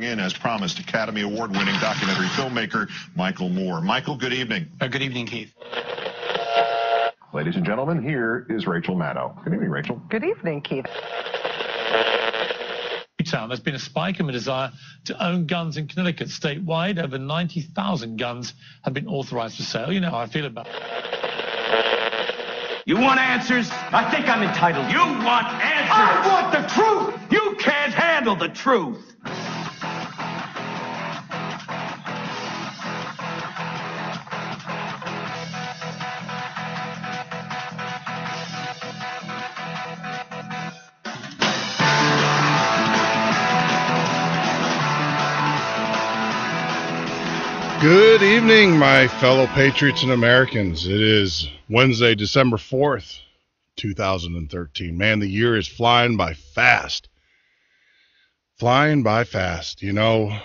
bring in, as promised, Academy Award-winning documentary filmmaker Michael Moore. Michael, good evening. Good evening, Keith. Ladies and gentlemen, here is Rachel Maddow. Good evening, Rachel. Good evening, Keith. There's been a spike in the desire to own guns in Connecticut. Statewide, over 90,000 guns have been authorized for sale. You know how I feel about it. You want answers? I think I'm entitled. You want answers? I want the truth! You can't handle the truth! Good evening, my fellow patriots and Americans. It is Wednesday, December 4th, 2013. Man, the year is flying by fast. Flying by fast. You know,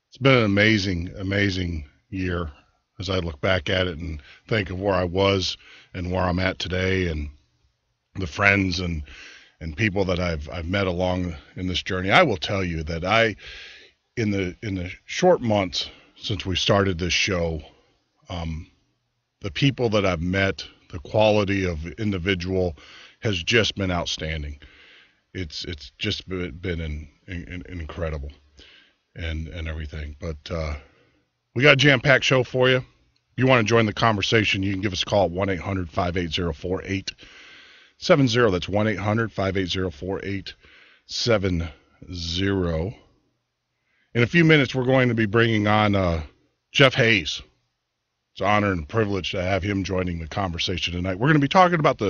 it's been an amazing year as I look back at it and think of where I was and where I'm at today and the friends and people that I've met along in this journey. I will tell you that in the short months since we started this show, the people that I've met, the quality of individual has just been outstanding. It's just been incredible and everything. But we got a jam-packed show for you. If you want to join the conversation, you can give us a call at 1-800-580-4870. That's 1-800-580-4870. In a few minutes, we're going to be bringing on Jeff Hayes. It's an honor and privilege to have him joining the conversation tonight. We're going to be talking about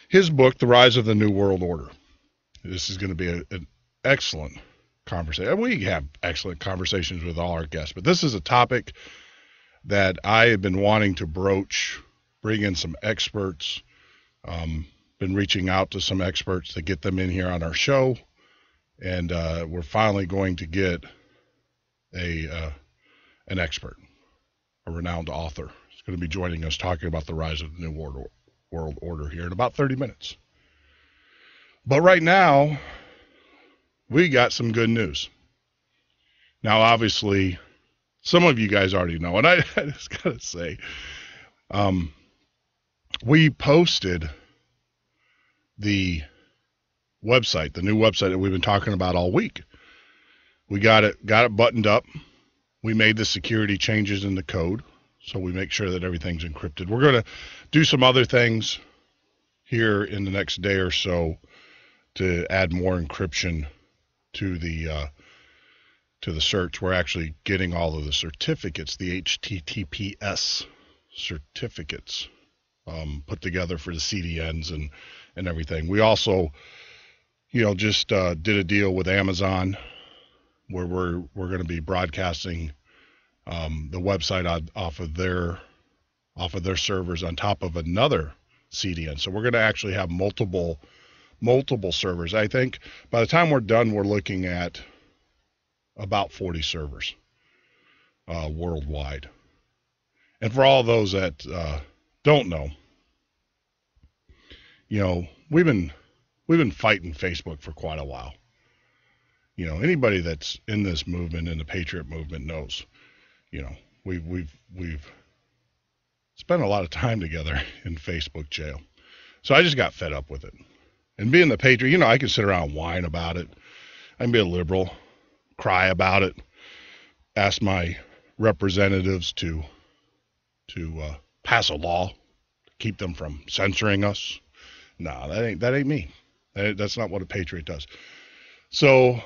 his book, The Rise of the New World Order. This is going to be an excellent conversation. We have excellent conversations with all our guests, but this is a topic that I have been wanting to broach, bring in some experts, been reaching out to some experts to get them in here on our show. And we're finally going to get an expert, a renowned author. He's going to be joining us talking about the rise of the New World Order here in about 30 minutes. But right now, we got some good news. Now, obviously, some of you guys already know, and I just got to say, we posted the website, the new website that we've been talking about all week. We got it buttoned up. We made the security changes in the code, so we make sure that everything's encrypted. We're going to do some other things here in the next day or so to add more encryption to the search. We're actually getting all of the certificates, the HTTPS certificates, put together for the CDNs and everything. We also just did a deal with Amazon where we're going to be broadcasting the website off of their servers on top of another CDN. So we're going to actually have multiple servers. I think by the time we're done, we're looking at about 40 servers worldwide. And for all those that don't know, we've been fighting Facebook for quite a while. Anybody that's in this movement, in the Patriot movement, knows. We've spent a lot of time together in Facebook jail. So I just got fed up with it. And being the Patriot, I can sit around and whine about it. I can be a liberal, cry about it, ask my representatives to pass a law to keep them from censoring us. No, that ain't me. That's not what a patriot does. So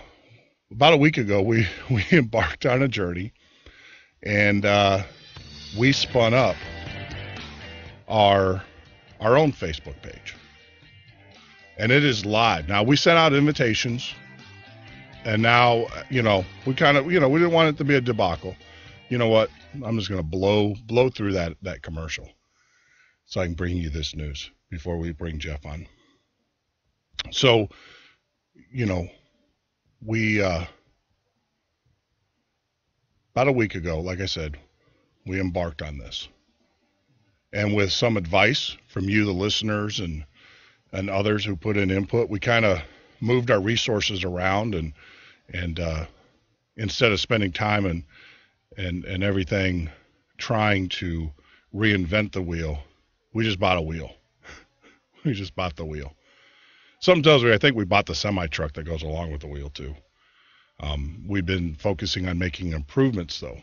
about a week ago, we embarked on a journey, and we spun up our own Facebook page, and it is live now. We sent out invitations, and now we kind of we didn't want it to be a debacle. You know what? I'm just going to blow through that commercial so I can bring you this news before we bring Jeff on. So, we, about a week ago, like I said, we embarked on this. And with some advice from you, the listeners, and others who put in input, we kind of moved our resources around and And instead of spending time and everything trying to reinvent the wheel, we just bought a wheel. We just bought the wheel. Something tells me I think we bought the semi-truck that goes along with the wheel too. We've been focusing on making improvements though,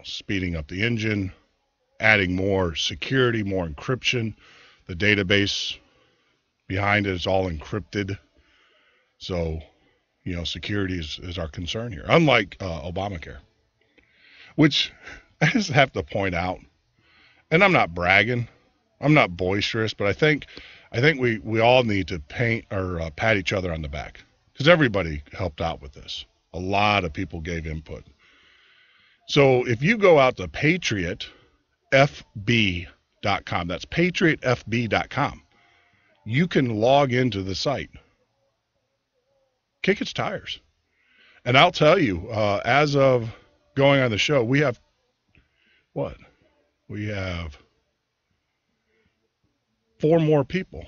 speeding up the engine, adding more security, more encryption. The database behind it is all encrypted. So, security is our concern here, unlike Obamacare, which I just have to point out, and I'm not bragging, I'm not boisterous, but I think we all need to pat each other on the back, because everybody helped out with this. A lot of people gave input. So if you go out to patriotfb.com, that's patriotfb.com, you can log into the site. Kick its tires. And I'll tell you, as of going on the show, we have what? We have 4 more people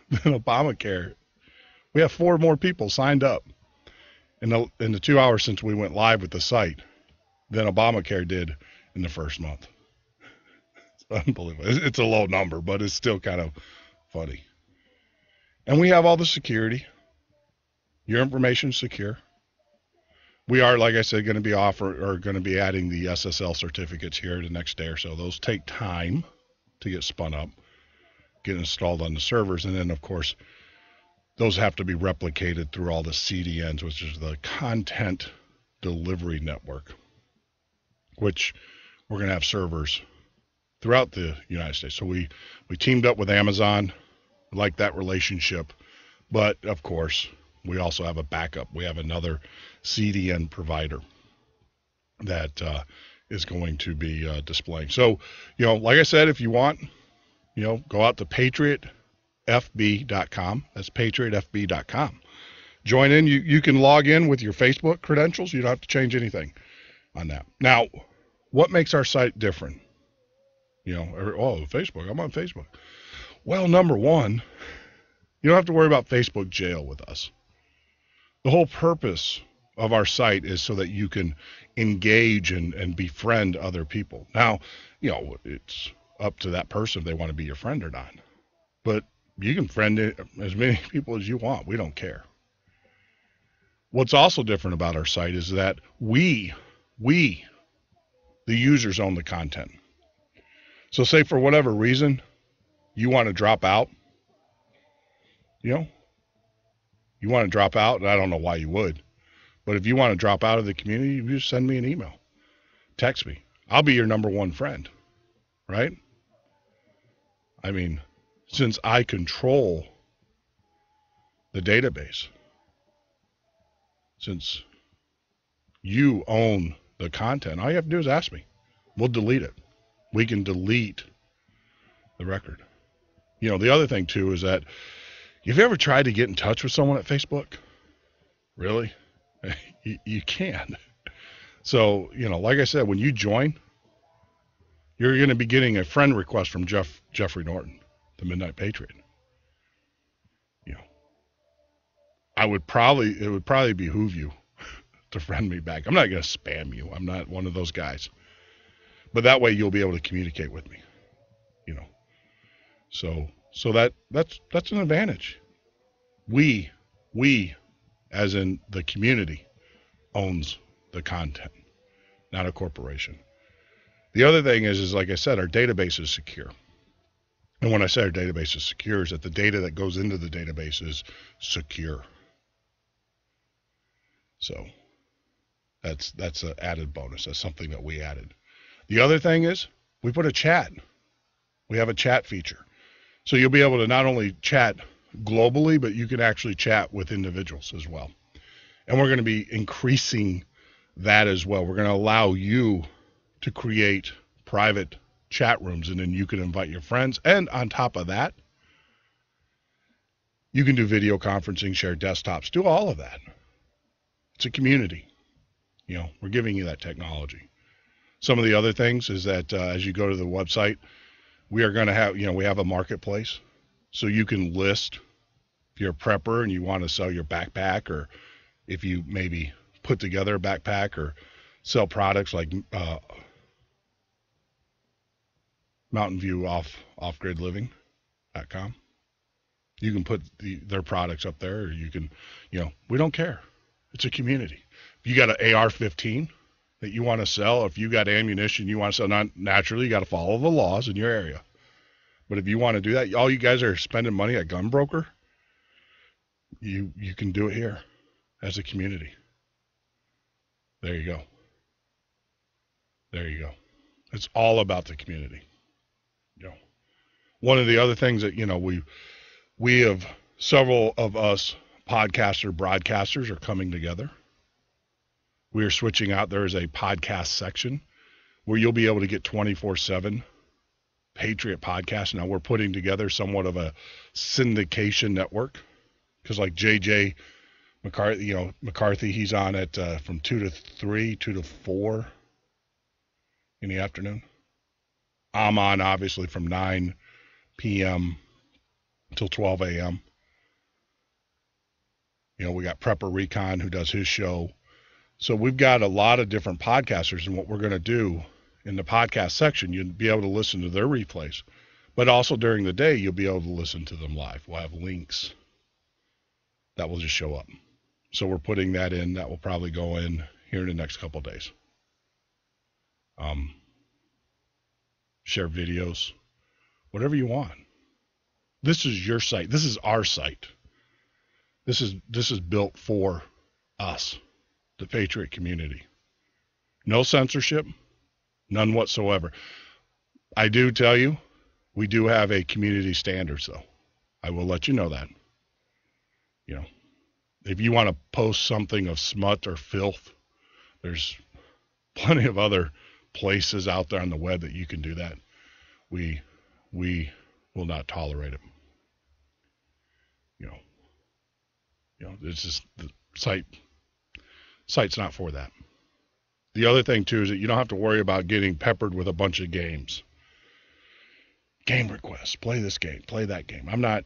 than Obamacare. We have 4 more people signed up in the 2 hours since we went live with the site than Obamacare did in the first month. It's unbelievable. It's a low number, but it's still kind of funny. And we have all the security. Your information is secure. We are, like I said, going to be adding the SSL certificates here the next day or so. Those take time to get spun up, get installed on the servers, and then of course those have to be replicated through all the CDNs, which is the Content Delivery Network, which we're going to have servers throughout the United States. So we teamed up with Amazon, like that relationship, but of course we also have a backup. We have another CDN provider that is going to be displaying. So, like I said, if you want, go out to patriotfb.com. That's patriotfb.com. Join in. You can log in with your Facebook credentials. You don't have to change anything on that. Now, what makes our site different? Facebook, I'm on Facebook. Well, number one, you don't have to worry about Facebook jail with us. The whole purpose of our site is so that you can engage and befriend other people. Now, it's up to that person if they want to be your friend or not. But you can friend as many people as you want. We don't care. What's also different about our site is that we, the users, own the content. So say for whatever reason you want to drop out, you want to drop out, and I don't know why you would, but if you want to drop out of the community, you just send me an email, text me. I'll be your number one friend, right? I mean, since I control the database, since you own the content, all you have to do is ask me. We'll delete it. We can delete the record. The other thing, too, is that have you ever tried to get in touch with someone at Facebook? Really? You can. So, like I said, when you join, you're going to be getting a friend request from Jeffrey Norton, the Midnight Patriot. It would probably behoove you to friend me back. I'm not going to spam you. I'm not one of those guys. But that way you'll be able to communicate with me. So that's an advantage. We, as in the community, owns the content, not a corporation. The other thing is like I said, our database is secure. And when I say our database is secure, is that the data that goes into the database is secure. So that's an added bonus. That's something that we added. The other thing is we put a chat. We have a chat feature. So you'll be able to not only chat globally, but you can actually chat with individuals as well. And we're going to be increasing that as well. We're going to allow you to create private chat rooms, and then you can invite your friends. And on top of that, you can do video conferencing, share desktops, do all of that. It's a community. We're giving you that technology. Some of the other things is that as you go to the website, we are going to have, we have a marketplace. So you can list, if you're a prepper and you want to sell your backpack or if you maybe put together a backpack or sell products like Mountain View off-grid living.com. You can put their products up there, or you can, we don't care. It's a community. If you got an AR-15 that you want to sell, if you got ammunition you want to sell, naturally you got to follow the laws in your area. But if you want to do that, all you guys are spending money at Gunbroker, you can do it here as a community. There you go. There you go. It's all about the community. One of the other things that, we have, several of us broadcasters are coming together. We are switching out. There is a podcast section where you'll be able to get 24/7 Patriot podcasts. Now we're putting together somewhat of a syndication network, because like JJ McCarthy, he's on at from 2 to 3, 2 to 4 in the afternoon. I'm on obviously from 9 p.m. until 12 a.m. We got Prepper Recon who does his show. So we've got a lot of different podcasters, and what we're going to do in the podcast section, you'll be able to listen to their replays, but also during the day, you'll be able to listen to them live. We'll have links that will just show up. So we're putting that in. That will probably go in here in the next couple of days. Share videos, whatever you want. This is your site. This is our site. This is built for us, the Patriot community. No censorship, none whatsoever. I do tell you, we do have a community standards, though. I will let you know that. If you want to post something of smut or filth, there's plenty of other places out there on the web that you can do that. We will not tolerate it. It's just the site's not for that. The other thing too is that you don't have to worry about getting peppered with a bunch of games. Game requests, play this game, play that game. I'm not,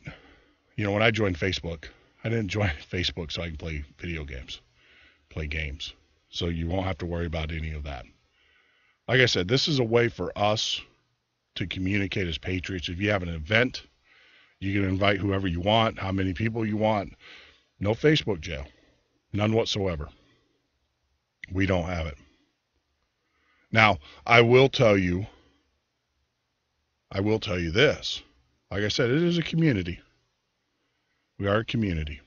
when I joined Facebook, I didn't join Facebook so I can play video games, play games. So you won't have to worry about any of that. Like I said, this is a way for us to communicate as Patriots. If you have an event, you can invite whoever you want, how many people you want. No Facebook jail. None whatsoever. We don't have it. Now, I will tell you this. Like I said, it is a community. We are a community.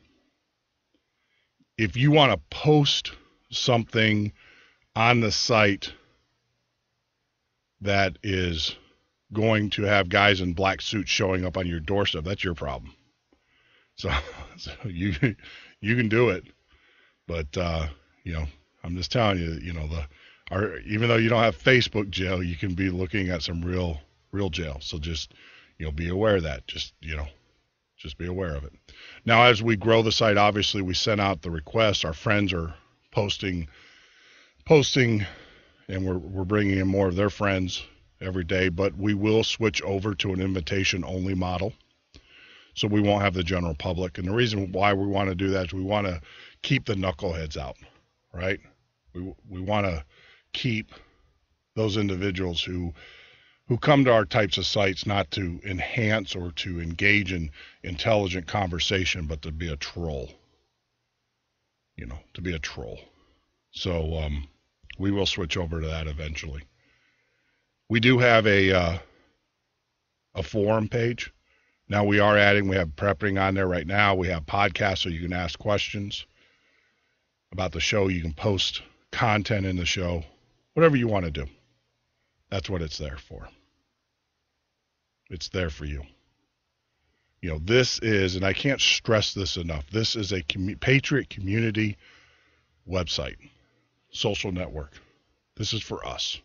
If you want to post something on the site that is going to have guys in black suits showing up on your doorstep, that's your problem. So you can do it, but I'm just telling you, even though you don't have Facebook jail, you can be looking at some real jail. So just be aware of that. Just be aware of it. Now, as we grow the site, obviously we sent out the request. Our friends are posting, and we're bringing in more of their friends every day. But we will switch over to an invitation-only model. So we won't have the general public. And the reason why we want to do that is we want to keep the knuckleheads out, right? We want to keep those individuals who come to our types of sites not to enhance or to engage in intelligent conversation, but to be a troll, to be a troll. So we will switch over to that eventually. We do have a forum page. Now we have prepping on there right now. We have podcasts so you can ask questions about the show. You can post content in the show, whatever you want to do. That's what it's there for. It's there for you. This is, and I can't stress this enough, this is a Patriot community website, social network. This is for us.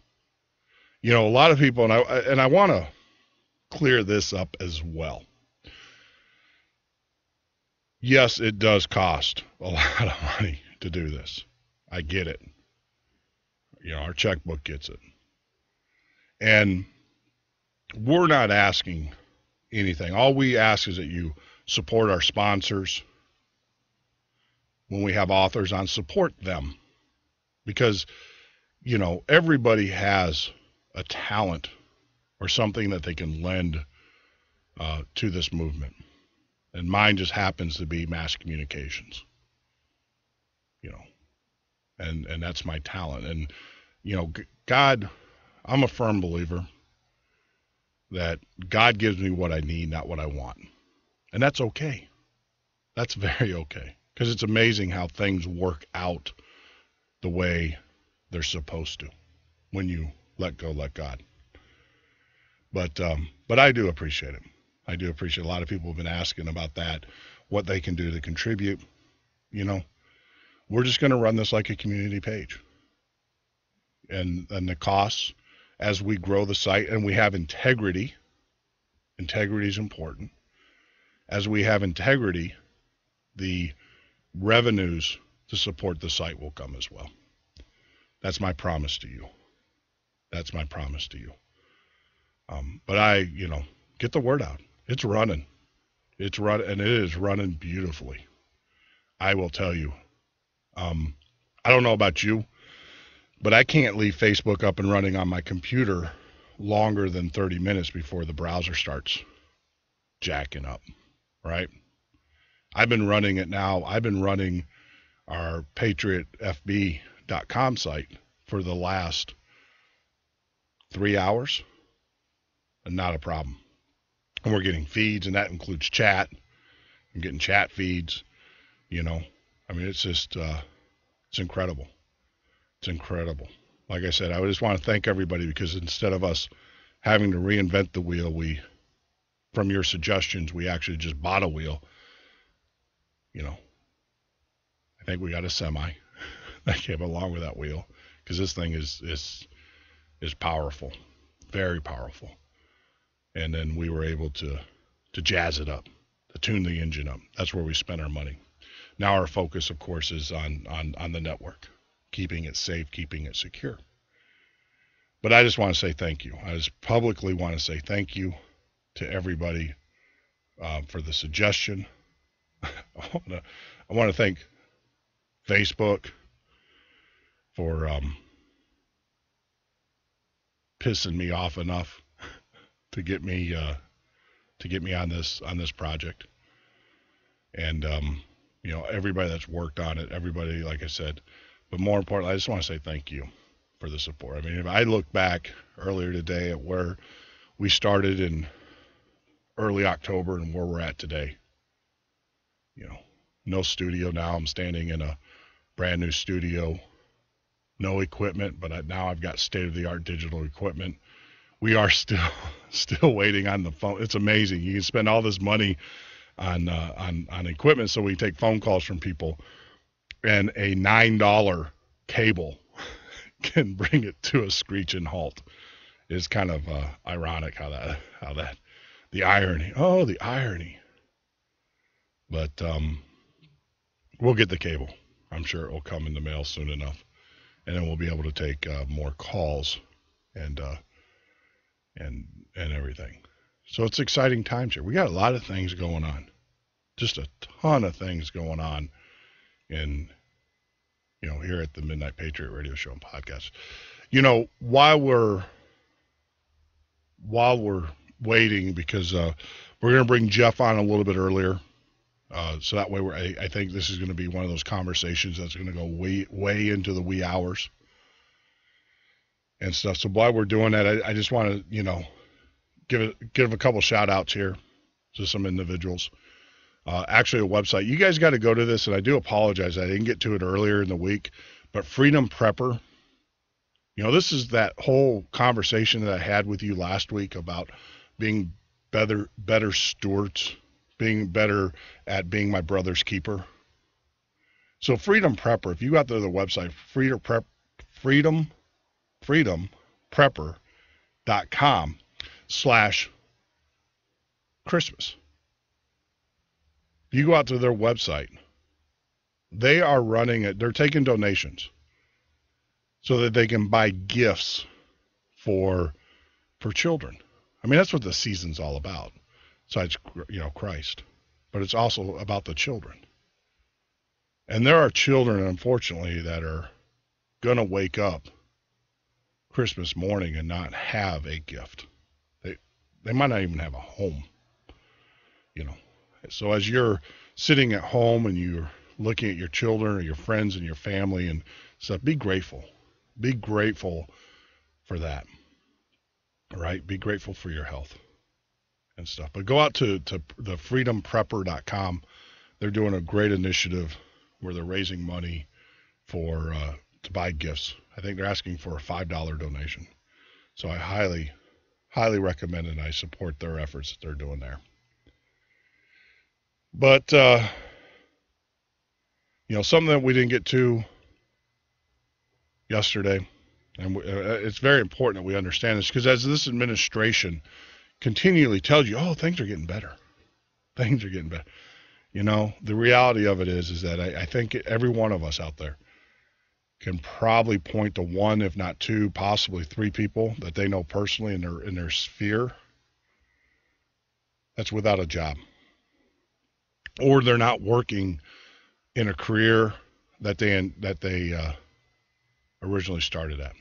A lot of people, and I want to clear this up as well. Yes, it does cost a lot of money to do this. I get it. Our checkbook gets it. And we're not asking anything. All we ask is that you support our sponsors when we have authors on, support them. Because, you know, everybody has a talent or something that they can lend to this movement. And mine just happens to be mass communications, you know, and that's my talent. And, you know, God, I'm a firm believer that God gives me what I need, not what I want. And that's okay. That's very okay. Because it's amazing how things work out the way they're supposed to when you let go, let God. But I do appreciate it. I do appreciate a lot of people have been asking about that, what they can do to contribute. You know, we're just going to run this like a community page. And the costs as we grow the site, and we have integrity. Integrity is important. As we have integrity, the revenues to support the site will come as well. That's my promise to you. That's my promise to you. But you know, get the word out. It's running. It's running, and it is running beautifully. I will tell you. I don't know about you, but I can't leave Facebook up and running on my computer longer than 30 minutes before the browser starts jacking up, right? I've been running it now. I've been running our patriotfb.com site for the last 3 hours, and not a problem. And we're getting feeds, and that includes chat. I'm getting chat feeds, you know. I mean, it's just, it's incredible. It's incredible. Like I said, I just want to thank everybody, because instead of us having to reinvent the wheel, from your suggestions, we actually just bought a wheel. You know, I think we got a semi that came along with that wheel, because this thing is powerful, very powerful. And then we were able to jazz it up, to tune the engine up. That's where we spent our money. Now our focus, of course, is on the network, keeping it safe, keeping it secure. But I just want to say thank you. I just publicly want to say thank you to everybody for the suggestion. I want to thank Facebook for pissing me off enough to get me on this project, and you know, everybody that's worked on it, everybody, like I said. But more importantly, I just want to say thank you for the support. I mean, if I look back earlier today at where we started in early October and where we're at today, you know, no studio now. I'm standing in a brand new studio, no equipment, but now I've got state-of-the-art digital equipment. We are still waiting on the phone. It's amazing. You can spend all this money on equipment, so we take phone calls from people, and a $9 cable can bring it to a screeching halt. It's kind of ironic how that the irony. Oh, the irony. But we'll get the cable. I'm sure it will come in the mail soon enough, and then we'll be able to take more calls and everything. So it's exciting times here. We got a lot of things going on, just a ton of things going on in, you know, here at the Midnight Patriot Radio Show and Podcast. You know, while we're waiting, because we're going to bring Jeff on a little bit earlier, so that way I think this is going to be one of those conversations that's going to go way into the wee hours and stuff. So while we're doing that, I just want to, you know, give a couple shout outs here to some individuals. Actually, a website. You guys got to go to this, and I do apologize. I didn't get to it earlier in the week, but Freedom Prepper. You know, this is that whole conversation that I had with you last week about being better stewards, being better at being my brother's keeper. So Freedom Prepper, if you go out to the website, freedomprepper.com/Christmas. You go out to their website, they are running it. They're taking donations so that they can buy gifts for children. I mean, that's what the season's all about, besides, you know, Christ. But it's also about the children. And there are children, unfortunately, that are going to wake up Christmas morning and not have a gift. They might not even have a home, you know. So as you're sitting at home and you're looking at your children or your friends and your family and stuff, be grateful. Be grateful for that. All right? Be grateful for your health and stuff. But go out to the freedomprepper.com. They're doing a great initiative where they're raising money for to buy gifts. I think they're asking for a $5 donation. So I highly, highly recommend it, and I support their efforts that they're doing there. But, something that we didn't get to yesterday, and it's very important that we understand this, because as this administration continually tells you, things are getting better. Things are getting better. The reality of it is that I think every one of us out there can probably point to one, if not two, possibly three people that they know personally in their sphere that's without a job, or they're not working in a career that they originally started at.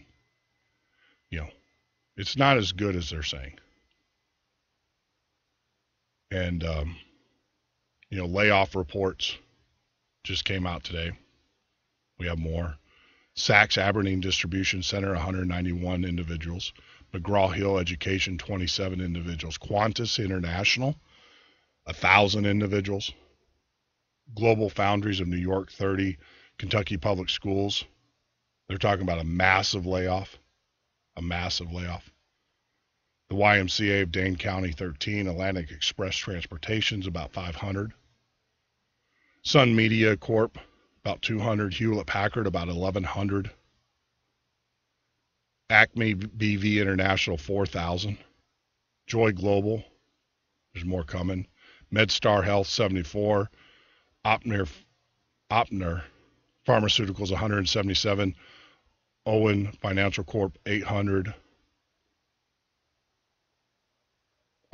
It's not as good as they're saying. And layoff reports just came out today. We have more. Saks Aberdeen Distribution Center, 191 individuals. McGraw-Hill Education, 27 individuals. Qantas International, 1,000 individuals. Global Foundries of New York, 30. Kentucky Public Schools, they're talking about a massive layoff. A massive layoff. The YMCA of Dane County, 13. Atlantic Express Transportation's about 500. Sun Media Corp, about 200. Hewlett-Packard, about 1,100. Acme BV International, 4,000. Joy Global, there's more coming. MedStar Health, 74. Opner Pharmaceuticals, 177. Owen Financial Corp, 800.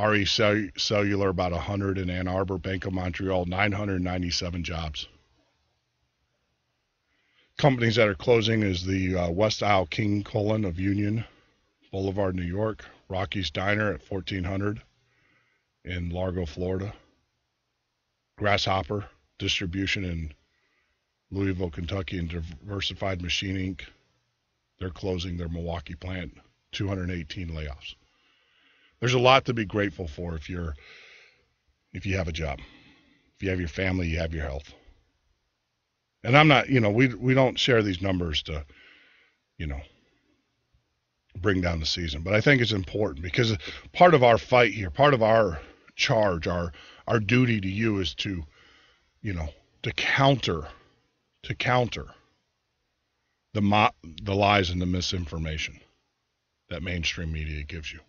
RE Cellular, about 100 in Ann Arbor. Bank of Montreal, 997 jobs. Companies that are closing is the West Isle King Cullen of Union Boulevard, New York. Rocky's Diner at 1400 in Largo, Florida. Grasshopper Distribution in Louisville, Kentucky, and Diversified Machine Inc. They're closing their Milwaukee plant. 218 layoffs. There's a lot to be grateful for if you have a job. If you have your family, you have your health. And I'm not, we don't share these numbers to, bring down the season. But I think it's important because part of our fight here, part of our charge, our duty to you is to, to counter the lies and the misinformation that mainstream media gives you.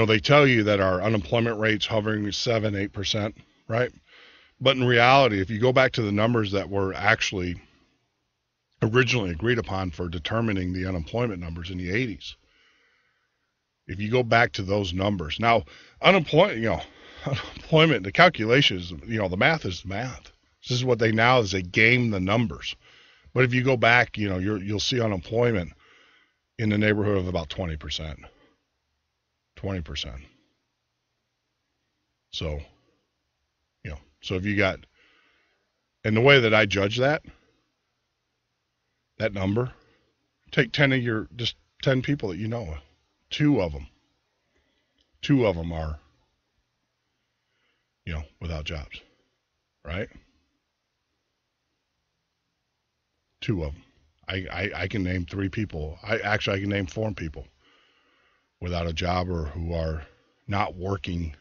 They tell you that our unemployment rate's hovering 7-8%, right? But in reality, if you go back to the numbers that were actually originally agreed upon for determining the unemployment numbers in the 80s, if you go back to those numbers, now unemployment, the calculations, the math is math. This is what they game the numbers. But if you go back, you'll see unemployment in the neighborhood of about 20%. 20%. So, so if you got, and the way that I judge that number, take 10 people that you know, two of them are, without jobs, right? Two of them. I can name 3 people. I can name 4 people without a job or who are not working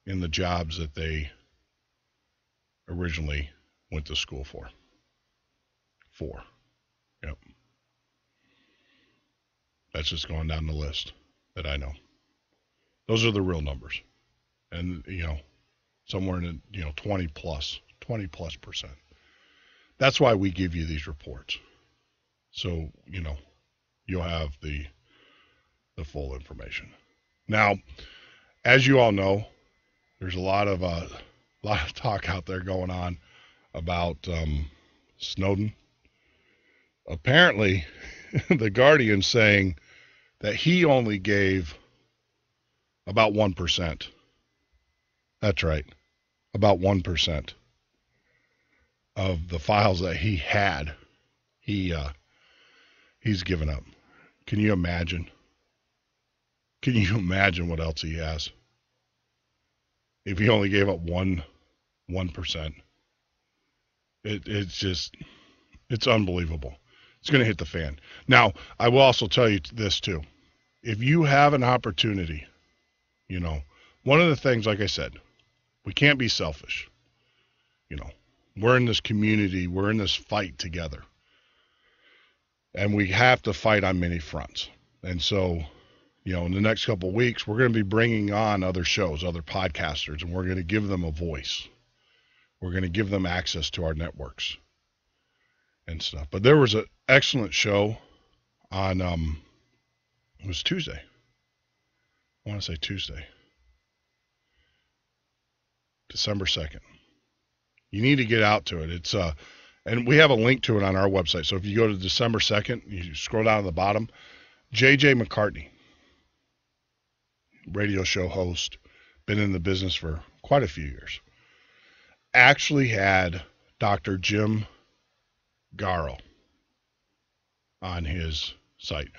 in the jobs that they originally went to school for. 4. Yep. That's just going down the list that I know. Those are the real numbers. And, somewhere in the, 20 plus %. That's why we give you these reports. So, you'll have the full information. Now, as you all know, there's a lot of talk out there going on about Snowden. Apparently, the Guardian saying that he only gave about 1%. That's right, about 1% of the files that he had. He's given up. Can you imagine? Can you imagine what else he has? If he only gave up 1%. It's unbelievable. It's going to hit the fan. Now, I will also tell you this too. If you have an opportunity, one of the things, like I said, we can't be selfish. We're in this community. We're in this fight together. And we have to fight on many fronts. And so, in the next couple of weeks, we're going to be bringing on other shows, other podcasters, and we're going to give them a voice. We're going to give them access to our networks and stuff. But there was an excellent show on, it was Tuesday. I want to say Tuesday. December 2nd. You need to get out to it. It's and we have a link to it on our website. So if you go to December 2nd, you scroll down to the bottom, J.J. McCartney, radio show host, been in the business for quite a few years, actually had Dr. Jim Garrow on his site.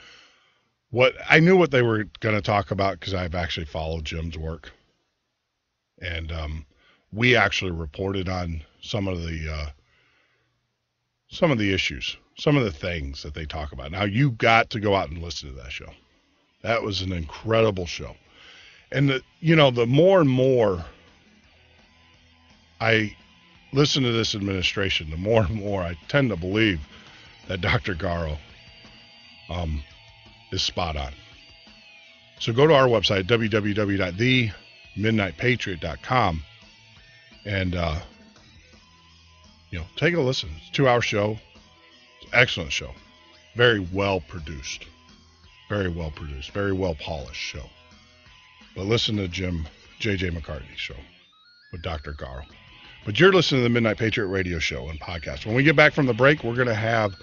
I knew what they were going to talk about because I've actually followed Jim's work. And we actually reported on some of the issues, some of the things that they talk about. Now, you got to go out and listen to that show. That was an incredible show. And, the more and more I listen to this administration, the more and more I tend to believe that Dr. Garrow is spot on. So go to our website, www.themidnightpatriot.com, and take a listen. It's a 2-hour show. It's an excellent show. Very well produced. Very well produced. Very well polished show. But listen to J.J. McCartney's show with Dr. Garrow. But you're listening to the Midnight Patriot radio show and podcast. When we get back from the break, we're going to have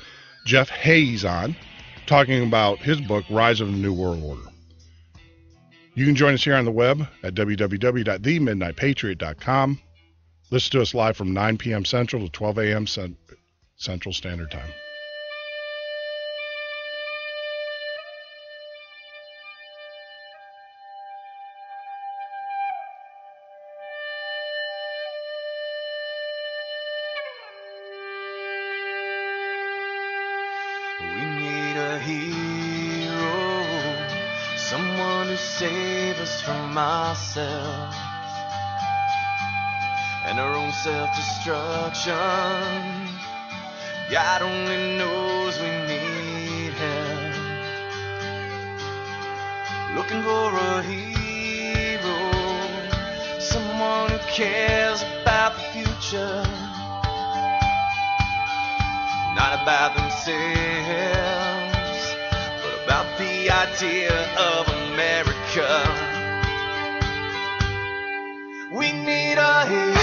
Jeff Hayes on talking about his book, Rise of the New World Order. You can join us here on the web at www.themidnightpatriot.com. Listen to us live from 9 p.m. Central to 12 a.m. Central Standard Time. We need a hero, someone who saves us from ourselves and our own self-destruction. God only knows we need help. Looking for a hero, someone who cares about the future, not about themselves, but about the idea of America. We need a hero.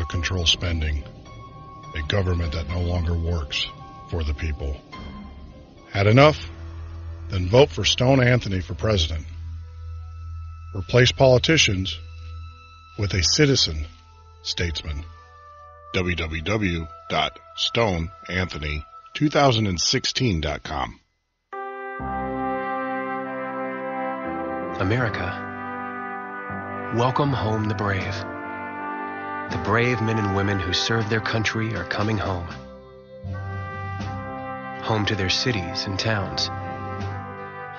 that controls spending, a government that no longer works for the people. Had enough? Then vote for Stone Anthony for president. Replace politicians with a citizen statesman. www.stoneanthony2016.com. America, welcome home the brave. The brave men and women who serve their country are coming home. Home to their cities and towns.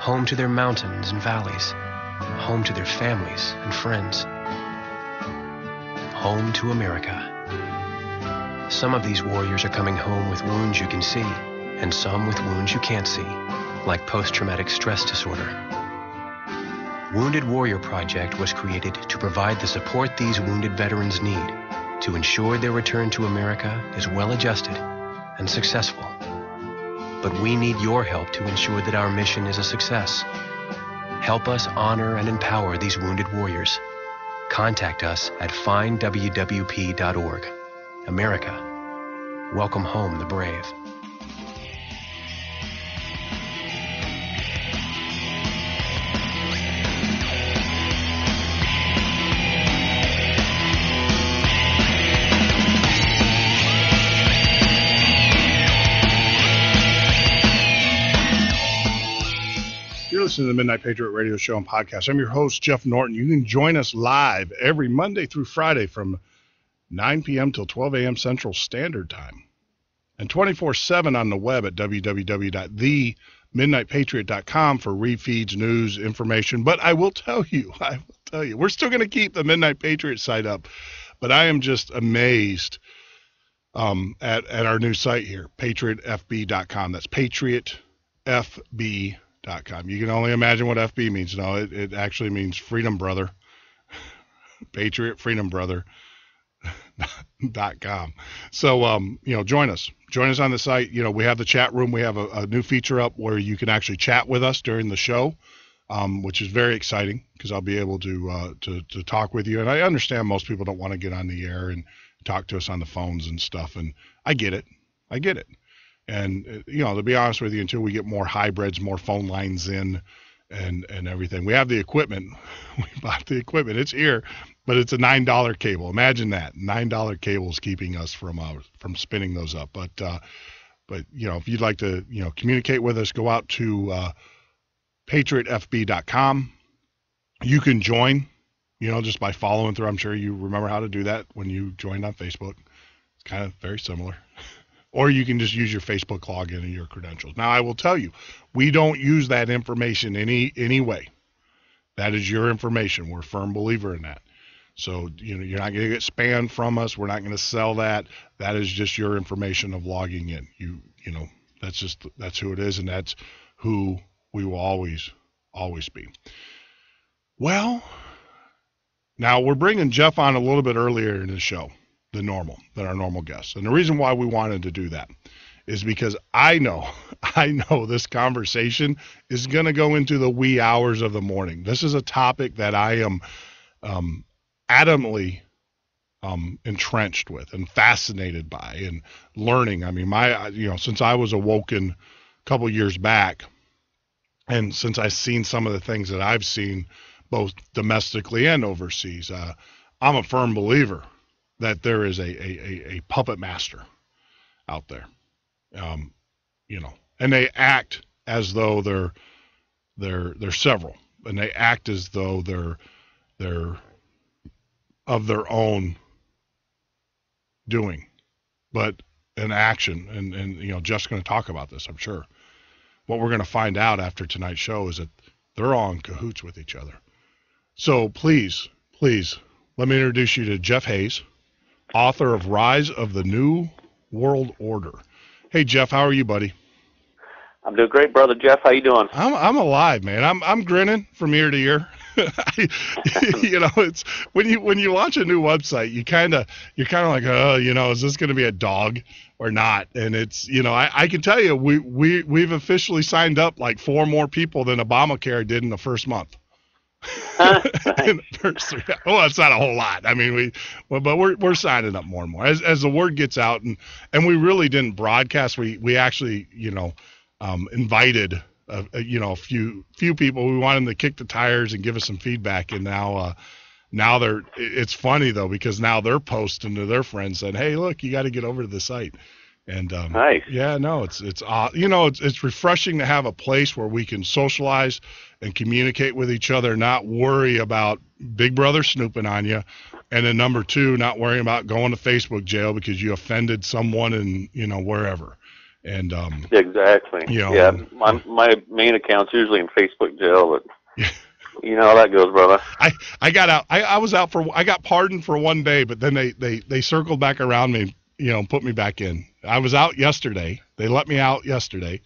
Home to their mountains and valleys. Home to their families and friends. Home to America. Some of these warriors are coming home with wounds you can see, and some with wounds you can't see, like post-traumatic stress disorder. Wounded Warrior Project was created to provide the support these wounded veterans need to ensure their return to America is well-adjusted and successful. But we need your help to ensure that our mission is a success. Help us honor and empower these wounded warriors. Contact us at findwwp.org. America, welcome home the brave. You're listening to the Midnight Patriot radio show and podcast. I'm your host, Jeff Norton. You can join us live every Monday through Friday from 9 p.m. till 12 a.m. Central Standard Time. And 24/7 on the web at www.themidnightpatriot.com for refeeds, news, information. But I will tell you, we're still going to keep the Midnight Patriot site up. But I am just amazed at our new site here, patriotfb.com. That's patriotfb.com. You can only imagine what FB means. No, it actually means Freedom Brother. Patriot Freedom Brother. .com. So, join us on the site. We have the chat room. We have a new feature up where you can actually chat with us during the show, which is very exciting because I'll be able to talk with you. And I understand most people don't want to get on the air and talk to us on the phones and stuff. And I get it. And, to be honest with you, until we get more hybrids, more phone lines in and everything, we have the equipment. We bought the equipment. It's here. But it's a $9 cable. Imagine that. $9 cable is keeping us from spinning those up. But if you'd like to, communicate with us, go out to patriotfb.com. You can join, just by following through. I'm sure you remember how to do that when you joined on Facebook. It's kind of very similar. Or you can just use your Facebook login and your credentials. Now, I will tell you, we don't use that information any way. That is your information. We're a firm believer in that. So, you're not going to get spammed from us. We're not going to sell that. That is just your information of logging in. That's who it is, and that's who we will always be. Well, now we're bringing Jeff on a little bit earlier in the show than our normal guests. And the reason why we wanted to do that is because I know this conversation is going to go into the wee hours of the morning. This is a topic that I am adamantly entrenched with and fascinated by and learning. I mean, since I was awoken a couple years back, and since I've seen some of the things that I've seen both domestically and overseas, I'm a firm believer that there is a puppet master out there, and they act as though they're several, and they act as though they're of their own doing, but in action. And Jeff's going to talk about this, I'm sure. What we're going to find out after tonight's show is that they're all in cahoots with each other. So please, let me introduce you to Jeff Hayes, author of Rise of the New World Order. Hey, Jeff, how are you, buddy? I'm doing great, brother Jeff. How you doing? I'm alive, man. I'm grinning from ear to ear. It's when you launch a new website, you're kind of like, is this going to be a dog or not? And it's, I can tell you, we've officially signed up like 4 more people than Obamacare did in the first month. in the first 3 hours. Well, it's not a whole lot. I mean, but we're signing up more and more as the word gets out, and we really didn't broadcast. We actually, invited, a few people. We wanted them to kick the tires and give us some feedback, and now it's funny though, because now they're posting to their friends saying, "Hey, look, you got to get over to the site." And nice. Yeah, no, it's it's refreshing to have a place where we can socialize and communicate with each other, not worry about Big Brother snooping on you, and then number two, not worrying about going to Facebook jail because you offended someone in wherever. And exactly. Yeah, my main account's usually in Facebook jail, but you know how that goes, brother. I got out. I got pardoned for one day, but then they circled back around me, put me back in. I was out yesterday. They let me out yesterday,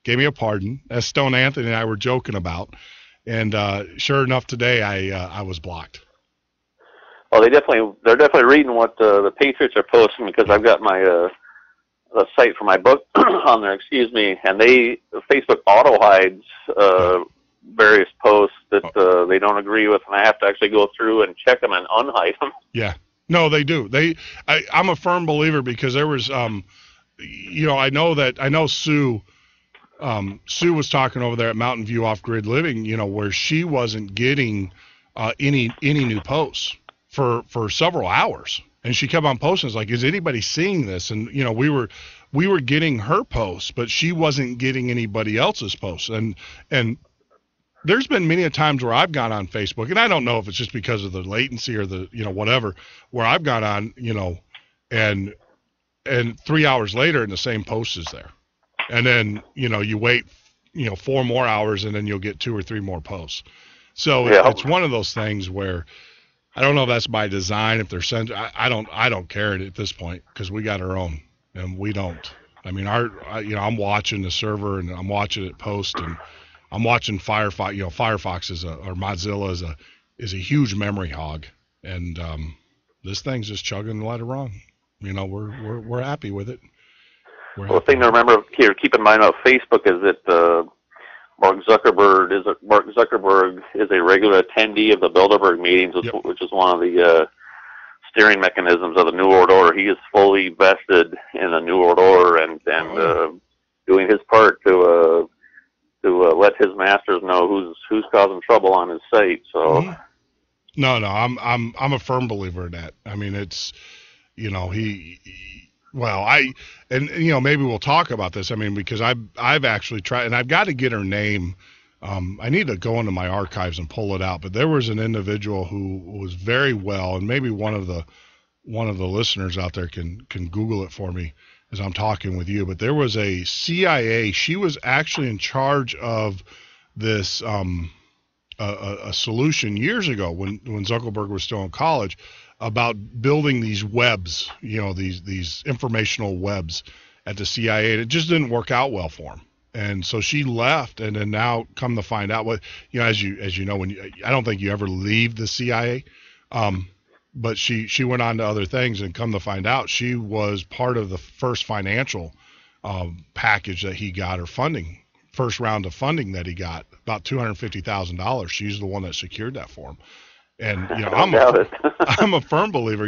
gave me a pardon, as Stone Anthony and I were joking about. And sure enough, today I was blocked. Well, they're definitely reading what the Patriots are posting, because I've got my the site for my book on there. Excuse me, and Facebook auto hides various posts that they don't agree with, and I have to actually go through and check them and unhide them. Yeah. No, they do. I'm a firm believer, because there was, I know Sue was talking over there at Mountain View Off Grid Living, where she wasn't getting any new posts for several hours, and she kept on posting. It's like, is anybody seeing this? And we were getting her posts, but she wasn't getting anybody else's posts, and there's been many a times where I've gone on Facebook, and I don't know if it's just because of the latency or the, whatever, where I've gone on, and 3 hours later and the same post is there. And then, you wait, 4 more hours, and then you'll get 2 or 3 more posts. So it's one of those things where I don't know if that's by design, if they're I don't care at this point, because we got our own, and we don't. I mean, I'm watching the server, and I'm watching it post, and I'm watching Firefox. Firefox or Mozilla is a huge memory hog, and this thing's just chugging right along. We're happy with it. The thing to remember here, keep in mind about Facebook, is that Mark Zuckerberg is a regular attendee of the Bilderberg meetings, which is one of the steering mechanisms of the New World Order. He is fully vested in the New World Order and doing his part to let his masters know who's causing trouble on his site. So no, I'm a firm believer in that. I mean, it's maybe we'll talk about this. I mean, because I've actually tried, and I've got to get her name. I need to go into my archives and pull it out. But there was an individual who was very well, and maybe one of the listeners out there can Google it for me as I'm talking with you. But there was a CIA. She was actually in charge of this a solution years ago when Zuckerberg was still in college, about building these webs, these informational webs at the CIA. And it just didn't work out well for him. And so she left, and then now come to find out as you know, I don't think you ever leave the CIA. But she went on to other things, and come to find out, she was part of the first financial package that he got, or funding, first round of funding that he got, about $250,000. She's the one that secured that for him. And I'm a firm believer.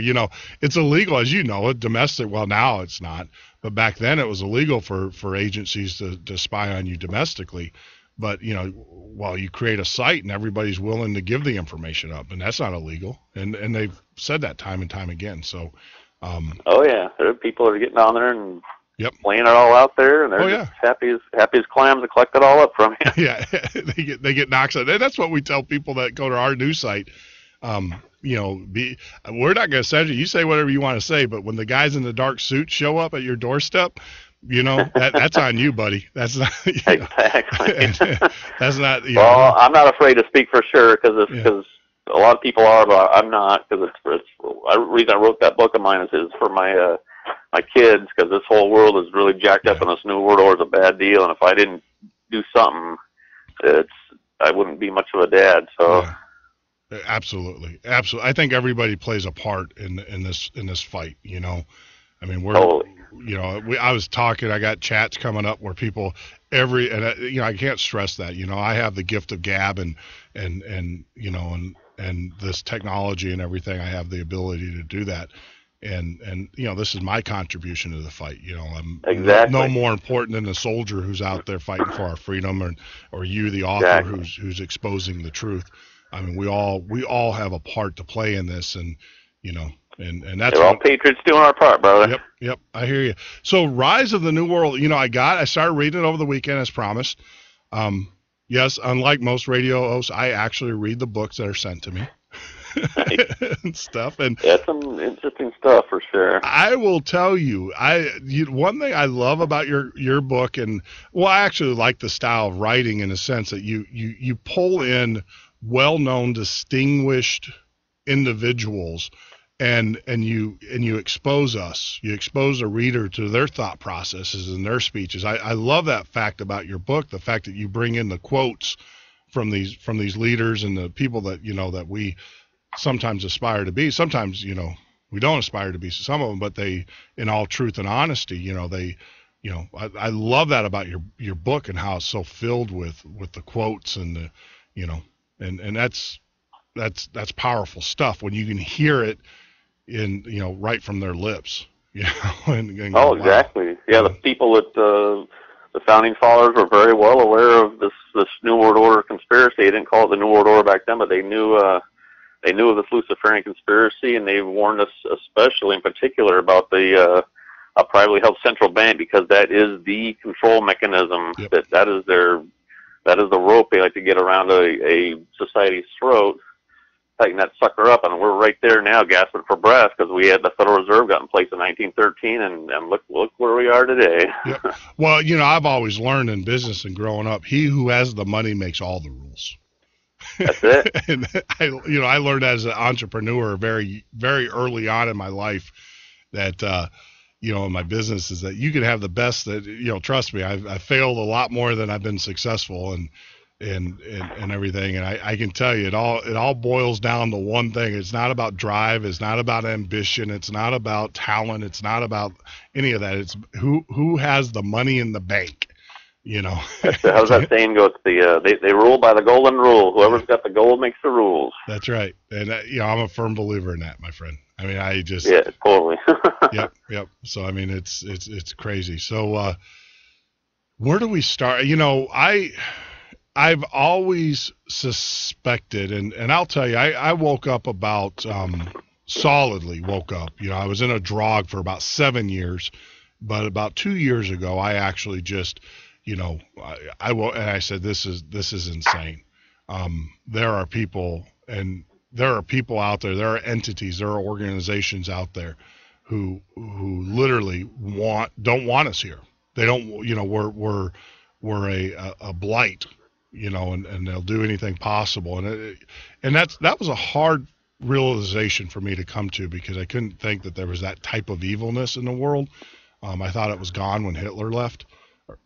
It's illegal, as you know, domestic. Well, now it's not, but back then it was illegal for agencies to spy on you domestically. But you create a site and everybody's willing to give the information up, and that's not illegal. And they've said that time and time again. So, there are people that are getting on there and laying it all out there, and they're just happy as clams to collect it all up from you. Yeah, they get knocks on. And that's what we tell people that go to our news site. We're not going to send you. You say whatever you want to say, but when the guys in the dark suits show up at your doorstep, that's on you, buddy. That's not exactly. That's not. Well, I'm not afraid to speak for sure, because a lot of people are, but I'm not, because the reason I wrote that book of mine is for my kids, because this whole world is really jacked up, and this new world order is a bad deal. And if I didn't do something, I wouldn't be much of a dad. So. Yeah. Absolutely. I think everybody plays a part in this fight. I mean, I was talking. I got chats coming up where people, I can't stress that. I have the gift of gab and this technology and everything. I have the ability to do that. And this is my contribution to the fight. I'm no more important than the soldier who's out there fighting for our freedom, or you, the author, who's exposing the truth. I mean, we all have a part to play in this, and that's we're all patriots doing our part, brother. Yep, I hear you. So, Rise of the New World. I started reading it over the weekend as promised. Yes, unlike most radio hosts, I actually read the books that are sent to me. And stuff, and some interesting stuff for sure. I will tell you, one thing I love about your book, and I actually like the style of writing in a sense that you pull in well-known, distinguished individuals, and you expose us. You expose the reader to their thought processes and their speeches. I love that fact about your book, the fact that you bring in the quotes from these leaders and the people that that we sometimes aspire to be. Sometimes, we don't aspire to be some of them, but they, in all truth and honesty, I love that about your book and how it's so filled with the quotes and the, and that's powerful stuff when you can hear it in, right from their lips, and oh, exactly. Wow. Yeah. The people that, the founding fathers were very well aware of this New World Order conspiracy. They didn't call it the New World Order back then, but they knew of this Luciferian conspiracy, and they warned us, especially in particular, about a privately held central bank, because that is the control mechanism. Yep. That is the rope they like to get around a society's throat, tighten that sucker up, and we're right there now, gasping for breath, because we had the Federal Reserve got in place in 1913, and look where we are today. Yep. Well, I've always learned in business and growing up, he who has the money makes all the rules. That's it. And I learned as an entrepreneur very, very early on in my life that, in my business, is that you can have the best that, trust me, I've failed a lot more than I've been successful and everything. And I can tell you it all boils down to one thing. It's not about drive. It's not about ambition. It's not about talent. It's not about any of that. It's who has the money in the bank. How's that saying go? It's they rule by the golden rule. Whoever's got the gold makes the rules. That's right. And I'm a firm believer in that, my friend. I mean, totally. Yep. So I mean, it's crazy. So where do we start? I've always suspected, and I'll tell you, I woke up about solidly woke up. I was in a drog for about 7 years, but about 2 years ago, I actually just I said, this is insane. There are people out there, there are entities, there are organizations out there who literally don't want us here. They don't, we're a blight, and they'll do anything possible. And that was a hard realization for me to come to, because I couldn't think that there was that type of evilness in the world. I thought it was gone when Hitler left.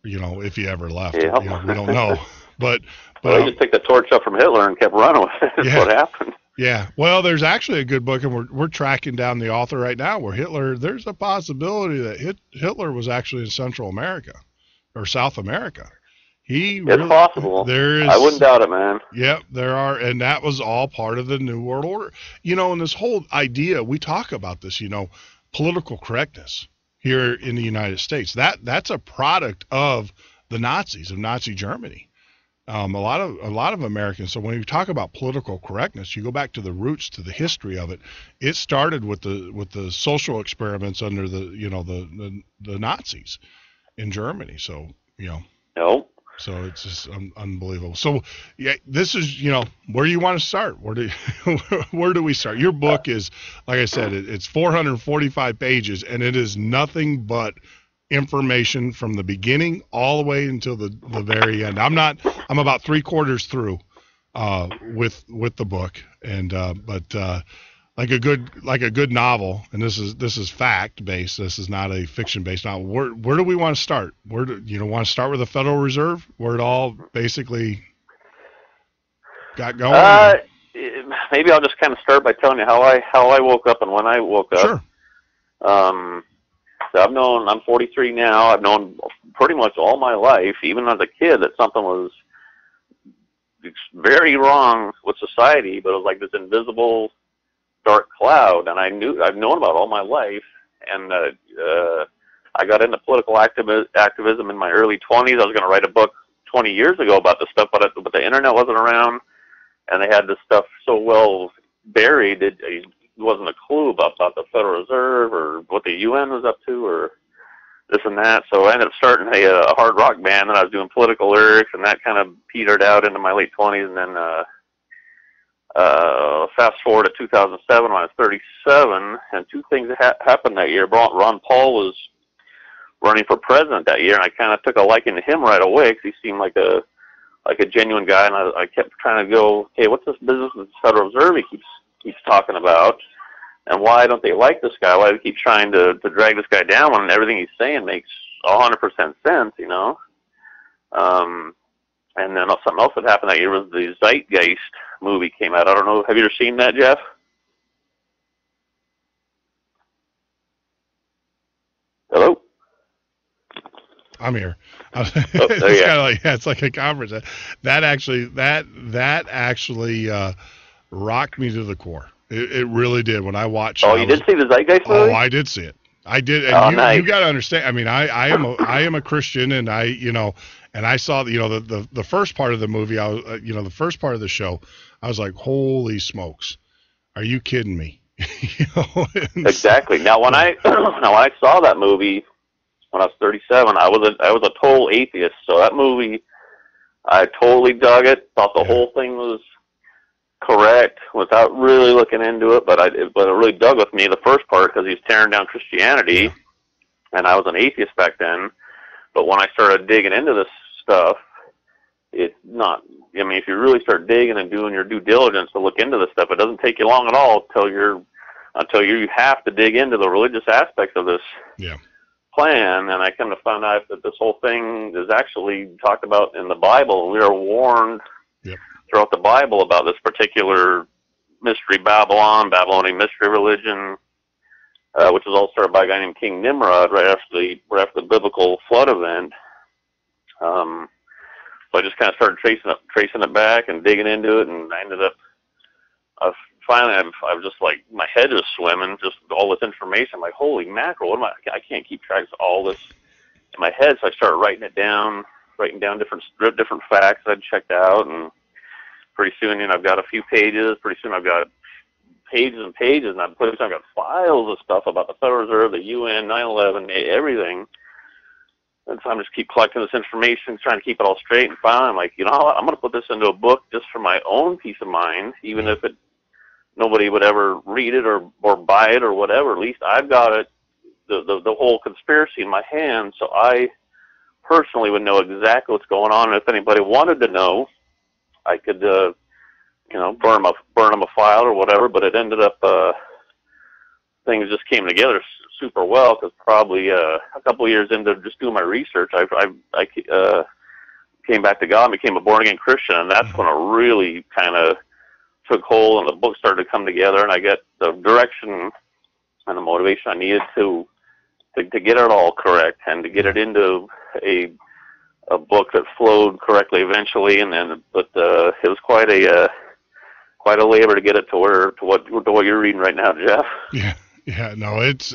If he ever left, yeah. We don't know. But he just took the torch up from Hitler and kept running with it. That's what happened. Yeah. Well, there's actually a good book, and we're tracking down the author right now, where there's a possibility that Hitler was actually in Central America or South America. It's possible. I wouldn't doubt it, man. Yeah, there are, and that was all part of the New World Order. And this whole idea, we talk about this, political correctness here in the United States. That's a product of the Nazis, of Nazi Germany. A lot of Americans. So when you talk about political correctness, you go back to the roots, to the history of it. It started with the social experiments under the Nazis in Germany. So Nope. So it's just unbelievable. So yeah, this is where do you want to start? Where do we start? Your book is, like I said, it's 445 pages, and it is nothing but information from the beginning all the way until the very end. I'm about 3/4 through with the book, and but like a good novel, and this is fact based. This is not a fiction based novel. Where do we want to start? Where do you want to start with the Federal Reserve, where it all basically got going? Maybe I'll just kind of start by telling you how I woke up and when I woke up. Sure. I'm 43 now. I've known pretty much all my life, even as a kid, that something was very wrong with society, but it was like this invisible dark cloud, and I've known about it all my life. And I got into political activism in my early 20s. I was going to write a book 20 years ago about this stuff, but the internet wasn't around, and they had this stuff so well buried, it wasn't a clue about the Federal Reserve or what the UN was up to or this and that. So I ended up starting a hard rock band, and I was doing political lyrics, and that kind of petered out into my late 20s. And then fast forward to 2007 when I was 37, and two things happened that year. Ron Paul was running for president that year, and I kind of took a liking to him right away because he seemed like a genuine guy, and I kept trying to go, hey, what's this business with the Federal Reserve he keeps talking about, and why don't they like this guy? Why do they keep trying to drag this guy down when everything he's saying makes 100% sense, you know? And then something else that happened that year was the Zeitgeist movie came out. I don't know, have you ever seen that, Jeff? Hello? I'm here. Oh, It's kind of like, it's like a conference. That actually rocked me to the core. It really did when I watched. Oh, you did see the Zeitgeist movie? Oh, I did see it. I did. And nice. You got to understand. I mean, I am a Christian, and I saw the first part of the movie. The first part of the show, I was like, holy smokes, are you kidding me? Exactly. Now when I saw that movie when I was 37, I was a total atheist. So that movie, I totally dug it. Thought the whole thing was correct without really looking into it, but it really dug with me, the first part, because he's tearing down Christianity, and I was an atheist back then. But when I started digging into this stuff, it's not, I mean, if you really start digging and doing your due diligence to look into this stuff, it doesn't take you long at all until you have to dig into the religious aspects of this plan. And I come to find out that this whole thing is actually talked about in the Bible. We are warned throughout the Bible about this particular mystery Babylonian mystery religion, which was all started by a guy named King Nimrod right after the biblical flood event. So I just kind of started tracing it back and digging into it, and I ended up finally I was just like, my head is swimming, just all this information. I'm like, holy mackerel, I can't keep track of all this in my head. So I started writing down different facts I'd checked out, and pretty soon, I've got a few pages. Pretty soon, I've got pages and pages, and I've got files of stuff about the Federal Reserve, the UN, 9/11, everything. And so I'm just keep collecting this information, trying to keep it all straight. And finally, I'm like, I'm going to put this into a book just for my own peace of mind, even if nobody would ever read it or buy it or whatever. At least I've got it, the whole conspiracy in my hand, so I personally would know exactly what's going on. And if anybody wanted to know, I could, burn them a file or whatever. But it ended up, things just came together super well, because probably a couple of years into just doing my research, I came back to God and became a born-again Christian, and that's when it really kind of took hold, and the book started to come together, and I got the direction and the motivation I needed to get it all correct and to get it into a book that flowed correctly eventually. But it was quite a labor to get it to what you're reading right now, Jeff. Yeah, no, it's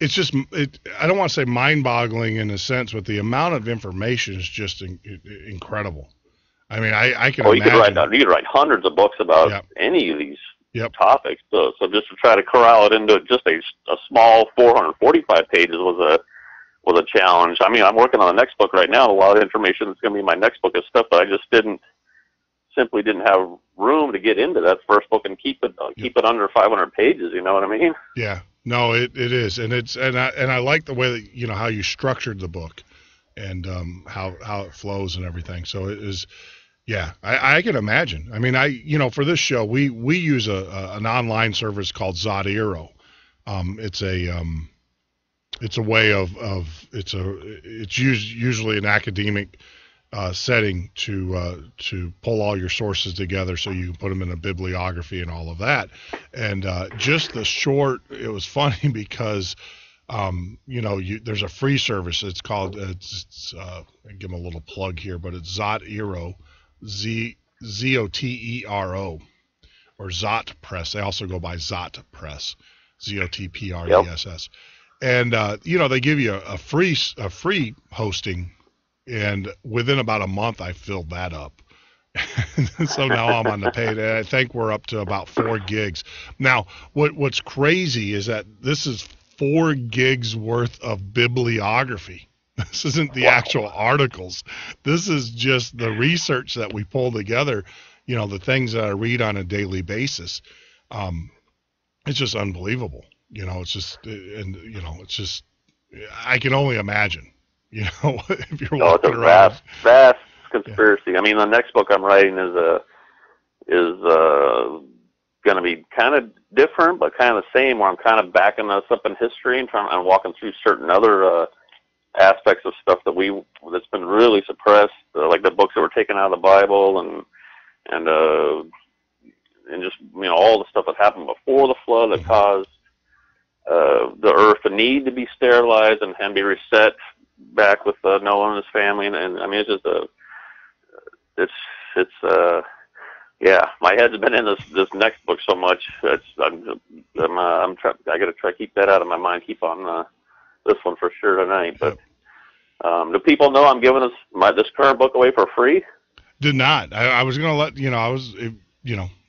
just I don't want to say mind-boggling in a sense, but the amount of information is just incredible. I mean, I can imagine. You could write hundreds of books about any of these topics. So just to try to corral it into just a small 445 pages was a challenge. I mean, I'm working on the next book right now. A lot of information that's going to be my next book is stuff that I just simply didn't have room to get into that first book and keep it under 500 pages. You know what I mean? Yeah. No, it is, and I like the way that how you structured the book, and how it flows and everything. So it is. Yeah, I can imagine. I mean, for this show, we use an online service called Zodero. It's a way of it's usually an academic setting to pull all your sources together so you can put them in a bibliography and all of that. And just the short, it was funny because there's a free service. It's called I give them a little plug here, but it's Zotero, Zotero, or Zot Press. They also go by Zot Press, Zotpress. Yep. And they give you a free hosting. And within about a month, I filled that up. So now I'm on the paid. And I think we're up to about 4 gigs. Now, what's crazy is that this is 4 gigs worth of bibliography. This isn't the actual articles. This is just the research that we pull together, the things that I read on a daily basis. It's just unbelievable. It's just, I can only imagine. If you're walking it's a around. vast conspiracy. Yeah. I mean, the next book I'm writing is going to be kind of different, but kind of the same. Where I'm kind of backing us up in history and I'm walking through certain other aspects of stuff that's been really suppressed, like the books that were taken out of the Bible and just all the stuff that happened before the flood that caused the earth to need to be sterilized and be reset back with Noah and his family, and I mean, it's just my head's been in this next book so much. I got to try to keep that out of my mind. Keep on this one for sure tonight. But do people know I'm giving this current book away for free? Did not. I was going to let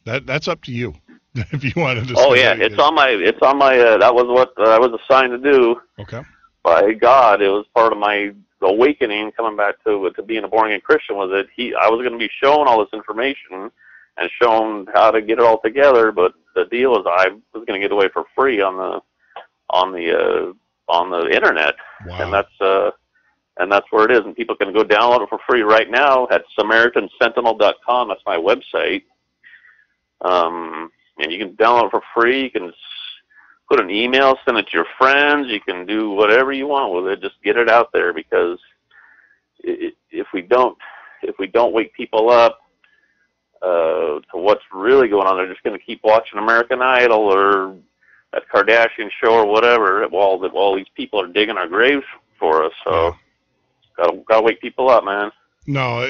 that's up to you if you wanted to. Oh yeah, it's on my. That was what I was assigned to do. Okay. By God, it was part of my awakening coming back to being a born-again Christian, was that I was going to be shown all this information and shown how to get it all together, but the deal is I was going to get away for free on the internet. Wow. And that's where it is, and people can go download it for free right now at SamaritanSentinel.com. That's my website, and you can download it for free. You can put an email, send it to your friends. You can do whatever you want with it. Just get it out there, because if we don't wake people up to what's really going on, they're just going to keep watching American Idol or that Kardashian show or whatever while all these people are digging our graves for us. So gotta wake people up, man. No,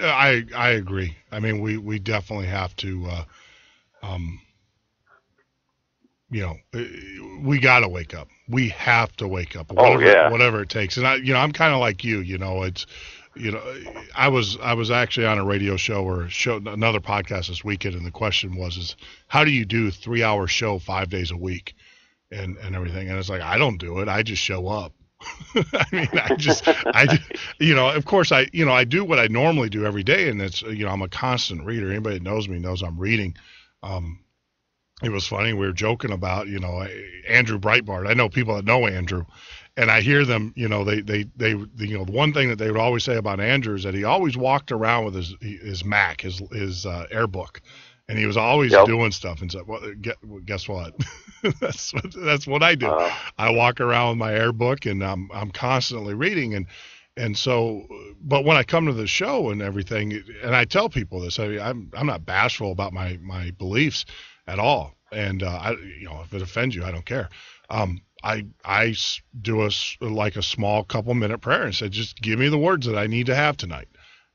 I agree. I mean, we definitely have to. We got to wake up. We have to wake up. Whatever it takes. And I'm kind of like you. I was actually on a radio show another podcast this weekend, and the question was how do you do a 3-hour show 5 days a week, and everything? And it's like, I don't do it. I just show up. I mean, of course I do what I normally do every day, and it's I'm a constant reader. Anybody that knows me knows I'm reading. It was funny. We were joking about, Andrew Breitbart. I know people that know Andrew, and I hear them, they the one thing that they would always say about Andrew is that he always walked around with his Mac, his Airbook, and he was always doing stuff. And said, well, guess what? that's what I do. I walk around with my Airbook, and I'm constantly reading. And so, but when I come to the show and everything, and I tell people this, I'm not bashful about my beliefs at all. And if it offends you, I don't care. I do a small couple minute prayer and say, just give me the words that I need to have tonight.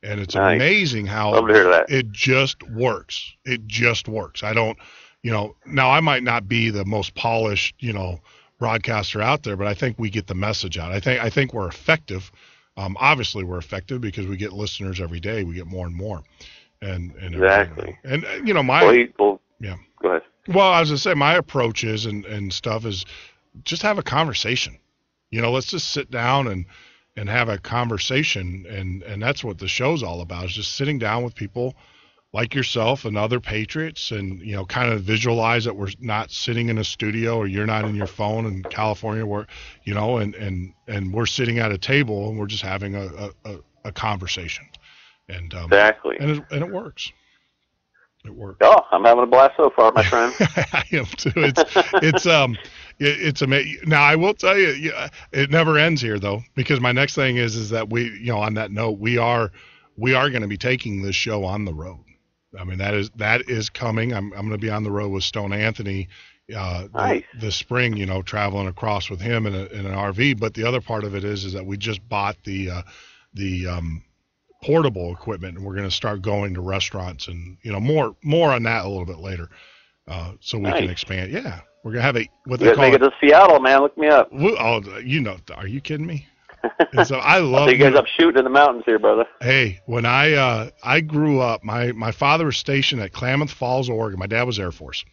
And it's amazing how it just works. It just works. I don't, now I might not be the most polished, broadcaster out there, but I think we get the message out. I think we're effective. Obviously we're effective because we get listeners every day. We get more and more. And exactly. And go ahead. Well, I was going to say, my approach is and stuff is just have a conversation. Let's just sit down and have a conversation. And that's what the show's all about, is just sitting down with people like yourself and other patriots, and, kind of visualize that we're not sitting in a studio, or you're not in your phone in California where, and we're sitting at a table and we're just having a conversation. And exactly. And it works. It works. Oh, I'm having a blast so far, my friend. I am too. It's amazing. Now, I will tell you, it never ends here though, because my next thing is that we, on that note, we are we are going to be taking this show on the road. I mean, that is coming. I'm going to be on the road with Stone Anthony Nice. the spring, traveling across with him in an RV. But the other part of it is that we just bought the portable equipment, and we're going to start going to restaurants, and more on that a little bit later, so we can expand. Yeah, we're going to have what they call it to Seattle, man. Look me up. Are you kidding me? And so I love you guys up shooting in the mountains here, brother. Hey, when I grew up, my father was stationed at Klamath Falls, Oregon. My dad was Air Force,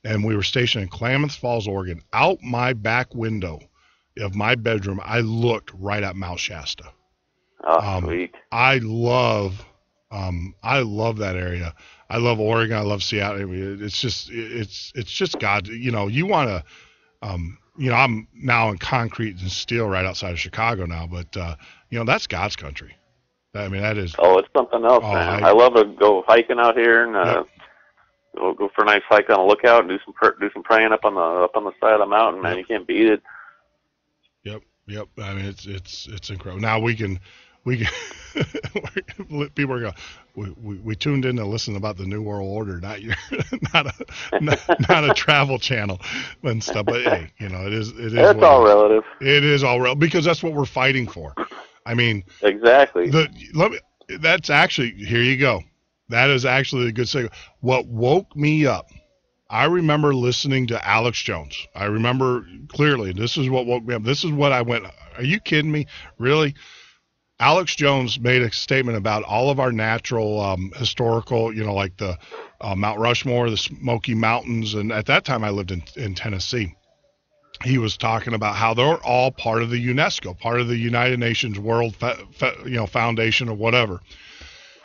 and we were stationed in Klamath Falls, Oregon. Out my back window of my bedroom, I looked right at Mount Shasta. Oh, sweet. I love that area. I love Oregon. I love Seattle. It's just God. You want to. I'm now in concrete and steel right outside of Chicago now, but that's God's country. I mean, that is. Oh, it's something else, man. I love to go hiking out here and go for a nice hike on a lookout and do some praying up on the side of the mountain, man. You can't beat it. Yep. I mean, it's incredible. Now we can people are going. We tuned in to listen about the New World Order, not a travel channel and stuff. But hey, it is. It's all relative. It is all relative because that's what we're fighting for. I mean, exactly. That's actually, here you go. That is actually a good segue. What woke me up, I remember listening to Alex Jones. I remember clearly. This is what woke me up. This is what I went, are you kidding me? Really? Alex Jones made a statement about all of our natural historical, like the Mount Rushmore, the Smoky Mountains. And at that time I lived in Tennessee. He was talking about how they're all part of the UNESCO, part of the United Nations World Foundation or whatever.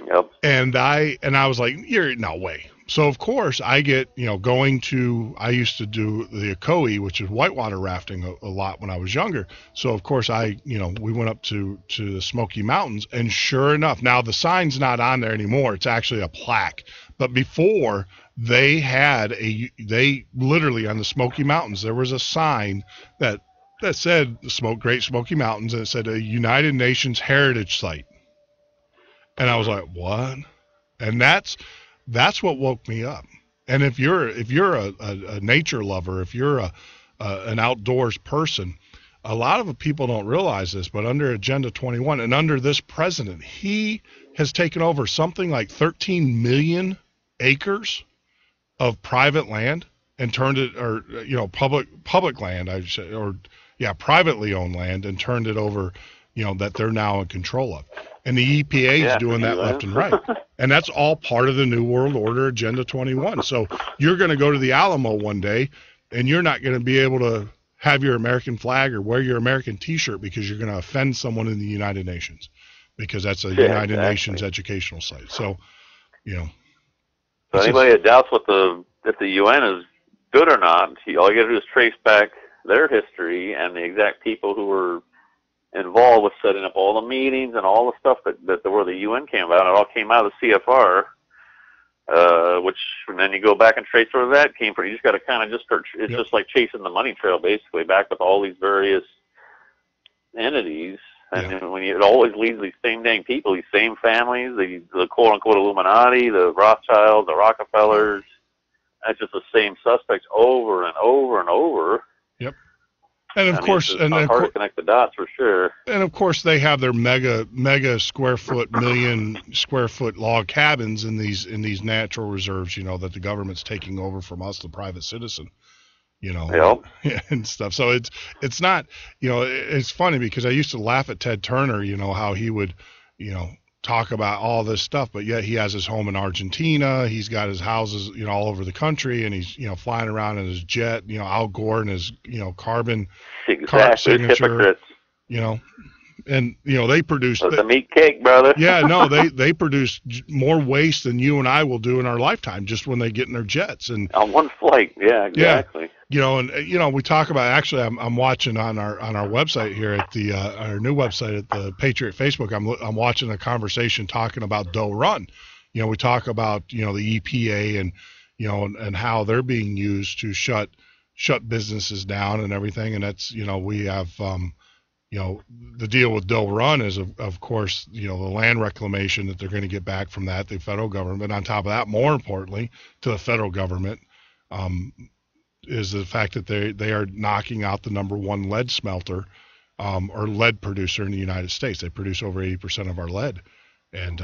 Yep. And I was like, no way. So of course I get, I used to do the Ocoee, which is whitewater rafting a lot when I was younger. So of course we went up to the Smoky Mountains, and sure enough, now the sign's not on there anymore. It's actually a plaque. But before, they literally on the Smoky Mountains, there was a sign that said Great Smoky Mountains, and it said a United Nations Heritage Site. And I was like, what? And that's what woke me up. And if you're a nature lover, if you're an outdoors person, a lot of people don't realize this, but under Agenda 21 and under this president, he has taken over something like 13 million acres of private land and turned it, or public land, I should say, or privately owned land, and turned it over, that they're now in control of. And the EPA is doing that left and right. And that's all part of the New World Order Agenda 21. So you're going to go to the Alamo one day, and you're not going to be able to have your American flag or wear your American T-shirt because you're going to offend someone in the United Nations, because that's a United Nations educational site. So, So anybody that doubts if the UN is good or not, all you got to do is trace back their history and the exact people who were involved with setting up all the meetings and all the stuff that where the UN came about. It all came out of the CFR, which, and then you go back and trace where that came from. You just got to kind of just start. It's just like chasing the money trail, basically, back with all these various entities. And it always leads these same dang people, these same families, the quote unquote Illuminati, the Rothschilds, the Rockefellers. That's just the same suspects over and over and over. Yep. And of course, it's hard to connect the dots for sure. And of course, they have their mega square foot, million square foot log cabins in these natural reserves, that the government's taking over from us, the private citizen, and stuff. So it's not, it's funny because I used to laugh at Ted Turner, how he would, talk about all this stuff, but yet he has his home in Argentina. He's got his houses, all over the country, and he's, flying around in his jet, Al Gore and his, carbon signature, and, they produce the meat cake, brother. Yeah, no, they produce more waste than you and I will do in our lifetime just when they get in their jets. And on one flight. Yeah, exactly. Yeah. We talk about, actually, I'm watching on our website here at the our new website at the Patriot Facebook. I'm watching a conversation talking about Doe Run. We talk about the EPA and and how they're being used to shut businesses down and everything. And that's we have the deal with Doe Run is, of course, the land reclamation that they're going to get back from that, the federal government. On top of that, more importantly, to the federal government, is the fact that they are knocking out the number one lead smelter or lead producer in the United States. They produce over 80% of our lead. And,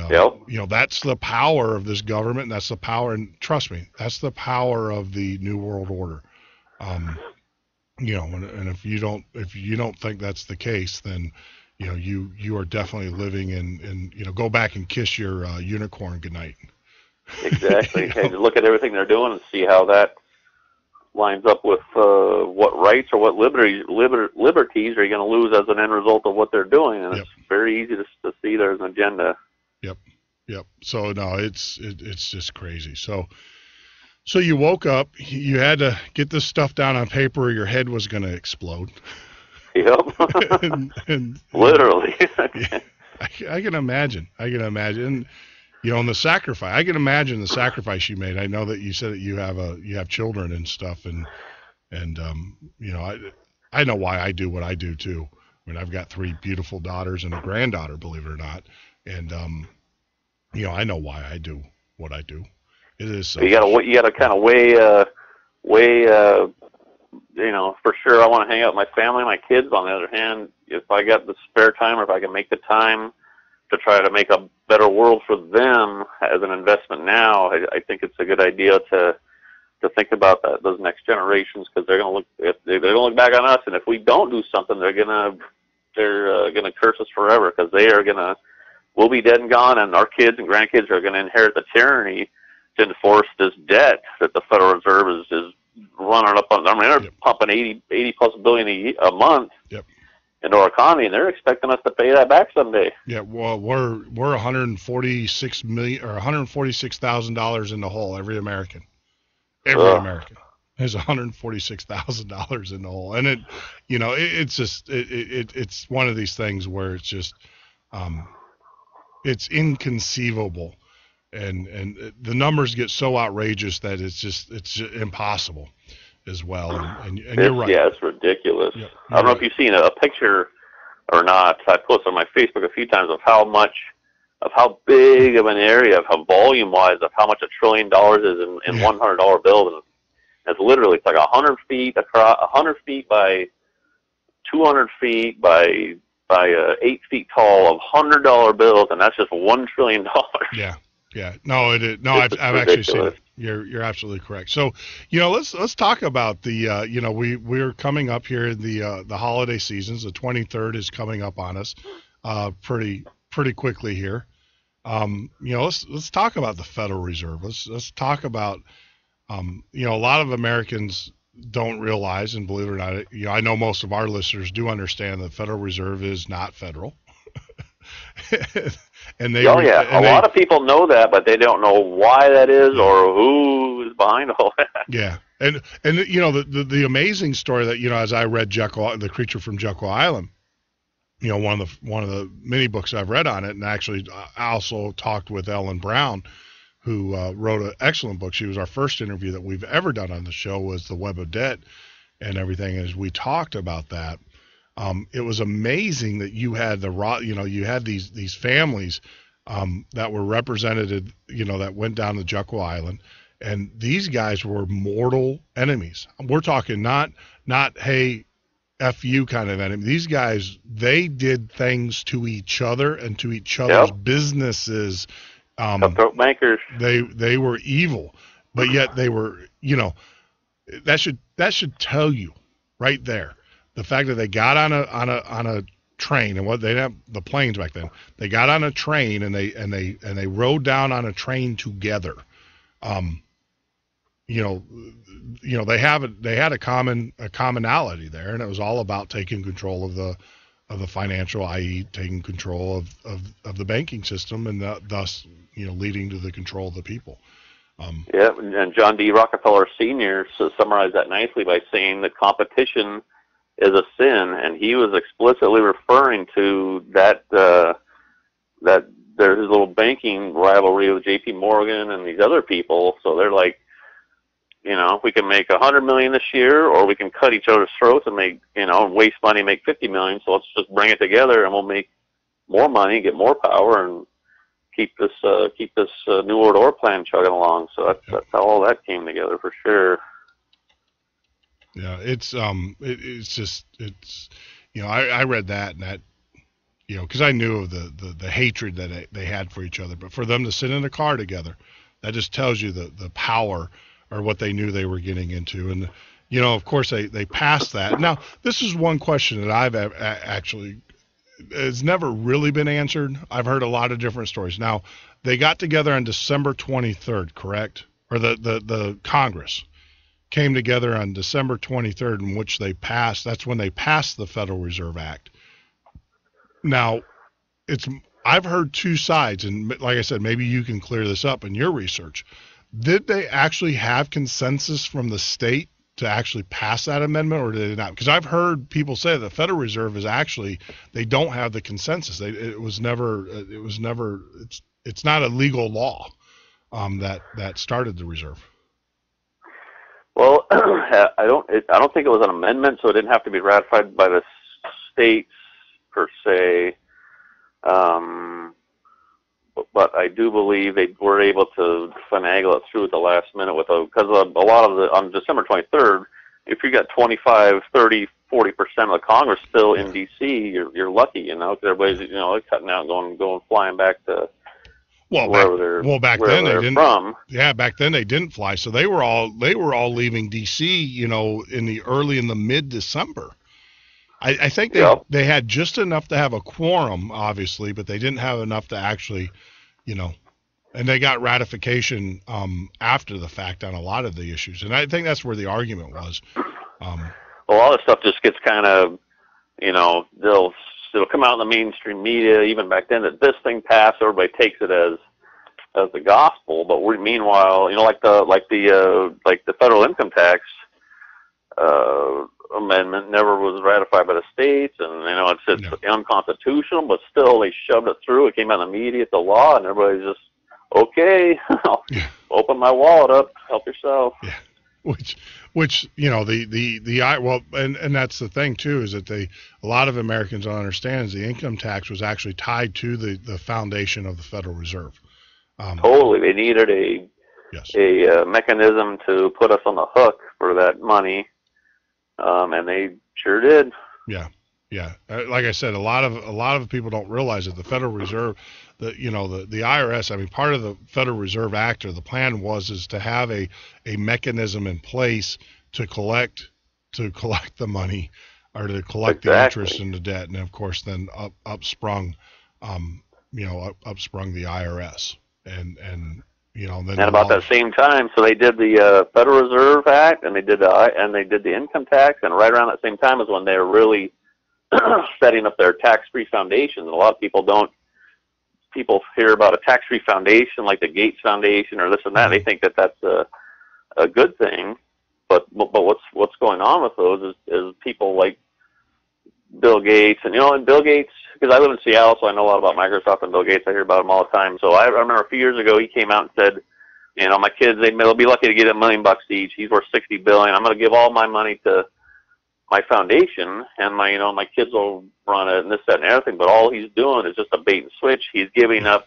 that's the power of this government. And that's the power. And trust me, that's the power of the New World Order. And if you don't think that's the case, then, you are definitely living in go back and kiss your unicorn goodnight. Exactly. Hey, to look at everything they're doing and see how that lines up with what rights or what liberties are you going to lose as an end result of what they're doing. And it's very easy to see there's an agenda. Yep. So no, it's just crazy. So you woke up, you had to get this stuff down on paper or your head was going to explode. Yep. and literally. Yeah, I can imagine. And, the sacrifice, I can imagine the sacrifice you made. I know that you said that you have children and stuff, and I know why I do what I do too. I mean, I've got 3 beautiful daughters and a granddaughter, believe it or not, and I know why I do what I do. It is. You gotta kind of weigh. For sure, I want to hang out with my family, my kids. On the other hand, if I got the spare time, or if I can make the time to try to make a better world for them as an investment now, I think it's a good idea to think about those next generations, because they're gonna look back on us, and if we don't do something, they're gonna curse us forever, because we'll be dead and gone, and our kids and grandkids are gonna inherit the tyranny to enforce this debt that the Federal Reserve is running up on. I mean, they're pumping 80 plus billion a month. Yep. Into our economy, and they're expecting us to pay that back someday. Yeah, well, we're $146,000 in the hole. Every American is $146,000 in the hole, and it's one of these things where it's just it's inconceivable, and the numbers get so outrageous that it's impossible as well, and you're right. Yeah, it's ridiculous. Yep, I don't know if you've seen a picture or not. I posted on my Facebook a few times of how big of an area, of how volume-wise, of how much $1 trillion is in $100 bills. And it's literally, it's like 100 feet across, 100 feet by 200 feet by 8 feet tall of $100 bills, and that's just $1 trillion. Yeah. No, it is. No, I've actually seen it. You're absolutely correct. So, let's talk about the we're coming up here in the holiday seasons. The 23rd is coming up on us pretty quickly here. Let's talk about the Federal Reserve. Let's talk about a lot of Americans don't realize, and believe it or not, I know most of our listeners do understand that the Federal Reserve is not federal. A lot of people know that, but they don't know why that is or who is behind all that. Yeah, and the amazing story that as I read The Creature from Jekyll Island, one of the many books I've read on it, and actually I also talked with Ellen Brown, who wrote an excellent book. She was our first interview that we've ever done on the show, was The Web of Debt and everything. As we talked about that, it was amazing that you had you had these families that were represented, that went down to Jekyll Island, and these guys were mortal enemies. We're talking not hey, F you kind of enemy. These guys, they did things to each other and to each other's businesses. Cutthroat bankers. They were evil, but yet they were, that should tell you right there. The fact that they got on a train, and what they didn't have the planes back then. They got on a train and they rode down on a train together. They had a commonality there, and it was all about taking control of the financial, i.e., taking control of the banking system, and thus leading to the control of the people. And John D. Rockefeller Sr. summarized that nicely by saying that competition is a sin, and he was explicitly referring to that there's his little banking rivalry with J.P. Morgan and these other people. So they're like, we can make $100 million this year, or we can cut each other's throats and make, waste money, make $50 million. So let's just bring it together, and we'll make more money, get more power, and keep this New World Order plan chugging along. So that's how all that came together for sure. Yeah, it's I read that, and that, because I knew of the hatred that they had for each other, but for them to sit in a car together, that just tells you the power or what they knew they were getting into. And, of course they passed that. Now, this is one question that I've actually, it's never really been answered. I've heard a lot of different stories. Now, they got together on December 23rd, correct? Or the Congress came together on December 23rd, in which that's when they passed the Federal Reserve Act. Now, I've heard two sides, and like I said, maybe you can clear this up in your research. Did they actually have consensus from the state to actually pass that amendment, or did they not? Because I've heard people say the Federal Reserve is actually, they don't have the consensus. It's not a legal law that started the reserve. Well, I don't think it was an amendment, so it didn't have to be ratified by the states per se. But I do believe they were able to finagle it through at the last minute because a lot of on December 23rd, if you got 25, 30, 40% of the Congress still in D.C., you're lucky, because everybody's, cutting out, going flying back to back then they didn't. From. Yeah, back then they didn't fly, so they were all leaving D.C., in the mid-December. I think they had just enough to have a quorum, obviously, but they didn't have enough to actually, and they got ratification after the fact on a lot of the issues. And I think that's where the argument was. Well, all this stuff just gets kind of, it'll come out in the mainstream media, even back then, that this thing passed. Everybody takes it as the gospel. But meanwhile, like the federal income tax amendment never was ratified by the states, and it's unconstitutional, but still they shoved it through. It came out in the media, it's a law, and everybody's just okay. Open my wallet up, help yourself. Yeah, which and that's the thing too, is that a lot of Americans don't understand is the income tax was actually tied to the foundation of the Federal Reserve. Totally, they needed a mechanism to put us on the hook for that money. And they sure did. Yeah. Like I said, a lot of people don't realize that the Federal Reserve, the IRS. Part of the Federal Reserve Act or the plan is to have a mechanism in place to collect the money or to collect the interest and the debt, and of course then upsprung the IRS and. Then about that same time, so they did the Federal Reserve Act, and they did the income tax, and right around that same time is when they were really setting up their tax-free foundations. And a lot of people hear about a tax-free foundation like the Gates Foundation or this and that. They think that that's a good thing, but what's going on with those is people like Bill Gates, and Bill Gates, because I live in Seattle, so I know a lot about Microsoft and Bill Gates. I hear about him all the time. So I remember a few years ago he came out and said, my kids, they'll be lucky to get $1 million each. He's worth $60 billion. I'm going to give all my money to my foundation, and my kids will run it and this, that, and everything. But all he's doing is just a bait and switch. He's giving up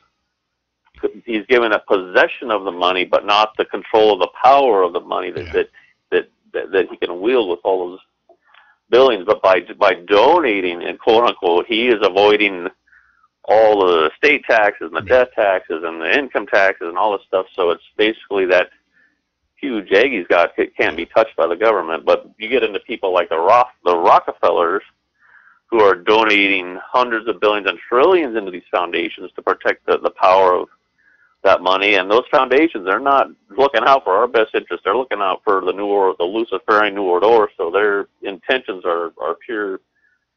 possession of the money, but not the control of the power of the money that he can wield with all those billions. But by donating, and quote unquote, he is avoiding all the state taxes and the death taxes and the income taxes and all this stuff. So it's basically that huge egg he's got can't be touched by the government. But you get into people like the Rockefellers, who are donating hundreds of billions and trillions into these foundations to protect the power of that money. And those foundations, they're not looking out for our best interest. They're looking out for the Luciferian New World Order. So their intentions are pure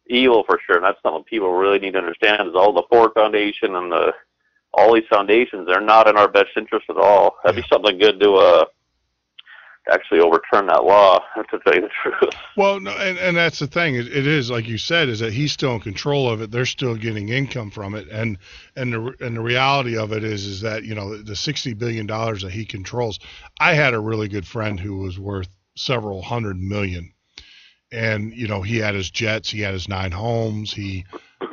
evil for sure. And that's something people really need to understand, is all the Ford Foundation and all these foundations, they're not in our best interest at all. That'd be something good to actually overturn that law, to tell you the truth. Well, no, and that's the thing. It is, like you said, is that he's still in control of it. They're still getting income from it, and the reality of it is that, you know, the $60 billion that he controls. I had a really good friend who was worth several $100 million, and, you know, he had his jets, he had his 9 homes, he,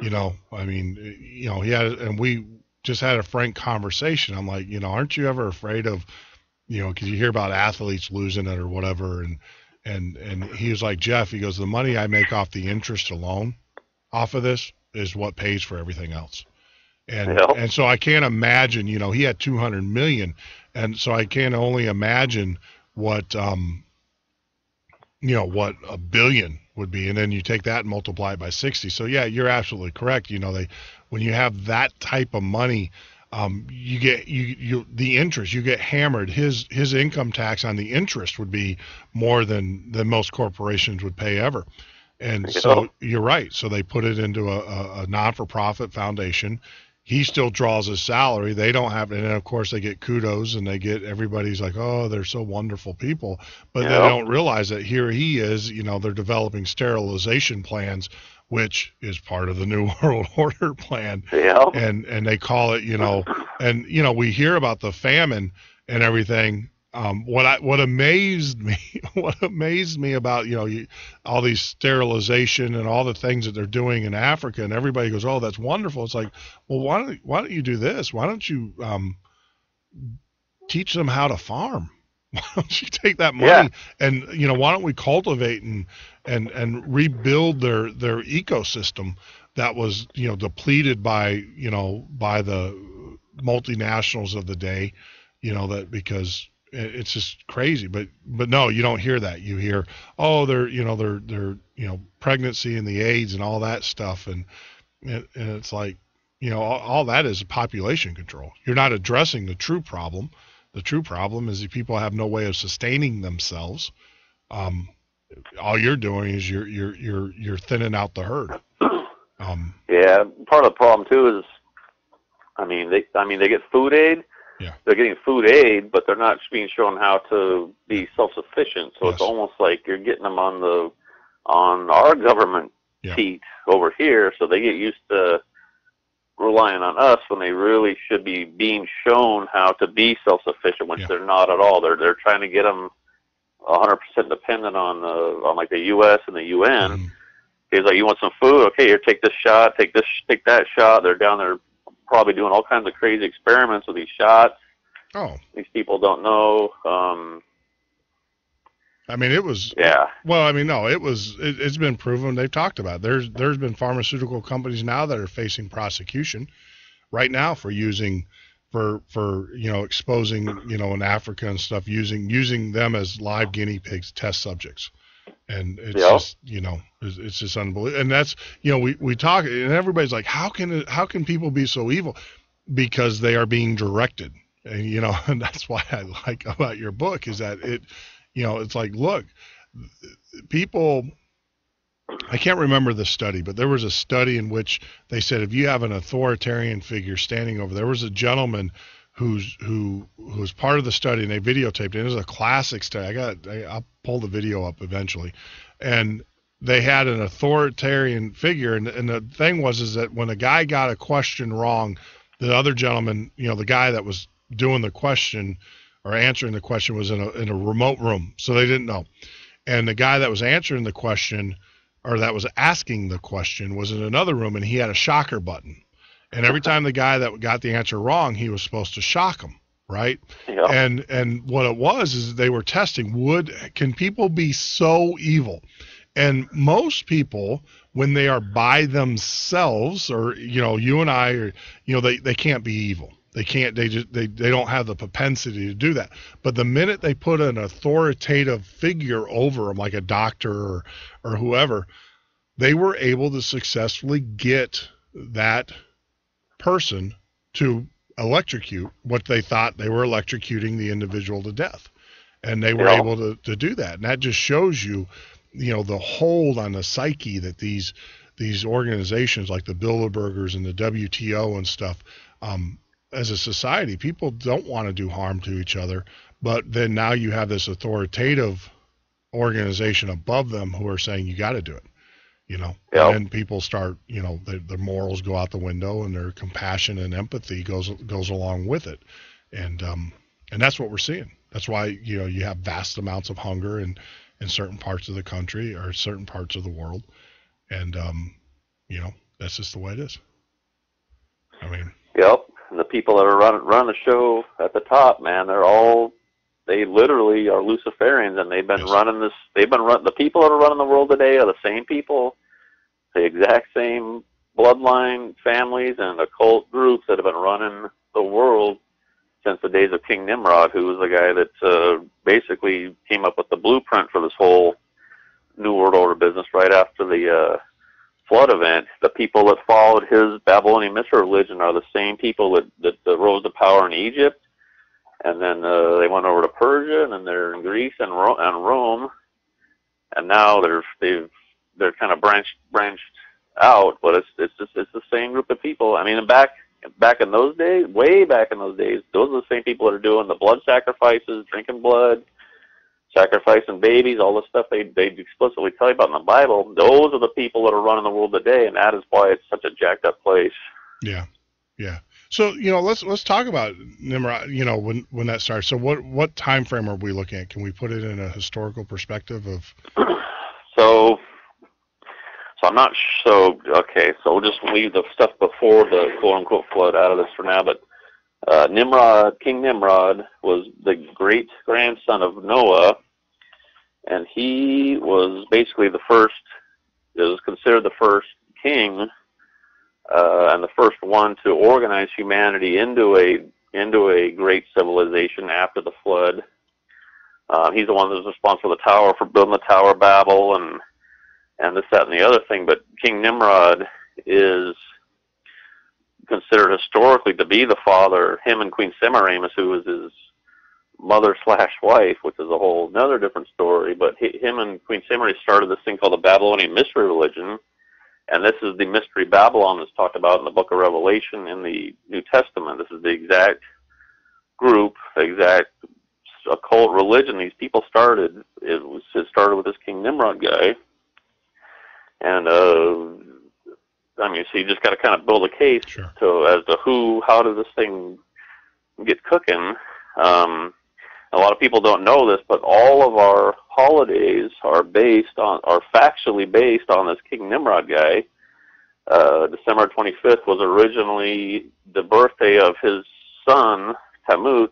you know, I mean, you know, he had, and we just had a frank conversation. I'm like, you know, aren't you ever afraid of, you know, because you hear about athletes losing it or whatever, and he was like, Jeff, he goes, the money I make off the interest alone off of this is what pays for everything else. And so I can't imagine, you know, he had 200 million, and so I can only imagine what you know, what $1 billion would be, and then you take that and multiply it by 60. So yeah, you're absolutely correct. You know, when you have that type of money, you get the interest, you get hammered. His income tax on the interest would be more than most corporations would pay ever. And so you're right. So they put it into a non-for-profit foundation. He still draws his salary. They don't have, and then of course they get kudos, and they get, everybody's like, oh, they're so wonderful people, but they don't realize that here he is, you know, they're developing sterilization plans, which is part of the New World Order plan. And they call it, you know, and, you know, we hear about the famine and everything. What amazed me about, you know, all these sterilization and all the things that they're doing in Africa, and everybody goes, oh, that's wonderful. It's like, well, why don't you do this? Why don't you teach them how to farm? Why don't you take that money and, you know, why don't we cultivate and rebuild their ecosystem that was, you know, depleted by the multinationals of the day, you know, that because it's just crazy. But no, you don't hear that. You hear, oh, they're pregnancy and the AIDS and all that stuff. And it's like, you know, all that is population control. You're not addressing the true problem. The true problem is that people have no way of sustaining themselves. All you're doing is you're thinning out the herd. Yeah, part of the problem too is, I mean they get food aid. Yeah. They're getting food aid, but they're not being shown how to be self-sufficient. So it's almost like you're getting them on our government feet over here, so they get used to relying on us when they really should be being shown how to be self-sufficient, which they're not at all. They're trying to get them 100% dependent on like the U.S. and the UN. He's like, you want some food? Okay, here, take this shot, take that shot. They're down there probably doing all kinds of crazy experiments with these shots. Oh, these people don't know. I mean, it was. Yeah. Well, I mean, no, it was. It's been proven. They've talked about it. There's been pharmaceutical companies now that are facing prosecution right now for using, for you know, exposing, you know, in Africa and stuff, using them as live guinea pigs, test subjects. And it's just, you know, it's just unbelievable. And that's, you know, we talk, and everybody's like, how can people be so evil? Because they are being directed. And, you know, and that's why I like about your book is that it, you know, it's like, look, people, I can't remember the study, but there was a study in which they said, if you have an authoritarian figure standing over, there was a gentleman who was part of the study, and they videotaped it. It was a classic study. I'll pull the video up eventually. And they had an authoritarian figure. And the thing was that when a guy got a question wrong, the other gentleman, you know, the guy that was doing the question or answering the question was in a remote room. So they didn't know. And the guy that was answering the question, or that was asking the question, was in another room, and he had a shocker button. And every time the guy that got the answer wrong, he was supposed to shock him, right? Yeah. And what it was is they were testing, can people be so evil? And most people, when they are by themselves, or, you know, you and I, or, you know, they can't be evil. They can't, they don't have the propensity to do that. But the minute they put an authoritative figure over them, like a doctor or whoever, they were able to successfully get that person to electrocute what they thought they were electrocuting the individual to death. And they were able to do that. And that just shows you, you know, the hold on the psyche that these organizations like the Bilderbergers and the WTO and stuff, as a society, people don't want to do harm to each other, But then now you have this authoritative organization above them who are saying you got to do it. Yep. And then people start, their morals go out the window, and their compassion and empathy goes along with it. And that's what we're seeing. That's why, you have vast amounts of hunger in certain parts of the country or certain parts of the world. And, that's just the way it is. I mean. Yep. And the people that are running the show at the top, man, they literally are Luciferians, and they've been running this. The people that are running the world today are the same people, the exact same bloodline families and occult groups that have been running the world since the days of King Nimrod, who was the guy that basically came up with the blueprint for this whole New World Order business right after the flood event. The people that followed his Babylonian mystery religion are the same people that rose to power in Egypt. And then they went over to Persia, and then they're in Greece and Rome, and now they're kind of branched out, but it's the same group of people. I mean, back in those days, way back in those days, those are the same people that are doing the blood sacrifices, drinking blood, sacrificing babies, all the stuff they explicitly tell you about in the Bible. Those are the people that are running the world today, and that is why it's such a jacked up place. Yeah. So, let's talk about Nimrod, when that starts. So what time frame are we looking at? Can we put it in a historical perspective of? So I'm not so okay. So we'll just leave the stuff before the quote unquote flood out of this for now. But King Nimrod was the great grandson of Noah, and he was basically the first. It was considered the first king. And the first one to organize humanity into a great civilization after the flood. He's the one that was responsible for building the Tower of Babel and this, that, and the other thing. But King Nimrod is considered historically to be the father, him and Queen Semiramis, who was his mother/wife, which is a whole another different story. But him and Queen Semiramis started this thing called the Babylonian mystery religion. And this is the mystery Babylon that's talked about in the book of Revelation in the New Testament. This is the exact group, the exact occult religion these people started. It started with this King Nimrod guy. And, so you just got to kind of build a case as to how does this thing get cooking. A lot of people don't know this, but all of our holidays are factually based on this King Nimrod guy. December 25th was originally the birthday of his son, Tammuz,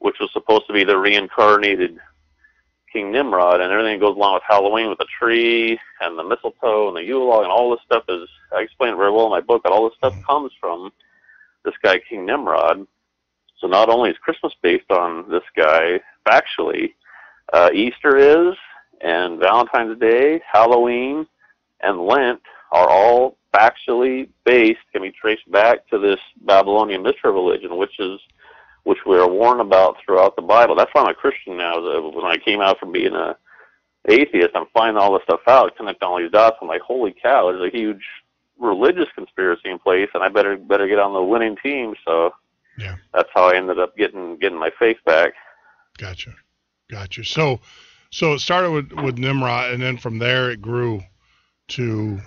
which was supposed to be the reincarnated King Nimrod, and everything that goes along with Halloween with the tree and the mistletoe and the Yule log and all this stuff I explain it very well in my book, but all this stuff comes from this guy, King Nimrod. So not only is Christmas based on this guy factually, Easter is, and Valentine's Day, Halloween, and Lent are all factually based, can be traced back to this Babylonian mystery religion, which we are warned about throughout the Bible. That's why I'm a Christian now. When I came out from being an atheist, I'm finding all this stuff out, connecting all these dots. I'm like, holy cow, there's a huge religious conspiracy in place, and I better get on the winning team. So. Yeah, that's how I ended up getting my faith back. Gotcha. So it started with Nimrod, and then from there it grew to.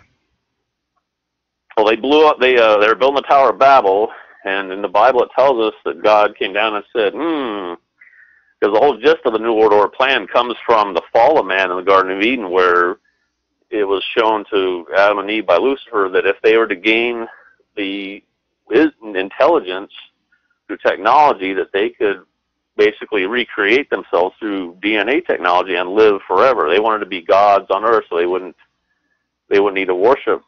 Well, they blew up. They were building the Tower of Babel, and in the Bible it tells us that God came down and said, because the whole gist of the New World Order plan comes from the fall of man in the Garden of Eden, where it was shown to Adam and Eve by Lucifer that if they were to gain the intelligence through technology, that they could basically recreate themselves through DNA technology and live forever. They wanted to be gods on earth, so they wouldn't need to worship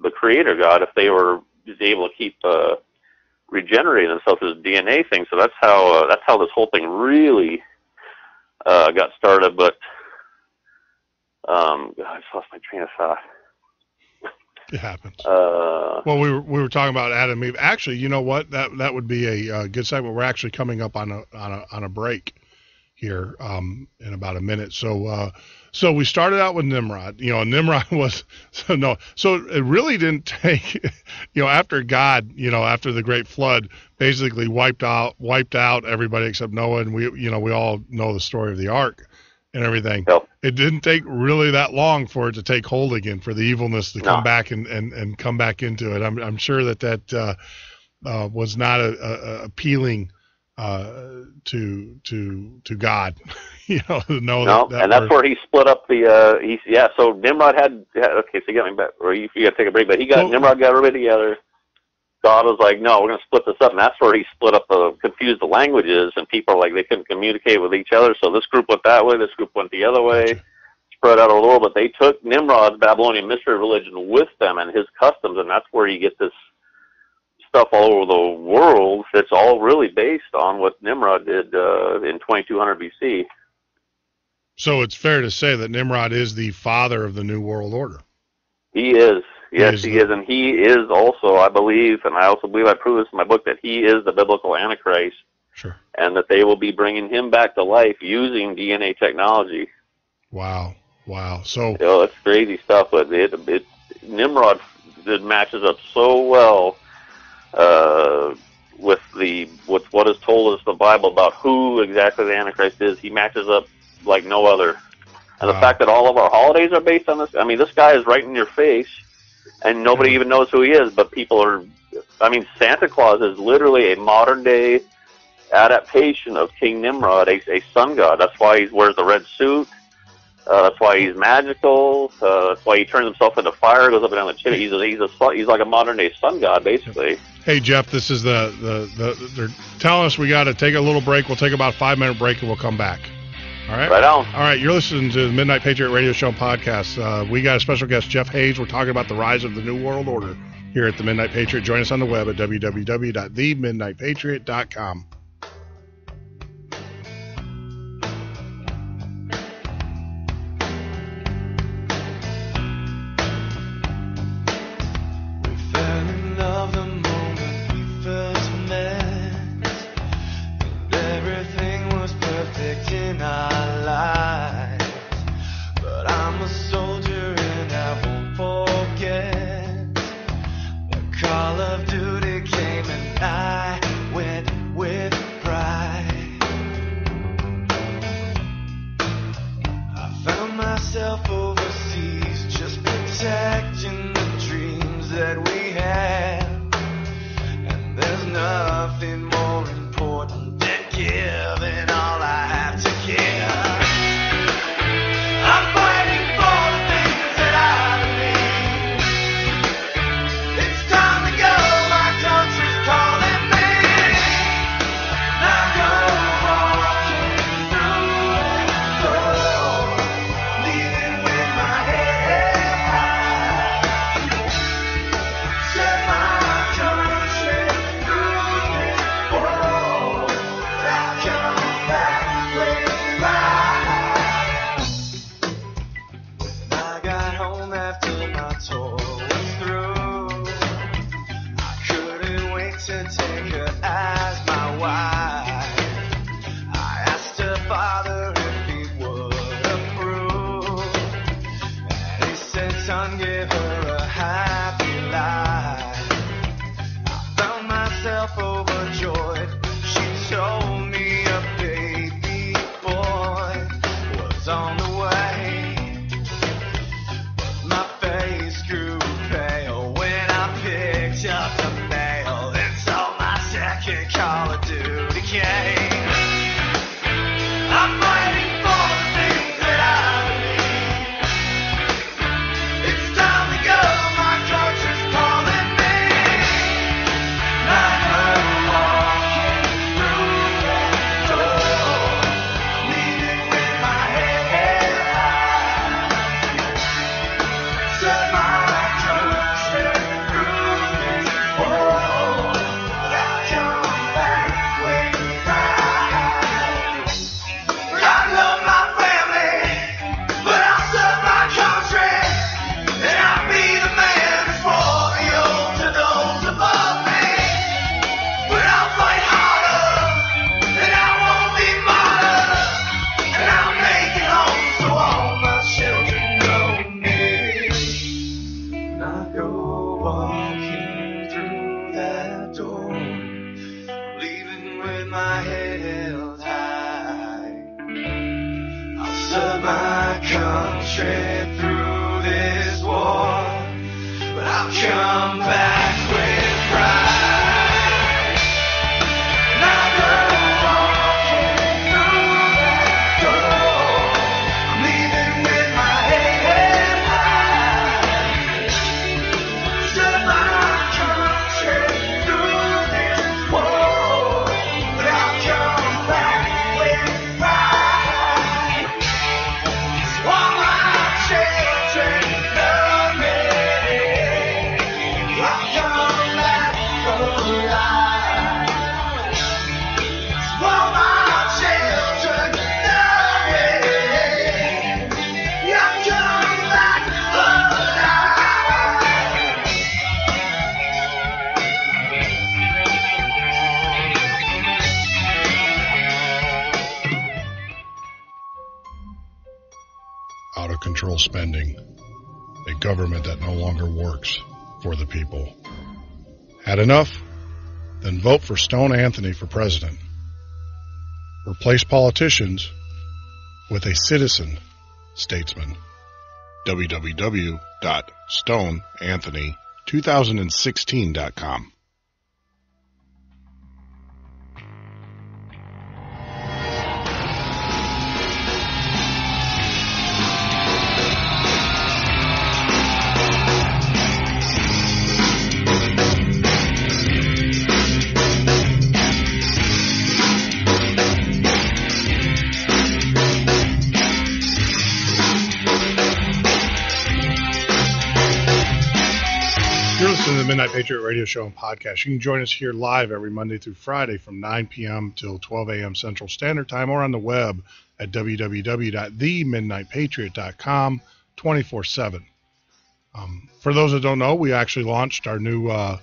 the Creator God if they were able to keep regenerating themselves through the DNA thing. So that's how this whole thing really got started. But I just lost my train of thought. It happens. Well, we were talking about Adam and Eve. Actually, you know what? That would be a good segment. We're actually coming up on a break here in about a minute. So So we started out with Nimrod, and Nimrod was, so it really didn't take, after God, after the great flood basically wiped out everybody except Noah, and we all know the story of the ark and everything. Yep. It didn't take really that long for it to take hold again, for the evilness to come back and come back into it. I'm sure that was not appealing to God, to know that. And that's where he split up the. So Nimrod had okay. So getting back, or you got to take a break, but Nimrod got everybody together. God was like, no, we're going to split this up, and that's where he split up confused the languages, and people are like they couldn't communicate with each other. So this group went that way, this group went the other way, spread out all over. But they took Nimrod's Babylonian mystery religion with them and his customs, and that's where you get this stuff all over the world. It's all really based on what Nimrod did in 2200 BC. So it's fair to say that Nimrod is the father of the New World Order. He is. Yes, he is. And he is also, I believe, and I also believe I prove this in my book, that he is the biblical Antichrist. Sure. And that they will be bringing him back to life using DNA technology. Wow. So it's crazy stuff, but Nimrod matches up so well with what is told us the Bible about who exactly the Antichrist is. He matches up like no other. And the fact that all of our holidays are based on this, I mean, this guy is right in your face, and nobody even knows who he is, but people are, Santa Claus is literally a modern-day adaptation of King Nimrod, a sun god. That's why he wears the red suit. That's why he's magical. That's why he turns himself into fire, goes up and down the chimney. He's like a modern-day sun god, basically. Hey, Jeff, this is they're telling us we got to take a little break. We'll take about a 5-minute break, and we'll come back. All right. Right on. All right. You're listening to the Midnight Patriot Radio Show and Podcast. We got a special guest, Jeff Hayes. We're talking about the rise of the New World Order here at the Midnight Patriot. Join us on the web at www.themidnightpatriot.com. door, leaving with my head held high. I'll serve my country through this war, but I'll come back with pride. And I'll go walking through that door, I'm leaving with my head held high. Serve my country through this war, but I'll come back with pride. So all my children love me. I'll come back alive. So all my children love me. I'll come back Out of control spending, a government that no longer works for the people. Had enough? Then vote for Stone Anthony for president. Replace politicians with a citizen statesman. www.stoneanthony2016.com. You're listening to the Midnight Patriot Radio Show and Podcast. You can join us here live every Monday through Friday from 9 p.m. till 12 a.m. Central Standard Time, or on the web at www.themidnightpatriot.com 24/7. For those that don't know, we actually launched our new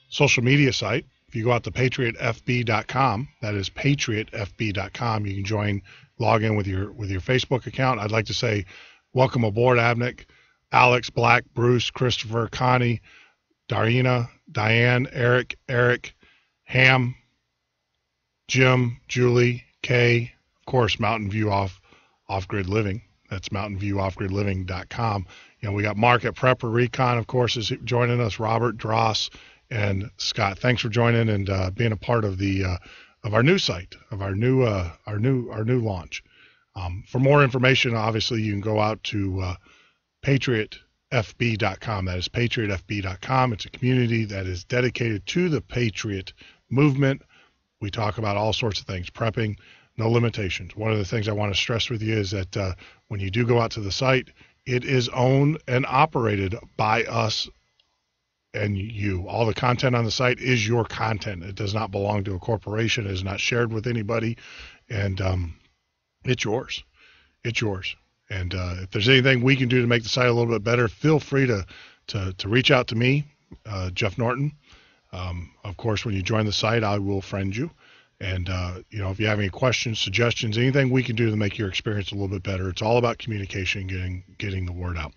social media site. If you go out to patriotfb.com, that is patriotfb.com, you can log in with your Facebook account. I'd like to say welcome aboard, Abnick, Alex, Black, Bruce, Christopher, Connie, Darina, Diane, Eric, Ham, Jim, Julie, Kay, of course, Mountain View Off-Grid Living. That's mountainviewoffgridliving.com. You know, we got Mark at Prepper Recon, of course, is joining us, Robert, Dross, and Scott. Thanks for joining and being a part of our new site, of our new launch. For more information, obviously, you can go out to patriotfb.com. That is patriotfb.com. It's a community that is dedicated to the Patriot movement. We talk about all sorts of things, prepping, no limitations. One of the things I want to stress with you is that when you do go out to the site, it is owned and operated by us and you. All the content on the site is your content. It does not belong to a corporation. It is not shared with anybody, and it's yours. It's yours. And if there's anything we can do to make the site a little bit better, feel free to reach out to me, Jeff Norton. Of course, when you join the site, I will friend you. And, if you have any questions, suggestions, anything we can do to make your experience a little bit better, it's all about communication, getting the word out.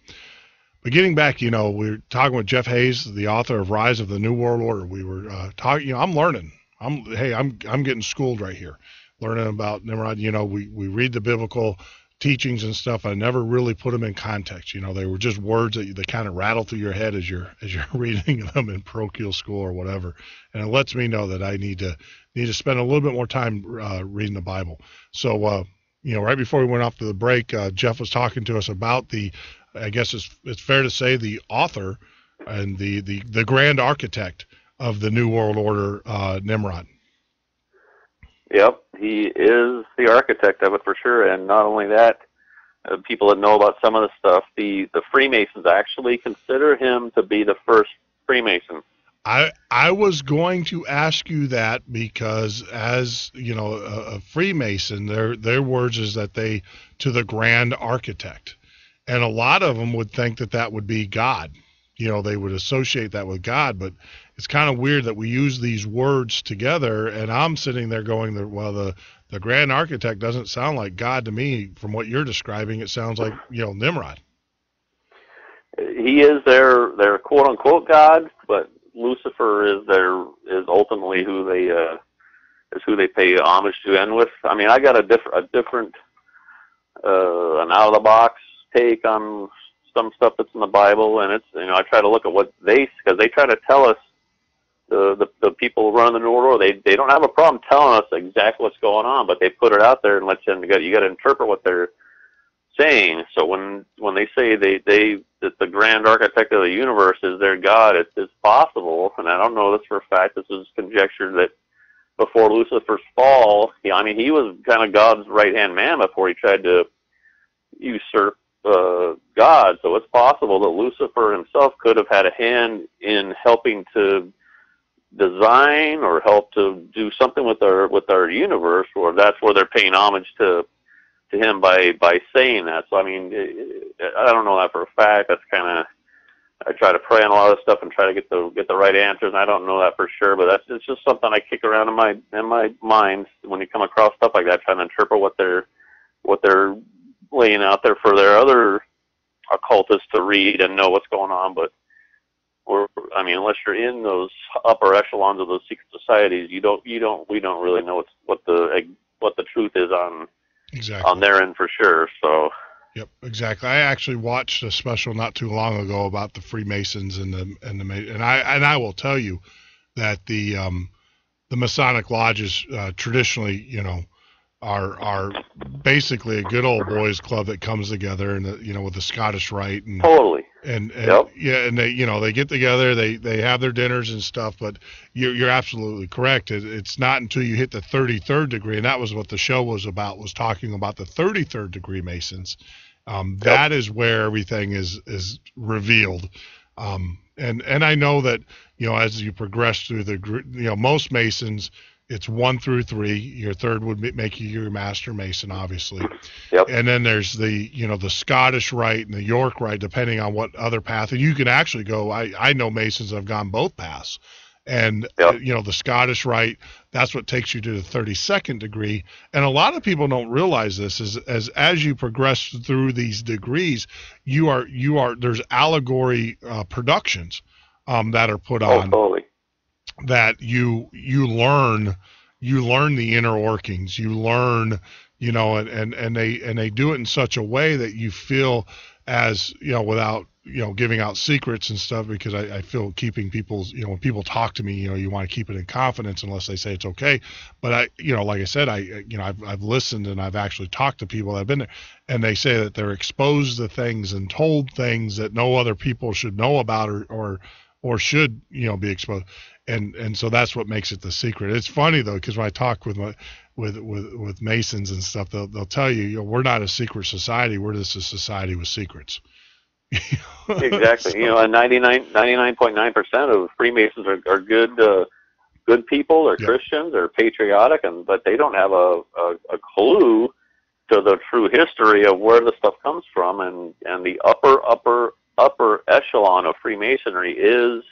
But getting back, we're talking with Jeff Hayes, the author of Rise of the New World Order. We were talking, I'm learning. I'm getting schooled right here, learning about Nimrod. We read the biblical teachings and stuff. I never really put them in context. They were just words that kind of rattle through your head as you're reading them in parochial school or whatever. And it lets me know that I need to spend a little bit more time reading the Bible. So, right before we went off to the break, Jeff was talking to us about I guess it's fair to say, the author and the grand architect of the New World Order, Nimrod. Yep, he is the architect of it for sure, and not only that, people that know about some of the stuff, the Freemasons actually consider him to be the first Freemason. I was going to ask you that because, as a Freemason, their words is that to the grand architect, and a lot of them would think that would be God. They would associate that with God, but it's kind of weird that we use these words together, and I'm sitting there going, the grand architect doesn't sound like God to me. From what you're describing, it sounds like, Nimrod. He is their quote-unquote God, but Lucifer is ultimately who they pay homage to. And with, I mean, I got a different an out of the box take on some stuff that's in the Bible, and it's, I try to look at what because they try to tell us, the people running the New World Order, they don't have a problem telling us exactly what's going on, but they put it out there and let you got to interpret what they're saying. So when they say that the grand architect of the universe is their God, it's possible, and I don't know this for a fact. This is conjecture that before Lucifer's fall, he was kind of God's right-hand man before he tried to usurp God. So it's possible that Lucifer himself could have had a hand in helping to design or help to do something with our universe, or that's where they're paying homage to him by saying that. So I mean, I don't know that for a fact. That's kind of, I try to pray on a lot of stuff and try to get the right answers, and I don't know that for sure. But it's just something I kick around in my mind when you come across stuff like that, trying to interpret what they're laying out there for their other occultists to read and know what's going on. But unless you're in those upper echelons of those secret societies, we don't really know what the truth is on their end for sure. So. Yep, exactly. I actually watched a special not too long ago about the Freemasons and I will tell you that the Masonic lodges traditionally, are basically a good old boys club that comes together and with the Scottish Rite and totally. And yep. Yeah, and they get together, they have their dinners and stuff, but you're absolutely correct. It's not until you hit the 33rd degree, and that was what the show was about, was talking about the 33rd degree Masons. That is where everything is revealed. And I know that, as you progress through most Masons, it's 1 through 3. Your third would make you your Master Mason, obviously. Yep. And then there's the Scottish Rite and the York Rite, depending on what other path. And you can actually go, I know Masons that have gone both paths. And, the Scottish Rite, that's what takes you to the 32nd degree. And a lot of people don't realize this is as you progress through these degrees, there's allegory productions that are put on. Totally. That you learn the inner workings, you learn, and they do it in such a way that you feel as, without, giving out secrets and stuff, because I feel keeping people's, when people talk to me, you want to keep it in confidence unless they say it's okay. But like I said, I've listened and I've actually talked to people that have been there, and they say that they're exposed to things and told things that no other people should know about or should, be exposed. And so that's what makes it the secret. It's funny though, because when I talk with Masons and stuff, they'll tell you, we're not a secret society. We're just a society with secrets. Exactly. And 99.9% of Freemasons are good people. They're Christians. They're patriotic, but they don't have a clue to the true history of where the stuff comes from. And the upper echelon of Freemasonry is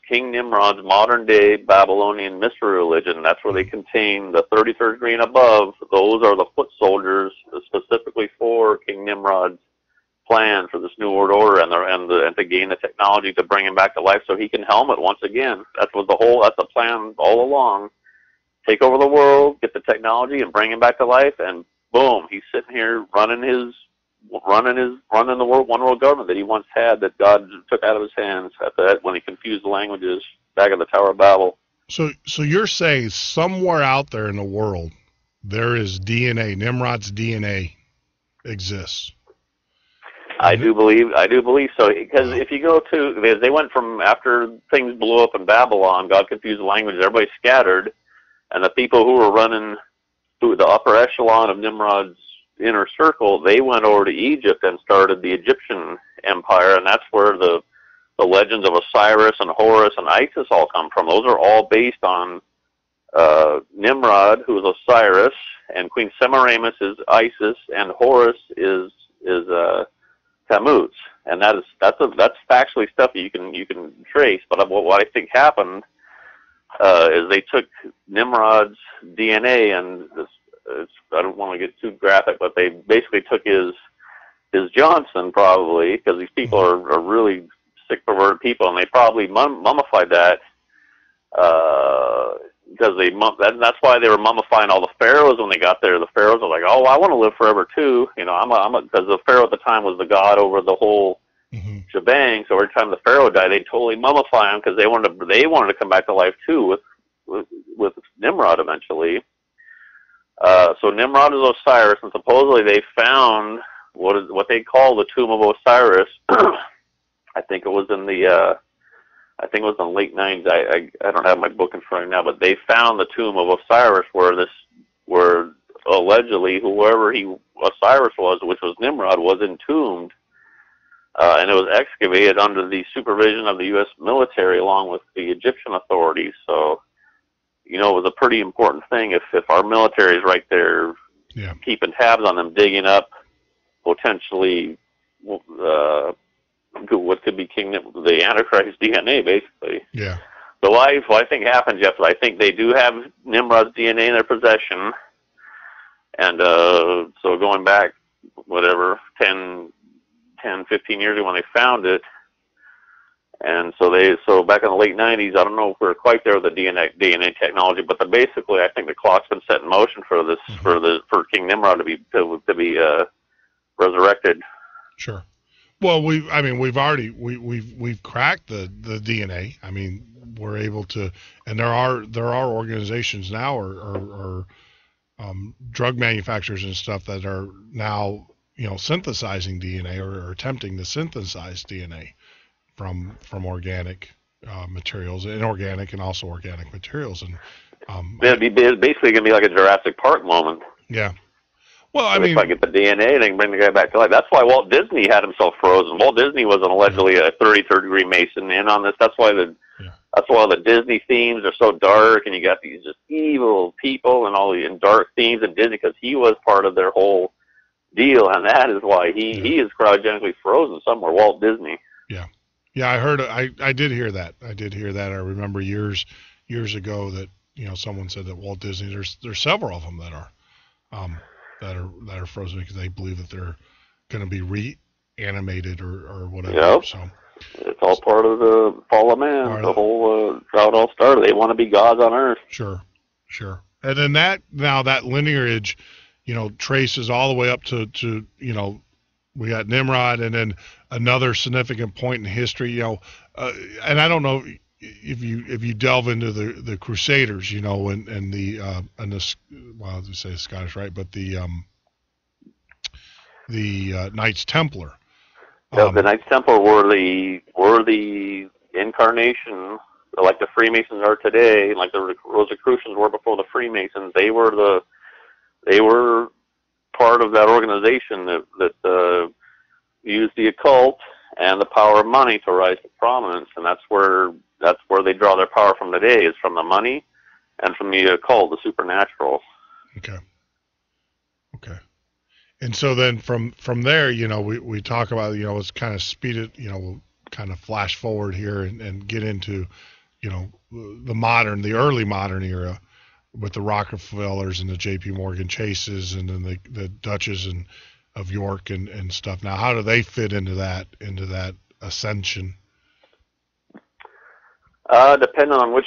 King Nimrod's modern-day Babylonian mystery religion. That's where they contain the 33rd degree and above. Those are the foot soldiers specifically for King Nimrod's plan for this New World Order and to gain the technology to bring him back to life so he can helm it once again. That's the plan all along. Take over the world, get the technology, and bring him back to life, and boom, he's sitting here running the one world government that he once had, that God took out of his hands when he confused the languages back at the Tower of Babel. So you're saying somewhere out there in the world there is DNA, Nimrod's DNA exists? I do believe so, because if you go because they went from, after things blew up in Babylon, God confused the languages, everybody scattered, and the people who were running through the upper echelon of Nimrod's inner circle, they went over to Egypt and started the Egyptian empire, and that's where the legends of Osiris and Horus and Isis all come from. Those are all based on Nimrod, who is Osiris, and Queen Semiramis is Isis, and Horus is Tammuz, and that's factually stuff that you can trace. But what I think happened is they took Nimrod's DNA, and I don't want to get too graphic, but they basically took his Johnson, probably, because these people are really sick, perverted people, and they probably mummified that because that's why they were mummifying all the pharaohs when they got there. The pharaohs were like, "Oh, I want to live forever too." You know, because the pharaoh at the time was the god over the whole shebang. So every time the pharaoh died, they totally mummify him because they wanted to come back to life too with Nimrod eventually. So Nimrod is Osiris, and supposedly they found what they call the tomb of Osiris. I think it was in the late 90s. I don't have my book in front of me now, but they found the tomb of Osiris where allegedly whoever Osiris was, which was Nimrod, was entombed, and it was excavated under the supervision of the U.S. military along with the Egyptian authorities. So, you know, it was a pretty important thing if our military is right there keeping tabs on them, digging up potentially what could be the Antichrist DNA, basically. Yeah. So what I think happened, Jeff, is I think they do have Nimrod's DNA in their possession. And so going back, 10, 15 years ago when they found it, and so back in the late 90s, I don't know if we were quite there with the DNA technology, but basically I think the clock's been set in motion for this for King Nimrod to be resurrected. Sure. Well, we've cracked the DNA. I mean, we're able to, and there are organizations now or drug manufacturers and stuff that are now, you know, synthesizing DNA or attempting to synthesize DNA from organic materials, inorganic and also organic materials, and it'd be basically gonna be like a Jurassic Park moment. Yeah. Well, I mean, if I get the DNA, they can bring the guy back to life. That's why Walt Disney had himself frozen. Walt Disney was allegedly a 33rd degree Mason in on this. That's why the Disney themes are so dark, and you got these just evil people and all these dark themes in Disney because he was part of their whole deal, and that is why he is cryogenically frozen somewhere. Walt Disney. Yeah. Yeah, I heard. I did hear that. I remember years ago that, you know, someone said that Walt Disney. There's several of them that are frozen because they believe that they're going to be reanimated or whatever. Yep. So it's all part of the fall of man. The whole how it all started. They want to be gods on earth. Sure. And then that lineage, you know, traces all the way up to you know, we got Nimrod, and then another significant point in history, you know, and I don't know if you delve into the Crusaders, you know, and the well, I was say Scottish, right? But the Knights Templar. The Knights Templar were the incarnation, like the Freemasons are today, like the Rosicrucians were before the Freemasons. They were part of that organization that used the occult and the power of money to rise to prominence, and that's where they draw their power from today, is from the money and from the occult, the supernatural. Okay. And so then from there, you know, we talk about, you know, let's kind of speed it, you know, we'll kind of flash forward here and get into, you know, the early modern era with the Rockefellers and the J.P. Morgan Chases and then the Duchess of York and stuff. Now, how do they fit into that ascension? Depending on which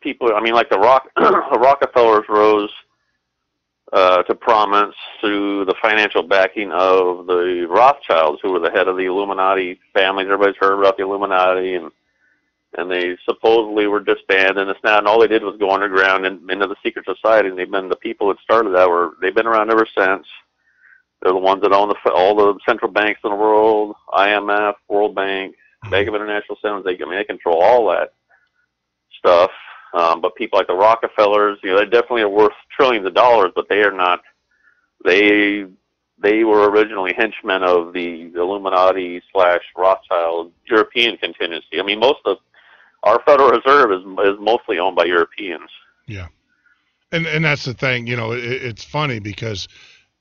people. I mean, like the Rockefellers rose to prominence through the financial backing of the Rothschilds, who were the head of the Illuminati families. Everybody's heard about the Illuminati, and they supposedly were disbanded and this and that, and all they did was go underground and into the secret society, and they've been the people that started that they've been around ever since. They're the ones that own all the central banks in the world, IMF, World Bank, Bank of International Settlements. They control all that stuff. But people like the Rockefellers, you know, they definitely are worth trillions of dollars, but they are not. They were originally henchmen of the Illuminati / Rothschild European contingency. I mean, most of our Federal Reserve is mostly owned by Europeans. Yeah, and that's the thing. You know, it's funny because,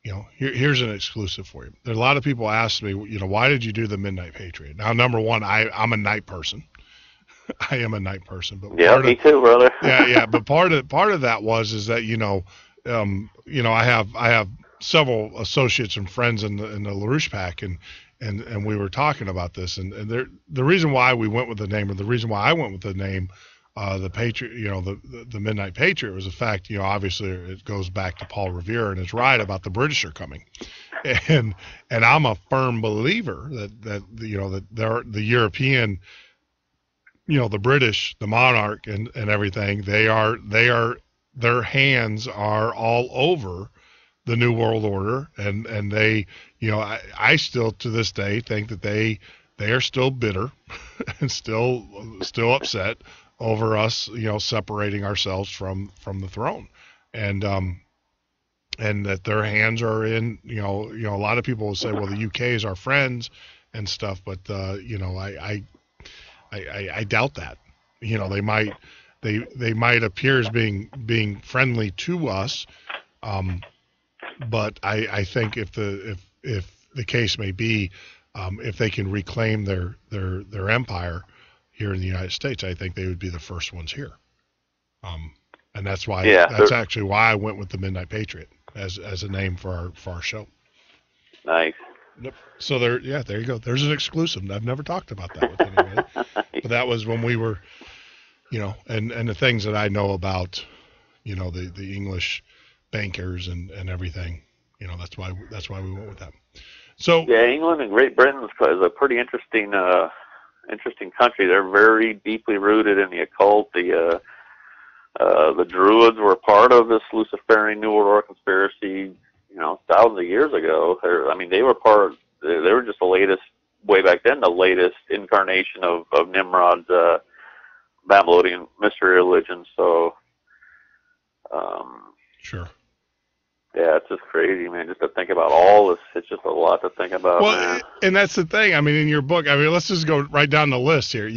you know, here's an exclusive for you. There are a lot of people ask me, you know, why did you do the Midnight Patriot? Now, number one, I'm a night person. I am a night person, but yeah, me too, brother. yeah. But part of that is that, you know, I have several associates and friends in the LaRouche pack, and and we were talking about this, and the reason why we went with the name, or the reason why I went with the name, the Patriot, the Midnight Patriot, was the fact, obviously it goes back to Paul Revere and his right about the British are coming, and I'm a firm believer that the European, the British, the monarch, and everything, their hands are all over the New World Order, and they, I still to this day think that they are still bitter and still upset over us, separating ourselves from the throne, and that their hands are in, a lot of people will say, well, the UK is our friends and stuff, but I doubt that. They might appear as being friendly to us, but I think if the case may be, if they can reclaim their empire here in the United States, I think they would be the first ones here. And that's why that's actually why I went with the Midnight Patriot as a name for our show. Nice. Yep. So there you go. There's an exclusive. I've never talked about that with anybody, but that was when we were, and the things that I know about, the English bankers and everything, that's why we went with that. So England and Great Britain is a pretty interesting country. They're very deeply rooted in the occult. The Druids were part of this Luciferian New World Order conspiracy, thousands of years ago. They were just the latest, way back then, the latest incarnation of Nimrod's Babylonian mystery religion. So, sure. Yeah, it's just crazy, man, just to think about all this. It's just a lot to think about, man. And that's the thing. In your book, let's just go right down the list here.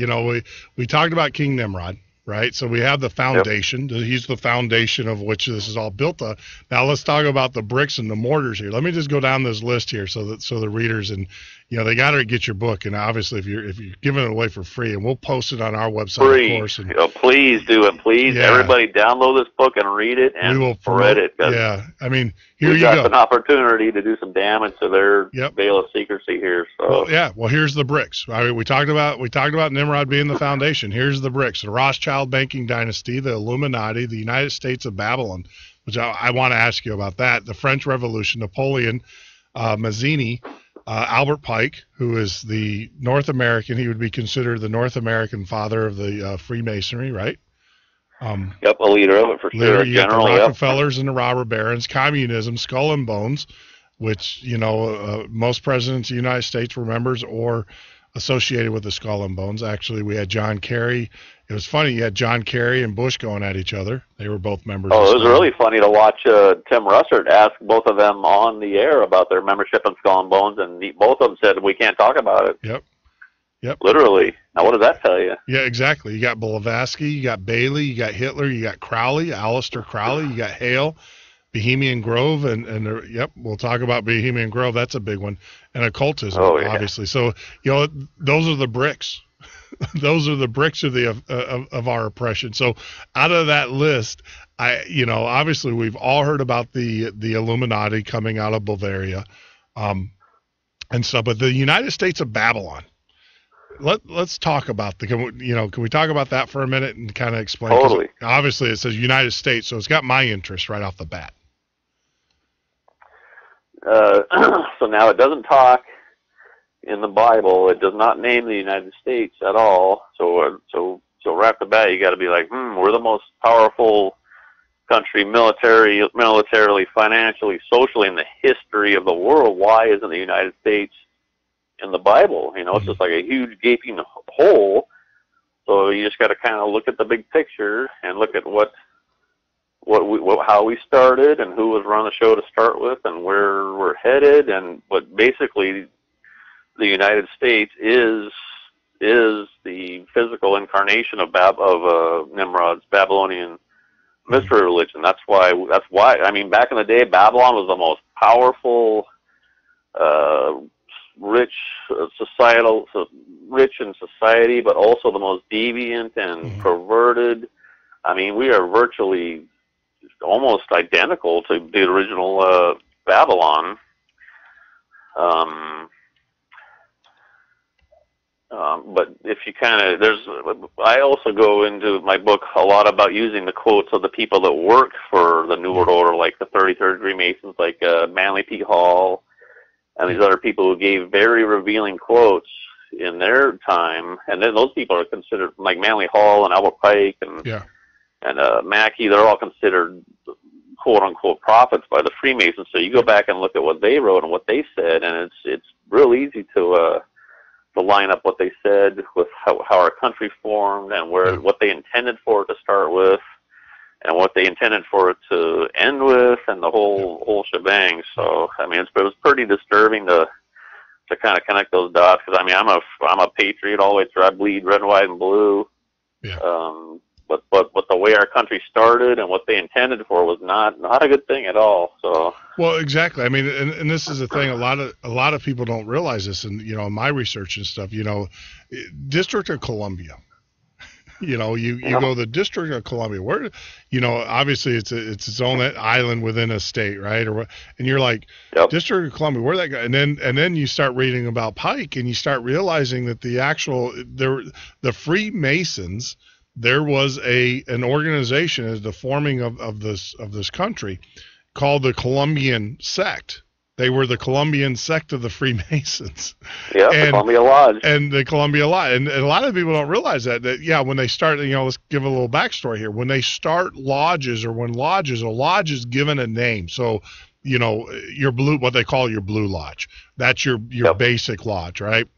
We talked about King Nimrod, right? So we have the foundation. Yep. He's the foundation of which this is all built on. Now let's talk about the bricks and the mortars here. Let me just go down this list here so the readers, and they got to get your book. And obviously, if you're giving it away for free, and we'll post it on our website, of course. And, please do it. Please, everybody, download this book and read it and spread it. Yeah, here you go. Got an opportunity to do some damage to their veil of secrecy here. So well, here's the bricks. We talked about Nimrod being the foundation. Here's the bricks: the Rothschild banking dynasty, the Illuminati, the United States of Babylon, which I want to ask you about that. The French Revolution, Napoleon, Mazzini. Albert Pike, who is the North American, he would be considered the North American father of the Freemasonry, right? A leader of it for sure. You got the Rockefellers and the robber barons, communism, skull and bones, which, most presidents of the United States were members or associated with the skull and bones. Actually, we had John Kerry. It was funny. You had John Kerry and Bush going at each other. They were both members. Oh, it was really funny to watch Tim Russert ask both of them on the air about their membership in Skull and Bones, and both of them said, we can't talk about it. Yep. Literally. Now, what does that tell you? Yeah, exactly. You got Blavatsky, you got Bailey, you got Hitler, you got Crowley, Aleister Crowley, you got Hale, Bohemian Grove, and we'll talk about Bohemian Grove. That's a big one. And occultism, obviously. So, those are the bricks. Those are the bricks of our oppression. So out of that list, obviously we've all heard about the Illuminati coming out of Bavaria, and stuff, but the United States of Babylon. Let's talk about can we talk about that for a minute and kind of explain? Totally. Obviously it says United States, so it's got my interest right off the bat. So now it doesn't talk. In the Bible, it does not name the United States at all. So right off the bat, you got to be like, we're the most powerful country, militarily, financially, socially in the history of the world. Why isn't the United States in the Bible? It's just like a huge gaping hole. So you just got to kind of look at the big picture and look at how we started and who was running the show to start with and where we're headed, and what basically the United States is the physical incarnation of Nimrod's Babylonian mystery religion. That's why. Back in the day, Babylon was the most powerful, rich in society, but also the most deviant and perverted. We are virtually almost identical to the original Babylon. But if you I also go into my book a lot about using the quotes of the people that work for the New World Order, like the 33rd degree Masons, like Manly P. Hall, and these other people who gave very revealing quotes in their time. And then those people are considered, like Manly Hall and Albert Pike and Mackey, they're all considered quote-unquote prophets by the Freemasons. So you go back and look at what they wrote and what they said, and it's real easy to line up what they said with how our country formed and what they intended for it to start with and what they intended for it to end with, and the whole shebang. So I mean, it was pretty disturbing to kind of connect those dots, because I mean, I'm a patriot all the way through. I bleed red, white, and blue. But the way our country started and what they intended for was not a good thing at all. So well, exactly. I mean, and this is the thing. A lot of people don't realize this, and in my research and stuff. District of Columbia. You go the District of Columbia. Where, obviously it's its own island within a state, right? And you're like, District of Columbia, where that guy? And then you start reading about Pike, and you start realizing that the Freemasons. There was an organization as the forming of this country called the Columbian Sect. They were the Columbian Sect of the Freemasons. Yeah, the Columbia Lodge. And the Columbia Lodge. And a lot of people don't realize that when they start, let's give a little backstory here. When they start lodges, or when a lodge is given a name. So, your blue, what they call your blue lodge. That's your basic lodge, right?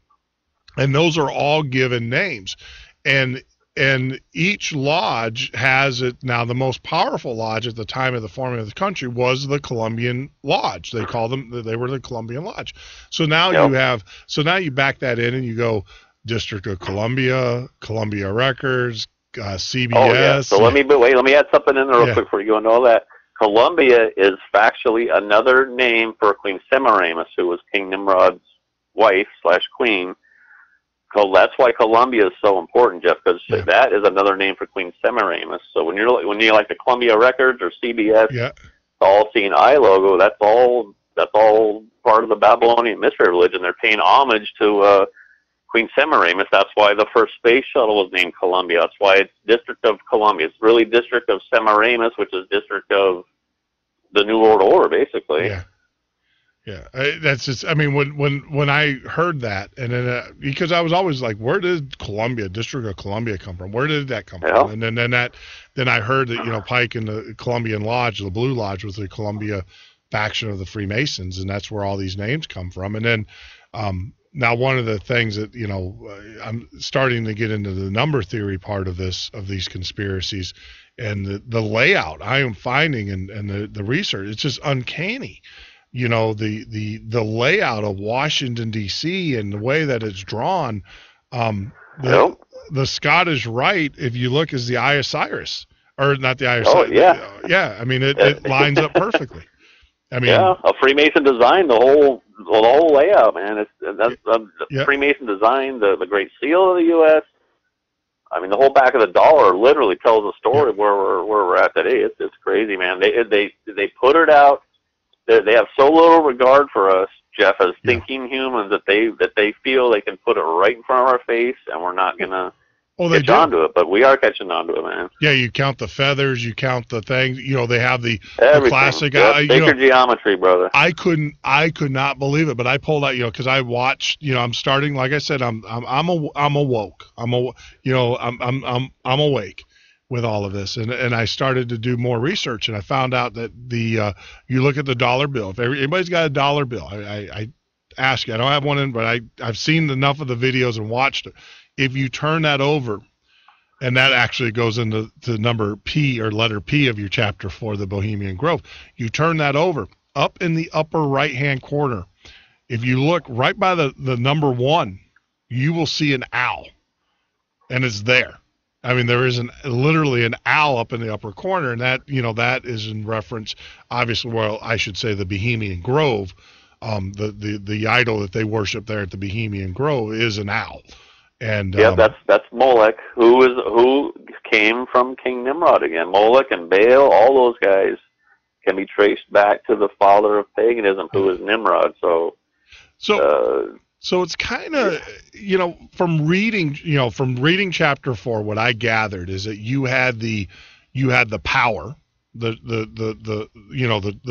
And those are all given names. And each lodge has it. Now, the most powerful lodge at the time of the forming of the country was the Columbian Lodge. They were the Columbian Lodge. So now you back that in and you go District of Columbia, Columbia Records, CBS. Oh, yeah. So let me add something in there real quick before you go into all that. Columbia is factually another name for Queen Semiramis, who was King Nimrod's wife / queen. That's why Columbia is so important, Jeff, because that is another name for Queen Semiramis. So when you like the Columbia Records or CBS, the All-Seeing Eye logo, that's all part of the Babylonian mystery religion. They're paying homage to Queen Semiramis. That's why the first space shuttle was named Columbia. That's why it's District of Columbia. It's really District of Semiramis, which is District of the New World Order, basically. Yeah. Yeah, that's just. I mean, when I heard that, and then because I was always like, where did District of Columbia come from? Where did that come from? And then I heard that Pike and the Columbian Lodge, the Blue Lodge, was the Columbia faction of the Freemasons, and that's where all these names come from. And then now one of the things that I'm starting to get into the number theory part of these conspiracies, and the layout I am finding and the research, it's just uncanny. The layout of Washington, D.C. and the way that it's drawn, the Scottish Rite, if you look, is the Eye of Cyrus. Or not the Eye of Cyrus. Yeah. I mean, it lines up perfectly. I mean, a Freemason design, the whole layout, man. Freemason design, the Great Seal of the U.S. I mean, the whole back of the dollar literally tells a story of where we're at today. It's crazy, man. They put it out. They have so little regard for us, Jeff, as thinking humans, that they feel they can put it right in front of our face, and we're not gonna catch on to it. But we are catching on to it, man. Yeah, you count the feathers, you count the things. They have the classic. Sacred geometry, brother. I could not believe it, but I pulled out, because I watched. I'm starting. Like I said, I'm awoke. I'm awake with all of this, and I started to do more research, and I found out that you look at the dollar bill. If anybody's got a dollar bill, I ask you. I don't have one in, but I've seen enough of the videos and watched it. If you turn that over, and that actually goes into the number P or letter P of your chapter 4, the Bohemian Grove. You turn that over, up in the upper right-hand corner. If you look right by the number 1, you will see an owl, and it's there. I mean, there is literally an owl up in the upper corner, and that is in reference, obviously, I should say the Bohemian Grove, the idol that they worship there at the Bohemian Grove is an owl, and that's Molech, who came from King Nimrod again. Molech and Baal, all those guys can be traced back to the father of paganism, who is Nimrod. So So it's kind of, from reading chapter 4, what I gathered is that you had the power, the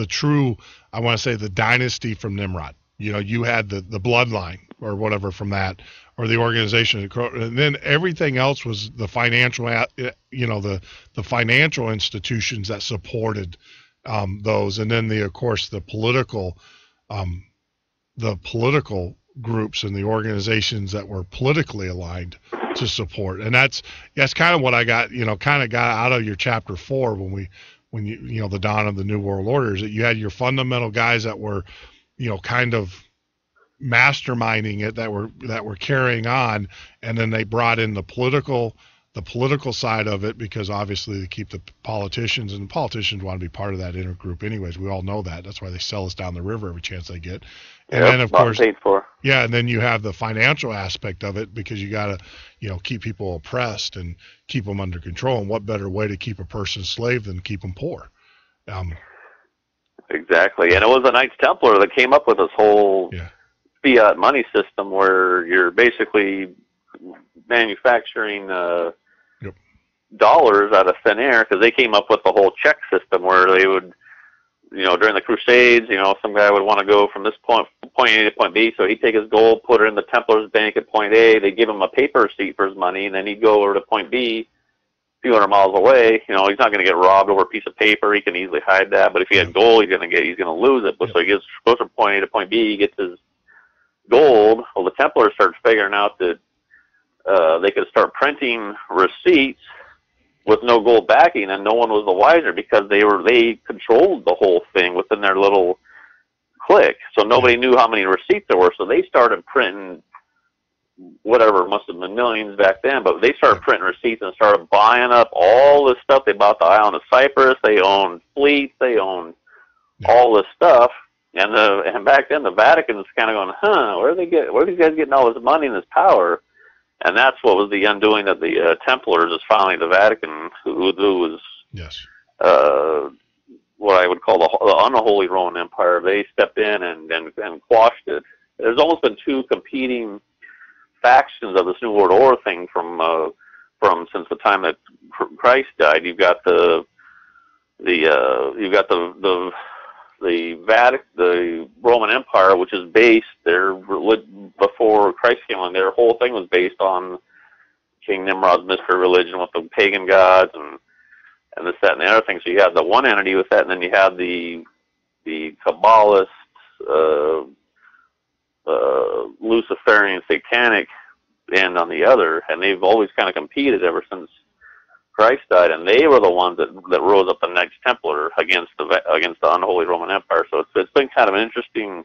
true, I want to say, the dynasty from Nimrod. You had the bloodline or whatever from that, or the organization, and then everything else was the financial, the financial institutions that supported those, and then of course the political groups and the organizations that were politically aligned to support. And that's kind of what I got out of your chapter 4 when the dawn of the New World Order, is that you had your fundamental guys that were, kind of masterminding it, that were carrying on, and then they brought in the political side of it, because obviously they keep the politicians, and the politicians want to be part of that intergroup anyways. We all know that. That's why they sell us down the river every chance they get. And then of course, paid for. Yeah, and then you have the financial aspect of it, because you got to, keep people oppressed and keep them under control. And what better way to keep a person slave than keep them poor? Exactly. And it was the Knights Templar that came up with this whole fiat money system, where you're basically manufacturing dollars out of thin air, because they came up with the whole check system, where they would, during the Crusades, some guy would want to go from this point A to point B, so he'd take his gold, put it in the Templars' bank at point A, they'd give him a paper receipt for his money, and then he'd go over to point B, a few hundred miles away. He's not going to get robbed over a piece of paper. He can easily hide that. But if he had gold, he's going to lose it. But so he goes from point A to point B, he gets his gold. Well, the Templars started figuring out that they could start printing receipts with no gold backing, and no one was the wiser, because they controlled the whole thing within their little clique. So nobody knew how many receipts there were. So they started printing whatever, must have been millions back then, but they started printing receipts and started buying up all this stuff. They bought the island of Cyprus. They owned fleets. They owned all this stuff. And back then the Vatican was kind of going, where are these guys getting all this money and this power? And that's what was the undoing of the Templars, is finally the Vatican, who was what I would call the unholy Roman Empire. They stepped in and quashed it. There's almost been two competing factions of this New World Order thing from since the time that Christ died. You've got the Roman Empire, which is based there before Christ came on. Their whole thing was based on King Nimrod's mystery religion with the pagan gods and this, that, and the other thing. So you have the one entity with that, and then you have the Kabbalist, Luciferian, satanic end on the other, and they've always kind of competed ever since Christ died, and they were the ones that rose up the Knights Templar against the unholy Roman Empire. So it's been kind of interesting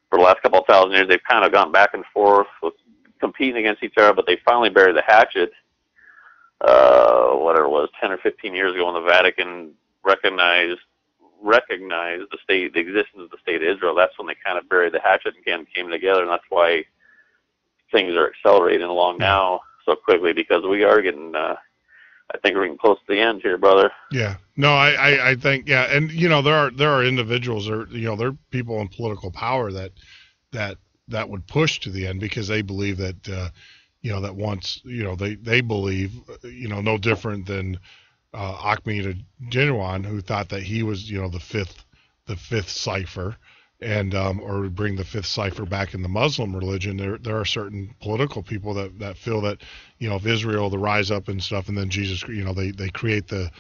for the last couple of thousand years. They've kind of gone back and forth with competing against each other, but they finally buried the hatchet, whatever it was, 10 or 15 years ago, when the Vatican recognized the existence of the state of Israel. That's when they kind of buried the hatchet and again came together, and that's why things are accelerating along now so quickly, because we are getting I think we're getting close to the end here, brother. Yeah. No, I think, and there are individuals, or there are people in political power that would push to the end, because they believe that that once they believe no different than Achmed Genuine, who thought that he was the fifth cipher, and or bring the fifth cipher back in the Muslim religion. There are certain political people that feel that if Israel to rise up and stuff, and then Jesus, they create the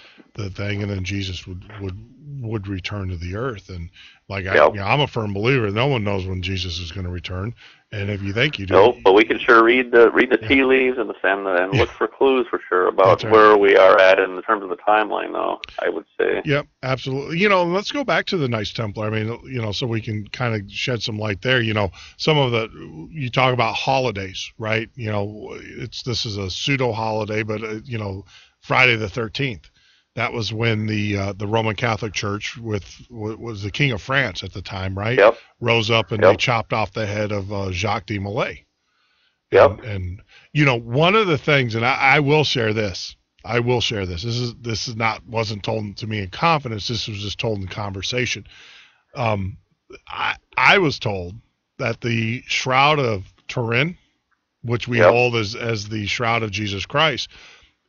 thing, and then Jesus would return to the earth. And I'm a firm believer. No one knows when Jesus is going to return, and if you think you do, no, but we can sure read the tea leaves and look for clues for sure about where we are at in terms of the timeline, though, I would say. Yep, absolutely. Let's go back to the Knights Templar. I mean, so we can kind of shed some light there. Some of you talk about holidays, right? This is a pseudo holiday, but Friday the 13th. That was when the Roman Catholic Church was the King of France at the time, right? Yep. Rose up and they chopped off the head of Jacques de Molay. Yep. And one of the things, and I will share this. This wasn't told to me in confidence. This was just told in conversation. I was told that the Shroud of Turin, which we hold as the Shroud of Jesus Christ,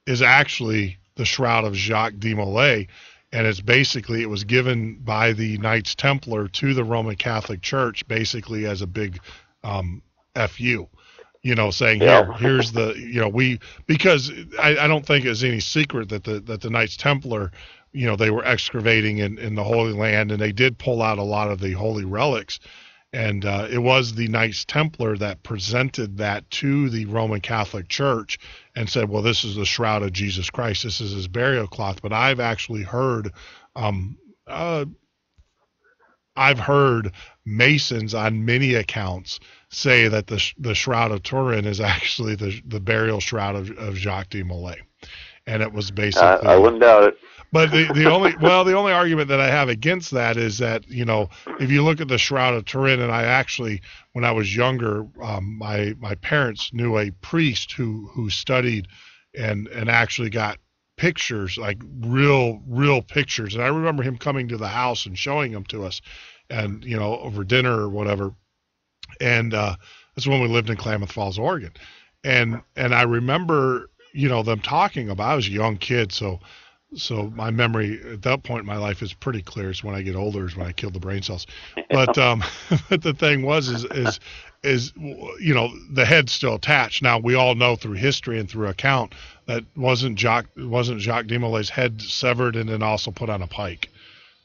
is actually the Shroud of Jacques de Molay, and it was given by the Knights Templar to the Roman Catholic Church, basically as a big FU, saying here's the, because I don't think it's any secret that the Knights Templar, they were excavating in the Holy Land, and they did pull out a lot of the holy relics. And it was the Knights Templar that presented that to the Roman Catholic Church and said, well, this is the Shroud of Jesus Christ. This is his burial cloth. But I've actually heard, Masons on many accounts say that the Shroud of Turin is actually the burial shroud of Jacques de Molay. And it was basically... I wouldn't doubt it. But the only argument that I have against that is that, if you look at the Shroud of Turin, and I actually, when I was younger, my parents knew a priest who studied and actually got pictures, like real pictures. And I remember him coming to the house and showing them to us, and, over dinner or whatever. And that's when we lived in Klamath Falls, Oregon. And I remember, them talking about, I was a young kid, so my memory at that point in my life is pretty clear. It's when I get older, is when I kill the brain cells. But but the thing was is the head's still attached. Now we all know through history and through account that wasn't Jacques de Molay's head severed and then also put on a pike.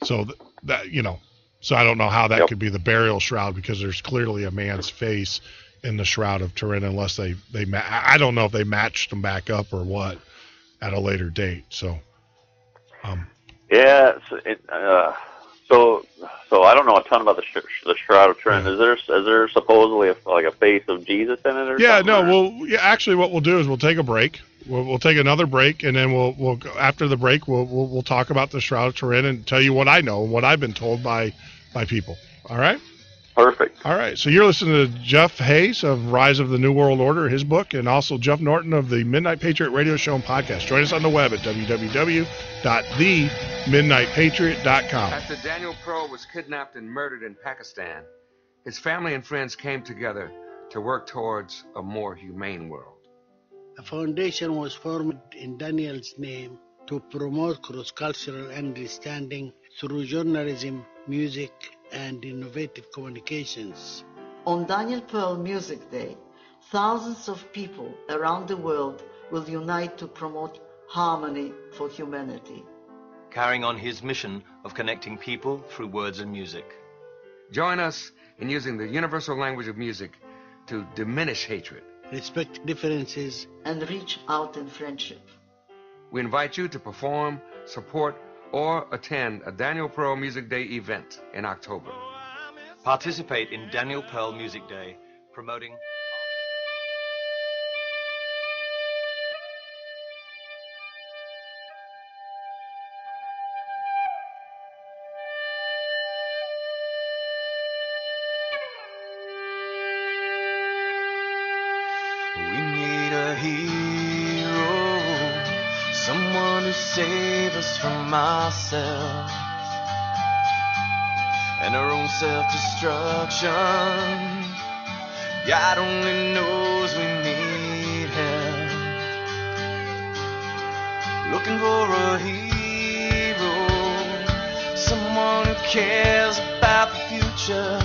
So so I don't know how that could be the burial shroud, because there's clearly a man's face in the Shroud of Turin, unless I don't know if they matched them back up or what at a later date. So. So I don't know a ton about the Shroud of Turin. Yeah. Is there supposedly a face of Jesus in it or something? No. Well, actually, what we'll do is we'll take a break. We'll take another break, and then we'll after the break we'll talk about the Shroud of Turin and tell you what I know and what I've been told by people. All right. Perfect. All right. So you're listening to Jeff Hayes of Rise of the New World Order, his book, and also Jeff Norton of the Midnight Patriot Radio Show and Podcast. Join us on the web at www.themidnightpatriot.com. After Daniel Pearl was kidnapped and murdered in Pakistan, his family and friends came together to work towards a more humane world. A foundation was formed in Daniel's name to promote cross-cultural understanding through journalism, music, and innovative communications. On Daniel Pearl Music Day, thousands of people around the world will unite to promote harmony for humanity, carrying on his mission of connecting people through words and music. Join us in using the universal language of music to diminish hatred, respect differences, and reach out in friendship. We invite you to perform, support, or attend a Daniel Pearl Music Day event in October. Participate in Daniel Pearl Music Day, promoting... We need a hero, someone to save us from ourselves and our own self-destruction. God only knows we need help. Looking for a hero, someone who cares about the future,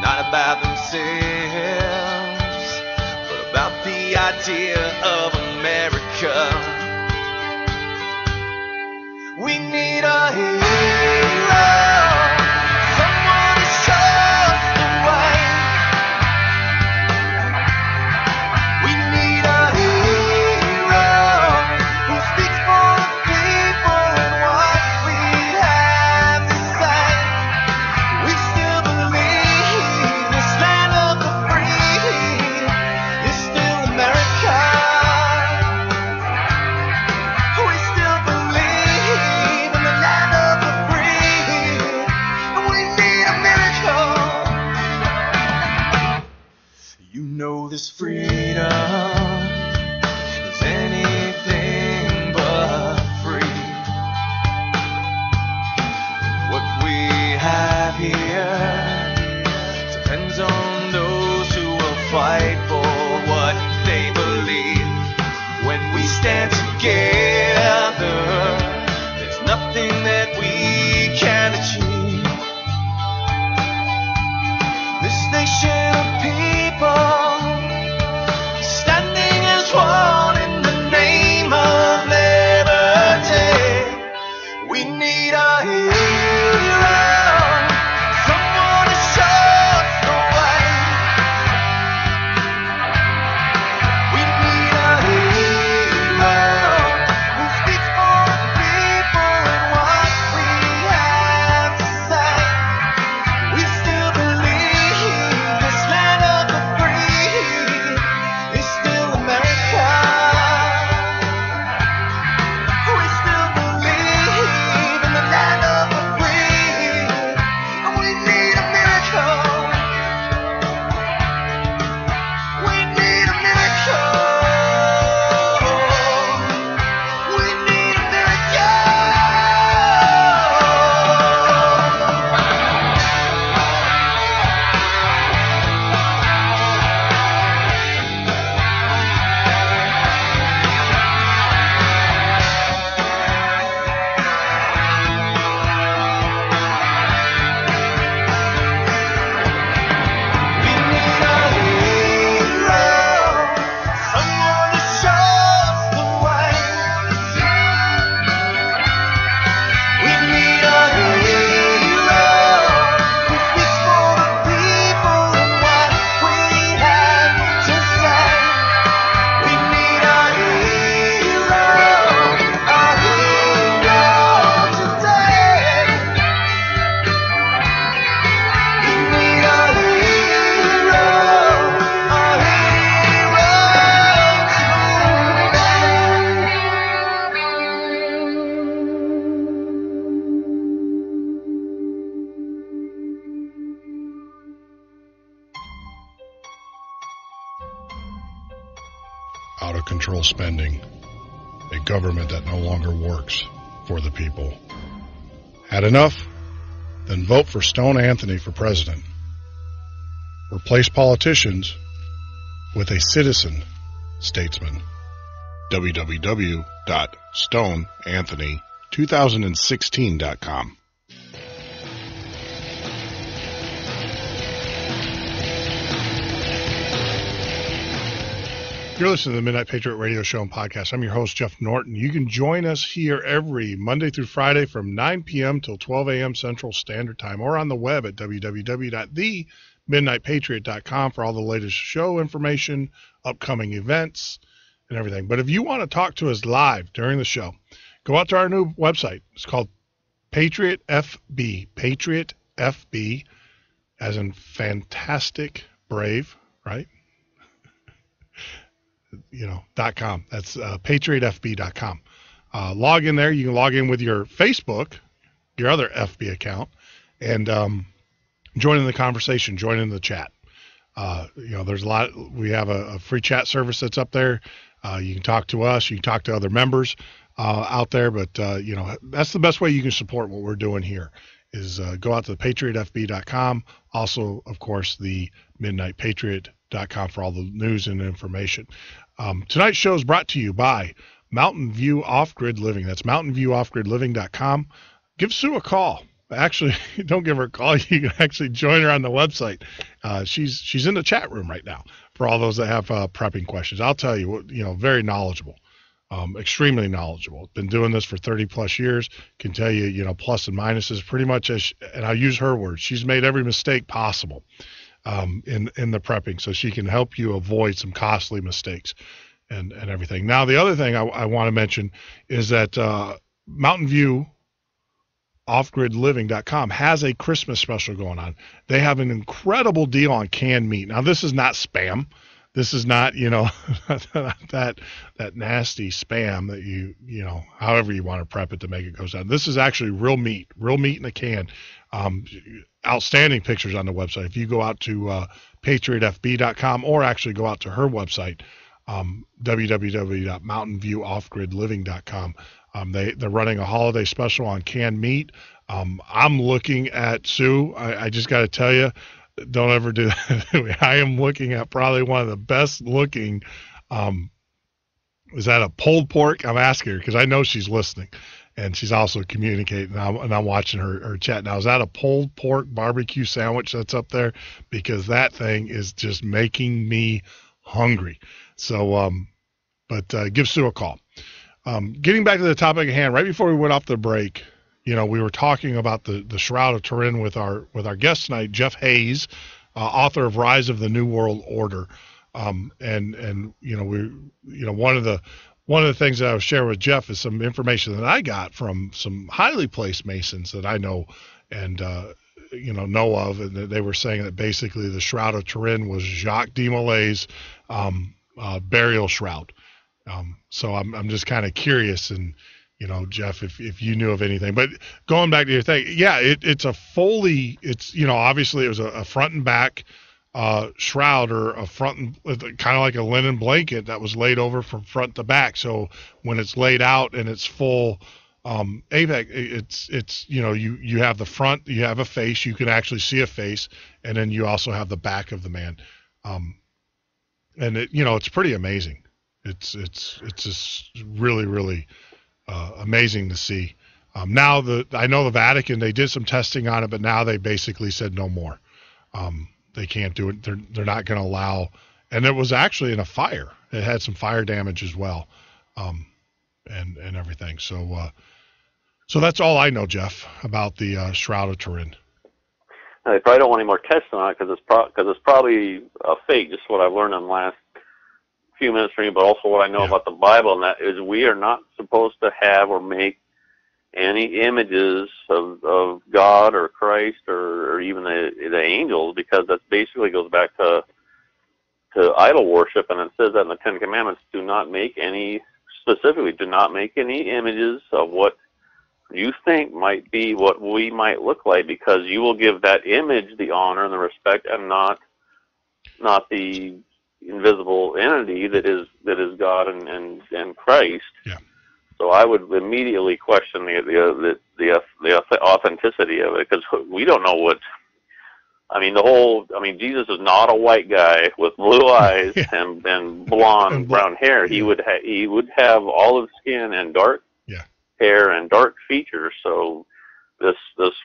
not about themselves, but about the idea of America. We need a hero, someone who shows the way. We need a hero who speaks for the people and what we have to say. We still believe this land of the free is still America. We still believe in the land of out of control spending, a government that no longer works for the people. Had enough? Then vote for Stone Anthony for president. Replace politicians with a citizen statesman. www.stoneanthony2016.com. You're listening to the Midnight Patriot Radio Show and Podcast. I'm your host, Jeff Norton. You can join us here every Monday through Friday from 9 p.m. till 12 a.m. Central Standard Time, or on the web at www.themidnightpatriot.com for all the latest show information, upcoming events, and everything. But if you want to talk to us live during the show, go out to our new website. It's called Patriot FB. Patriot FB, as in fantastic, brave, right? .com. That's patriotfb.com. Log in there. You can log in with your Facebook, your other FB account, and join in the conversation, join in the chat. There's a lot. We have a free chat service that's up there. You can talk to us. You can talk to other members out there. But, that's the best way you can support what we're doing here is go out to patriotfb.com. Also, of course, the midnightpatriot.com for all the news and information. Tonight's show is brought to you by Mountain View Off-Grid Living. That's mountainviewoffgridliving.com. Give Sue a call. Actually, don't give her a call. You can actually join her on the website. She's in the chat room right now for all those that have prepping questions. I'll tell you, very knowledgeable, extremely knowledgeable. Been doing this for 30 plus years. Can tell you, plus and minuses pretty much and I'll use her words. She's made every mistake possible in the prepping, so she can help you avoid some costly mistakes and everything. Now, the other thing I want to mention is that Mountain View offgridliving.com has a Christmas special going on. They have an incredible deal on canned meat. Now, this is not spam. This is not, that nasty spam that however you want to prep it to make it goes down. This is actually real meat in a can. Outstanding pictures on the website. If you go out to patriotfb.com or actually go out to her website, www.mountainviewoffgridliving.com. They're running a holiday special on canned meat. I'm looking at, Sue, I just got to tell you, don't ever do that. I am looking at probably one of the best looking, is that a pulled pork? I'm asking her because I know she's listening and she's also communicating, and I'm watching her chat. Now, is that a pulled pork barbecue sandwich that's up there? Because that thing is just making me hungry. So, give Sue a call. Getting back to the topic at hand, right before we went off the break, we were talking about the Shroud of Turin with our guest tonight, Jeff Hayes, author of Rise of the New World Order. One of the things that I was sharing with Jeff is some information that I got from some highly placed Masons that I know and know of, and they were saying that basically the Shroud of Turin was Jacques de Molay's burial shroud. So I'm just kind of curious, and Jeff, if you knew of anything. But going back to your thing, yeah, it's a Foley. It's obviously it was a front and back shroud, or a front, kind of like a linen blanket that was laid over from front to back. So when it's laid out and it's full AVAC, it's you have the front, you have a face, you can actually see a face, and then you also have the back of the man. And it's pretty amazing. It's just really, really amazing to see. Now I know the Vatican, they did some testing on it, but now they basically said no more. They can't do it. They're not going to allow. And it was actually in a fire. It had some fire damage as well, and everything. So that's all I know, Jeff, about the Shroud of Turin. They probably don't want any more tests on it because it's probably a fake. Just what I've learned in the last few minutes from you, but also what I know about the Bible, and that is we are not supposed to have or make any images of God or Christ or even the angels, because that basically goes back to idol worship, and it says that in the Ten Commandments, do not make any images of what you think might be what we might look like, because you will give that image the honor and the respect and not the invisible entity that is God and Christ. Yeah. So I would immediately question the authenticity of it, because we don't know what. I mean, Jesus is not a white guy with blue eyes and blonde brown hair. He would have olive skin and dark hair and dark features. So this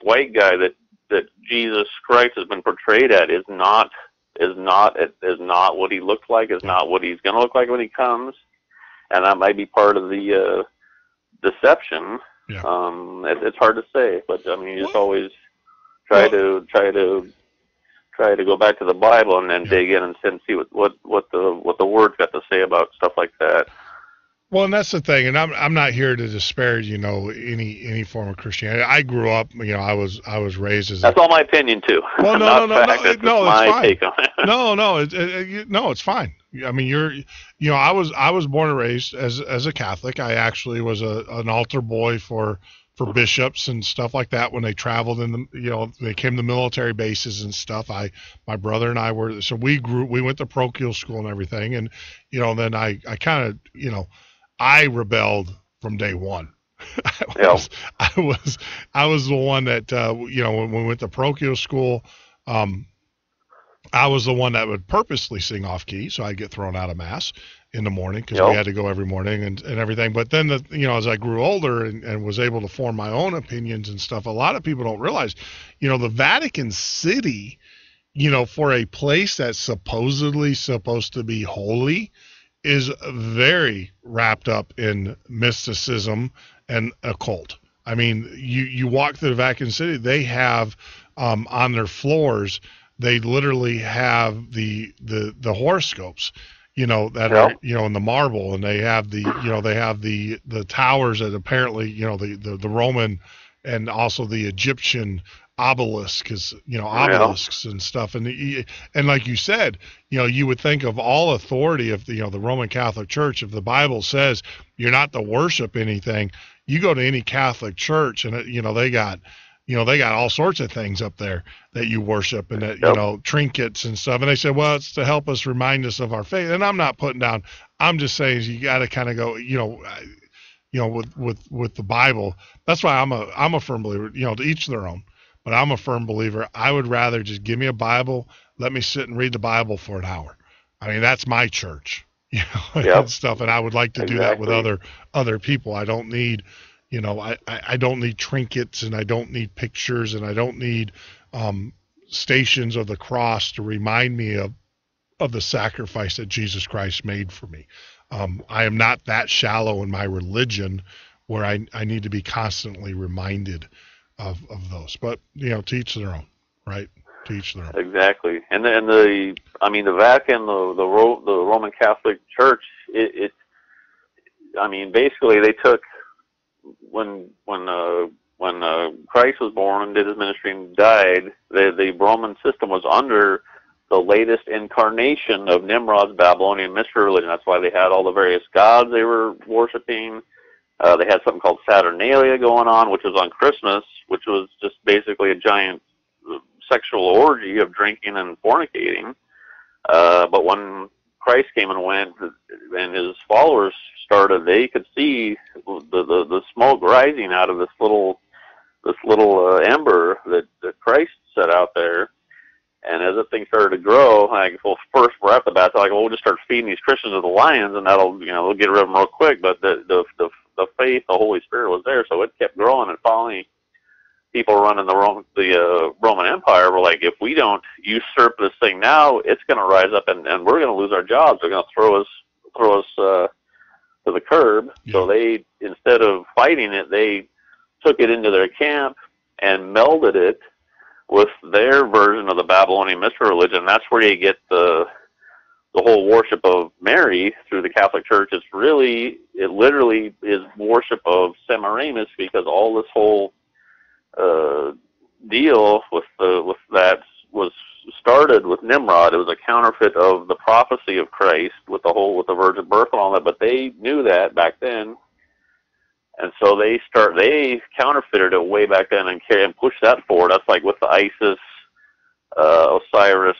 white guy that Jesus Christ has been portrayed at is not what he looks like. Is not what he's going to look like when he comes, and that might be part of the deception. Yeah. It's hard to say, but I mean, you just always try to go back to the Bible and then dig in and see what the Word's got to say about stuff like that. Well, and that's the thing, and I'm not here to disparage, any form of Christianity. I grew up, I was raised as. That's all my opinion too. Well, no, it's my fine. take on it. No, it's fine. I mean, I was born and raised as a Catholic. I actually was an altar boy for bishops and stuff like that when they traveled they came to military bases and stuff. My brother and I we went to parochial school and everything, and then I kind of I rebelled from day one. I was the one that when we went to parochial school, I was the one that would purposely sing off key, so I'd get thrown out of mass in the morning because we had to go every morning and everything. But then as I grew older and was able to form my own opinions and stuff, a lot of people don't realize, the Vatican City, for a place that's supposedly supposed to be holy, is very wrapped up in mysticism and occult. I mean, you walk through the Vatican City, they have on their floors, they literally have the horoscopes, that are, in the marble, and they have the towers that apparently, the Roman and also the Egyptian obelisks and stuff. And like you said, you would think of all authority of the Roman Catholic Church. If the Bible says you're not to worship anything, you go to any Catholic church and they got all sorts of things up there that you worship, and that, trinkets and stuff. And they say, well, it's to help us remind us of our faith. And I'm not putting down, I'm just saying you got to kind of go, with the Bible. That's why I'm a firm believer, to each their own, but I'm a firm believer. I would rather just give me a Bible, let me sit and read the Bible for an hour. I mean, that's my church, and stuff. And I would like to do that with other people. I don't need, I don't need trinkets, and I don't need pictures, and I don't need stations of the cross to remind me of the sacrifice that Jesus Christ made for me. I am not that shallow in my religion where I need to be constantly reminded of those. But, to each their own, right? To each their own. Exactly. And then the Vatican, the Roman Catholic Church, basically they took, when Christ was born and did his ministry and died, the Roman system was under the latest incarnation of Nimrod's Babylonian mystery religion. That's why they had all the various gods they were worshiping. They had something called Saturnalia going on, which was on Christmas, which was just basically a giant sexual orgy of drinking and fornicating. But when Christ came and went, and his followers started, they could see the smoke rising out of this little ember that Christ set out there. And as the thing started to grow, first we're at the bat, they're like, we'll just start feeding these Christians to the lions, and that'll, they'll get rid of them real quick. But the faith, the Holy Spirit was there, so it kept growing. And finally, people running the Roman Empire were like, if we don't usurp this thing now, it's going to rise up, and we're going to lose our jobs. They're going to throw us to the curb. Yeah. So they, instead of fighting it, they took it into their camp and melded it with their version of the Babylonian mystery religion. That's where you get the whole worship of Mary through the Catholic Church. It literally is worship of Semiramis, because all this whole deal with that was started with Nimrod. It was a counterfeit of the prophecy of Christ with the virgin birth and all that. But they knew that back then, and so they counterfeited it way back then and pushed that forward. That's like with the Isis, Osiris,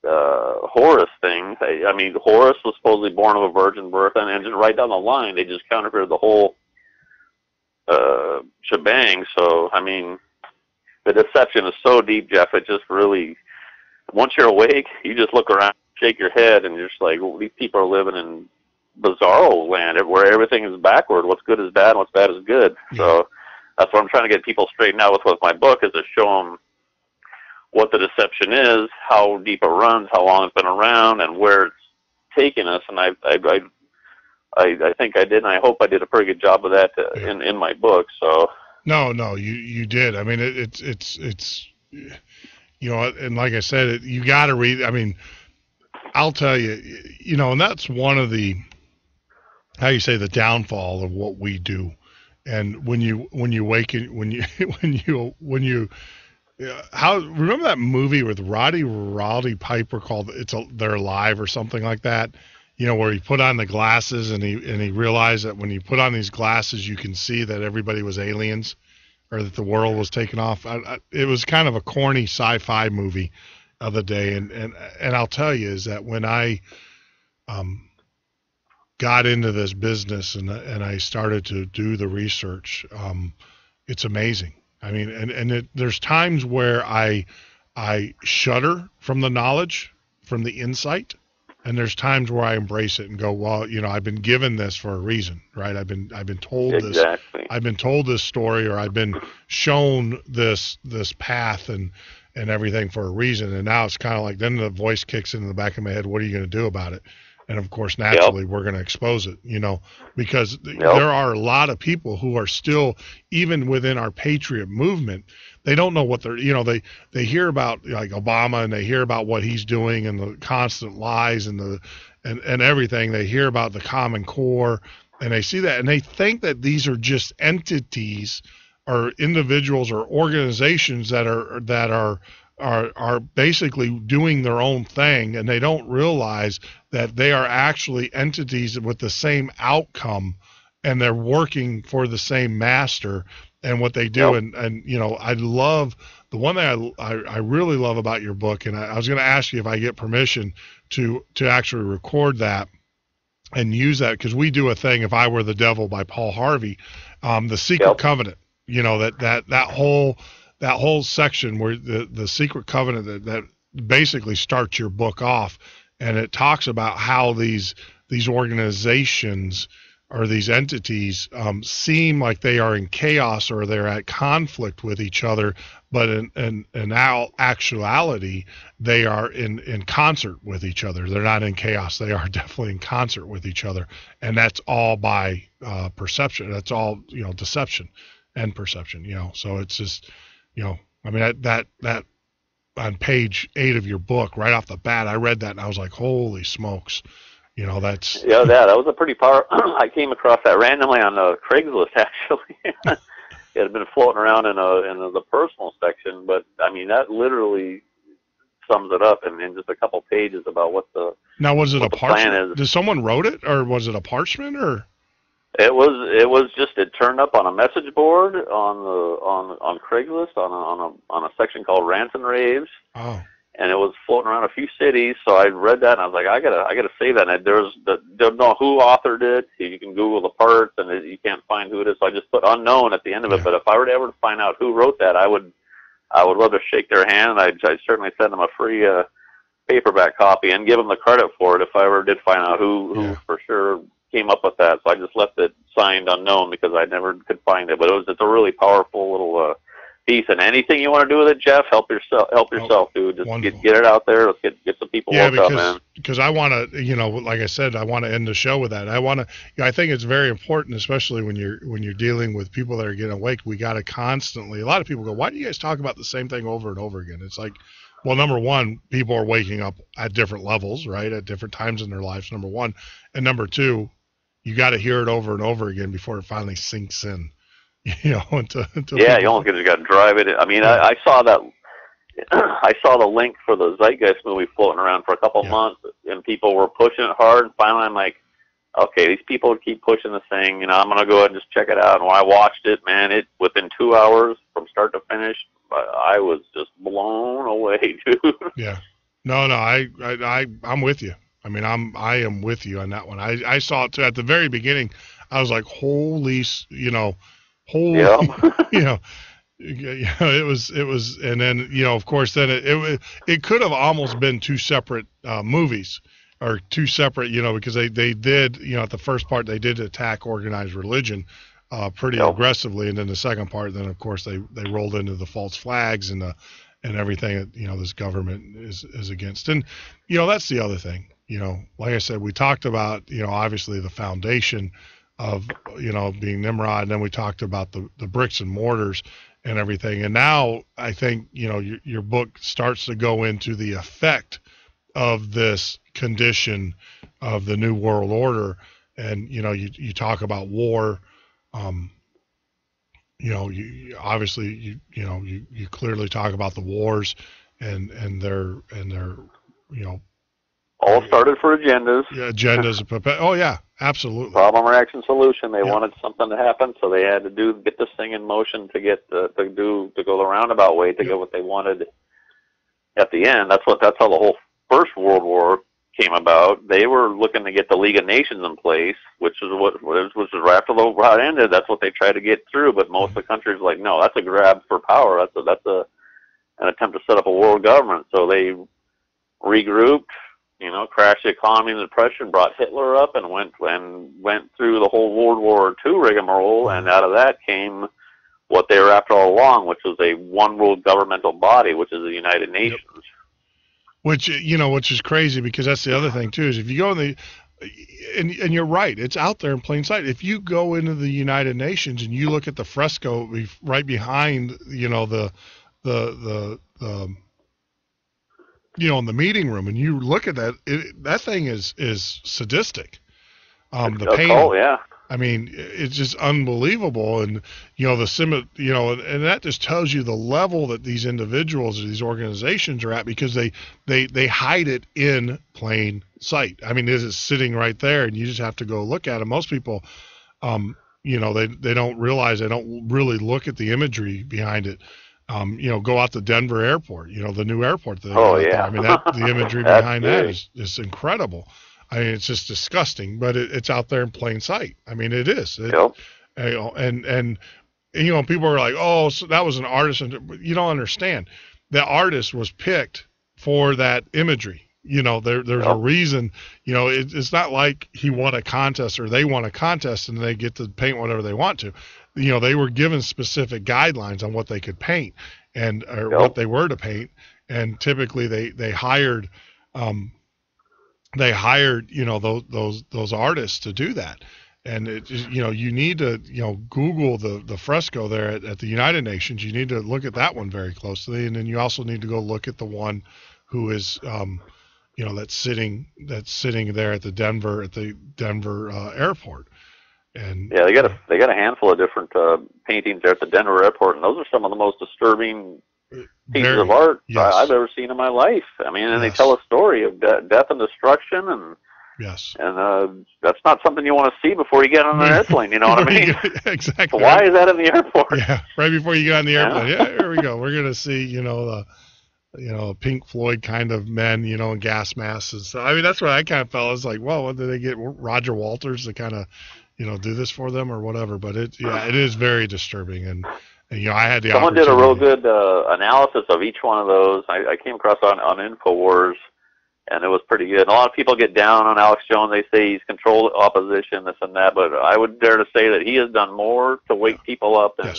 Horus thing. I mean, Horus was supposedly born of a virgin birth, and just right down the line, they just counterfeited the whole shebang. So, I mean, the deception is so deep, Jeff. It just really, once you're awake, you just look around, shake your head, and you're just like, well, these people are living in bizarro land where everything is backward. What's good is bad, and what's bad is good. Yeah. So that's what I'm trying to get people straightened out with my book, is to show them what the deception is, how deep it runs, how long it's been around, and where it's taken us. And I think I did, and I hope I did a pretty good job of that in my book. So no, you did. I mean, it's you know, and like I said, you got to read. I mean, I'll tell you, you know, and that's one of the, how you say, the downfall of what we do. And when you awaken, when you remember that movie with Roddy Piper called They're Alive or something like that, you know, where he put on the glasses and he realized that when you put on these glasses you can see that everybody was aliens, or that the world was taken off. It was kind of a corny sci-fi movie of the day, and I'll tell you is that when I got into this business and I started to do the research, it's amazing. I mean, and there's times where I shudder from the knowledge, from the insight, and there's times where I embrace it and go, well, you know, I've been given this for a reason, right? I've been told exactly. this. I've been told this story, or I've been shown this path and everything for a reason. And now it's kind of like, then the voice kicks into the back of my head. What are you going to do about it? And of course, naturally, we're going to expose it, you know, because there are a lot of people who are still, even within our Patriot movement, they don't know what they're, you know, they hear about like Obama, and they hear about what he's doing and the constant lies and everything. They hear about the Common Core, and they see that, and they think that these are just entities or individuals or organizations that are basically doing their own thing, and they don't realize that they are actually entities with the same outcome, and they're working for the same master. And what they do, and you know, I love the one thing I really love about your book, and I was going to ask you if I get permission to actually record that and use that, because we do a thing, If I Were the Devil by Paul Harvey, the Secret Covenant, you know, that whole section where the Secret Covenant that basically starts your book off, and it talks about how these organizations or these entities seem like they are in chaos or they're at conflict with each other, but in actuality, they are in concert with each other. They're not in chaos. They are definitely in concert with each other. And that's all by perception. That's all, you know, deception and perception, you know. So it's just, you know, I mean, that on page 8 of your book, right off the bat, I read that and I was like, holy smokes. You know, that's... Yeah, that was a pretty power... I came across that randomly on Craigslist, actually. It had been floating around in the personal section, but, I mean, that literally sums it up in just a couple pages about what the... Now, was it a parchment? Did someone wrote it, or was it a parchment, or... It was just, it turned up on a message board on Craigslist on a section called Rants and Raves. Oh. And it was floating around a few cities, so I read that and I was like, I gotta save that. And don't know who authored it. You can Google the parts, and you can't find who it is. So I just put unknown at the end of it. But if I were to ever find out who wrote that, I would love to shake their hand. I'd certainly send them a free paperback copy and give them the credit for it if I ever did find out who for sure came up with that. So I just left it signed unknown because I never could find it. But it's a really powerful little piece. And anything you want to do with it, Jeff, help yourself, dude. Just get it out there. Let's get some people woke up, man. Because I want to, you know, like I said, I want to end the show with that. I think it's very important, especially when you're dealing with people that are getting awake. We got to constantly. A lot of people go, "Why do you guys talk about the same thing over and over again?" It's like, well, number one, people are waking up at different levels, right, at different times in their lives. Number one, and number two, you got to hear it over and over again before it finally sinks in. You know, until you almost just got to drive it. I mean, I saw that. I saw the link for the Zeitgeist movie floating around for a couple months, and people were pushing it hard. And finally, I'm like, okay, these people keep pushing this thing. You know, I'm gonna go ahead and just check it out. And when I watched it, man, within 2 hours from start to finish, I was just blown away, dude. Yeah. No, I'm with you. I mean, I am with you on that one. I saw it too at the very beginning. I was like, holy, holy, it was, and then, of course, then it could have almost been two separate movies or two separate, because they did, at the first part, they did attack organized religion pretty aggressively. And then the second part, then of course they rolled into the false flags and everything that, this government is against. And, that's the other thing, like I said, we talked about, obviously the foundation of, being Nimrod. And then we talked about the bricks and mortars and everything. And now I think, your book starts to go into the effect of this condition of the New World Order. And, you talk about war. You obviously, you clearly talk about the wars and their all started for agendas. Yeah, agendas. Oh yeah, absolutely. Problem, reaction, solution. They wanted something to happen, so they had to get this thing in motion to get to go the roundabout way to get what they wanted at the end. That's how the whole First World War came about. They were looking to get the League of Nations in place, which is right after the war ended. That's what they tried to get through, but most of the countries were like, no, that's a grab for power. That's an attempt to set up a world government. So they regrouped, crashed the economy in the Depression, brought Hitler up, and went through the whole World War II rigmarole, and out of that came what they were after all along, which was a one world governmental body, which is the United Nations. Yep. Which is crazy, because that's the other thing too, is if you go in and you're right, it's out there in plain sight. If you go into the United Nations and you look at the fresco right behind, the in the meeting room, and you look at that, that thing is sadistic. The painting, yeah. I mean, it's just unbelievable. And, and that just tells you the level that these individuals or these organizations are at, because they hide it in plain sight. I mean, it is sitting right there, and you just have to go look at it. Most people, they don't realize, they don't really look at the imagery behind it. Go out to Denver Airport, the new airport. Yeah. I mean, the imagery behind that is incredible. I mean, it's just disgusting, but it's out there in plain sight. I mean, it is. And people are like, oh, so that was an artist. You don't understand. The artist was picked for that imagery. There's a reason. It's not like he won a contest or they won a contest and they get to paint whatever they want to. They were given specific guidelines on what they could paint and what they were to paint. And typically they hired those artists to do that. And it just, you need to, Google the fresco there at the United Nations. You need to look at that one very closely. And then you also need to go look at the one who is, that's sitting there at the Denver airport. And yeah, they got a handful of different paintings there at the Denver airport, and those are some of the most disturbing pieces of art I've ever seen in my life. I mean, and they tell a story of death and destruction, and that's not something you want to see before you get on an airplane. You know what I mean? Exactly. So why is that in the airport? Yeah, right before you get on the airplane. Yeah, here we go. We're gonna see, Pink Floyd kind of men, in gas masks and stuff. I mean, that's what I kind of felt. I was like, well, what did they get Roger Walters to kind of, do this for them or whatever? But it is very disturbing. And I had the Someone did a real good analysis of each one of those. I came across on InfoWars, and it was pretty good. And a lot of people get down on Alex Jones. They say he's controlled opposition, this and that. But I would dare to say that he has done more to wake people up than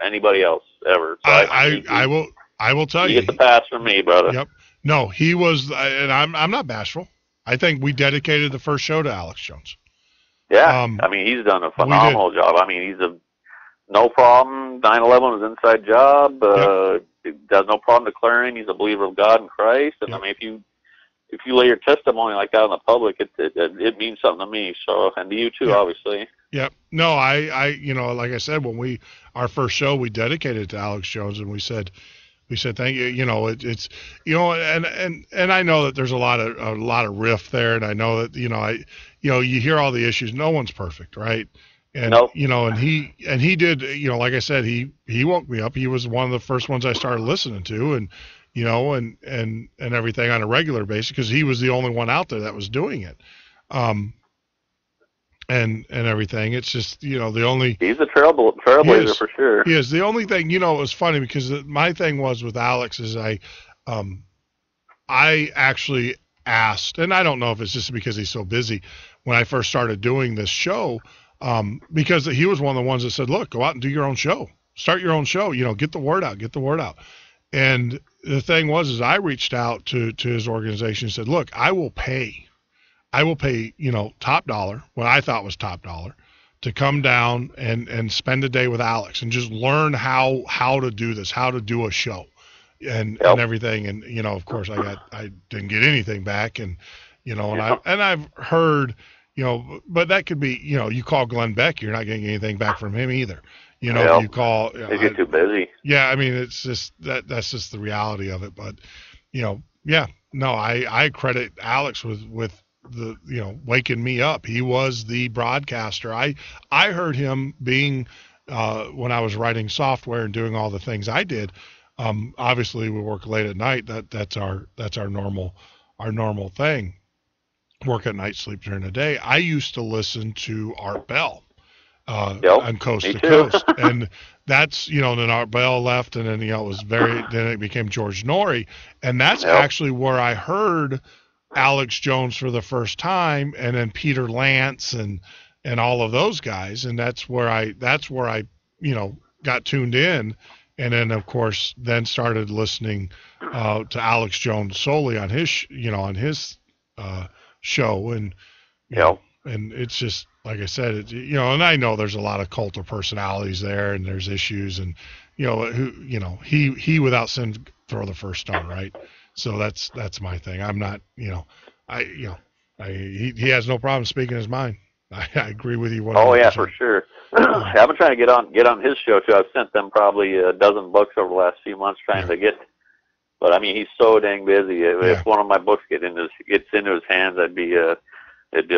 anybody else ever. So I will tell you. You get the pass from me, brother. Yep. No, he was, and I'm not bashful. I think we dedicated the first show to Alex Jones. Yeah, I mean, he's done a phenomenal job. I mean, he's no problem. 9/11 was an inside job. Does no problem declaring he's a believer of God and Christ. And I mean, if you lay your testimony like that in the public, it means something to me. So, and to you too, obviously. Yep. No, I like I said, when our first show, we dedicated it to Alex Jones, and we said thank you. It's and I know that there's a lot of riff there, and I know that you hear all the issues. No one's perfect, right? And and he did, like I said, he woke me up. He was one of the first ones I started listening to, and and everything on a regular basis, because he was the only one out there that was doing it. And everything. It's just, the only... He's a trailblazer for sure. He is. The only thing, it was funny because my thing was with Alex is I actually asked, and I don't know if it's just because he's so busy, when I first started doing this show, because he was one of the ones that said, look, go out and do your own show. Start your own show. Get the word out. And the thing was, is I reached out to his organization and said, look, I will pay, top dollar, what I thought was top dollar, to come down and spend a day with Alex and just learn how to do this, how to do a show and everything. And, of course I didn't get anything back. And, and I've heard, but that could be, you call Glenn Beck, you're not getting anything back from him either. You call, they get too busy. Yeah. I mean, it's just that's just the reality of it. But, I credit Alex with the waking me up. He was the broadcaster. I heard him being when I was writing software and doing all the things I did. Obviously we work late at night. That's our normal thing. Work at night, sleep during the day. I used to listen to Art Bell on Coast to Coast, and that's then Art Bell left, and then then it became George Norrie, and that's actually where I heard Alex Jones for the first time, and then Peter Lance and all of those guys, and that's where I got tuned in, and then of course then started listening to Alex Jones solely on his show, and and it's just like I said, and I know there's a lot of cult of personalities there, and there's issues, and he without sin throw the first stone, right? So that's my thing. I'm not, he has no problem speaking his mind. I agree with you 100%. Oh yeah, for sure. I've been trying to get on his show too. I've sent them probably a dozen books over the last few months trying to get, but I mean, he's so dang busy. If one of my books gets into his hands, it'd be a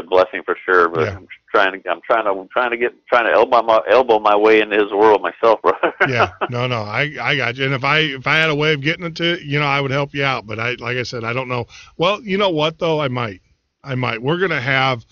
blessing for sure. But I'm trying to elbow my way into his world myself, brother. Yeah, no, I got you. And if I had a way of getting into it, I would help you out. But like I said, I don't know. Well, you know what though, I might. We're gonna have.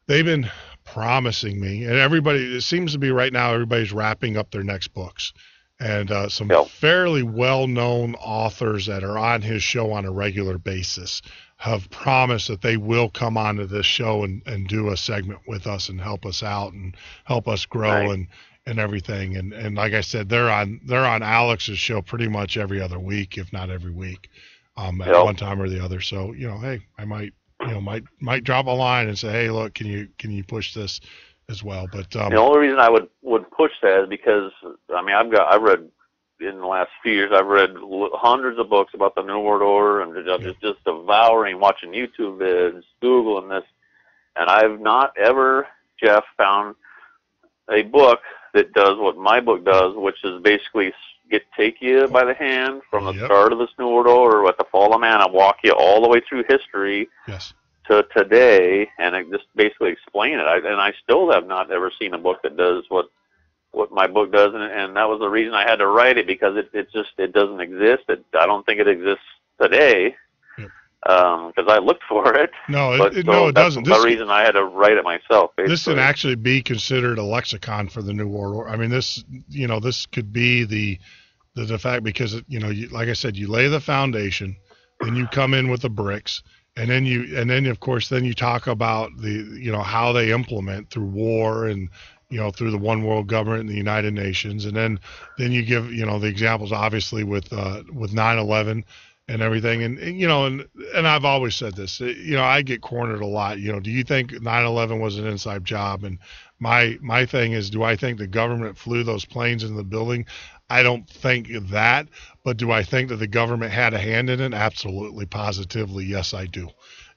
They've been promising me, and everybody. It seems to be right now. Everybody's wrapping up their next books, and some fairly well-known authors that are on his show on a regular basis have promised that they will come onto this show and do a segment with us and help us out and help us grow and everything. And like I said, they're on Alex's show pretty much every other week, if not every week, at one time or the other. So, hey, I might drop a line and say, hey, look, can you push this as well? But the only reason I would push that is because I've read in the last few years, I've read hundreds of books about the New World Order, and just devouring, watching YouTube vids, Googling this, and I've not ever, Jeff, found a book that does what my book does, which is basically take you by the hand from the start of this New World Order at the fall of man and walk you all the way through history to today, and just basically explain it. And I still have not ever seen a book that does what my book does, and that was the reason I had to write it, because it doesn't exist. I don't think it exists today, because I looked for it. No, it doesn't. That's the reason I had to write it myself. Basically. This can actually be considered a lexicon for the New World Order. I mean, this could be the fact, because like I said, you lay the foundation, then you come in with the bricks, and then of course you talk about how they implement through war and through the one world government and the United Nations, and then you give the examples obviously with 9/11 and everything, and I've always said this, I get cornered a lot. Do you think 9/11 was an inside job? And my thing is, do I think the government flew those planes in the building? I don't think that, but do I think that the government had a hand in it? Absolutely, positively, yes, I do.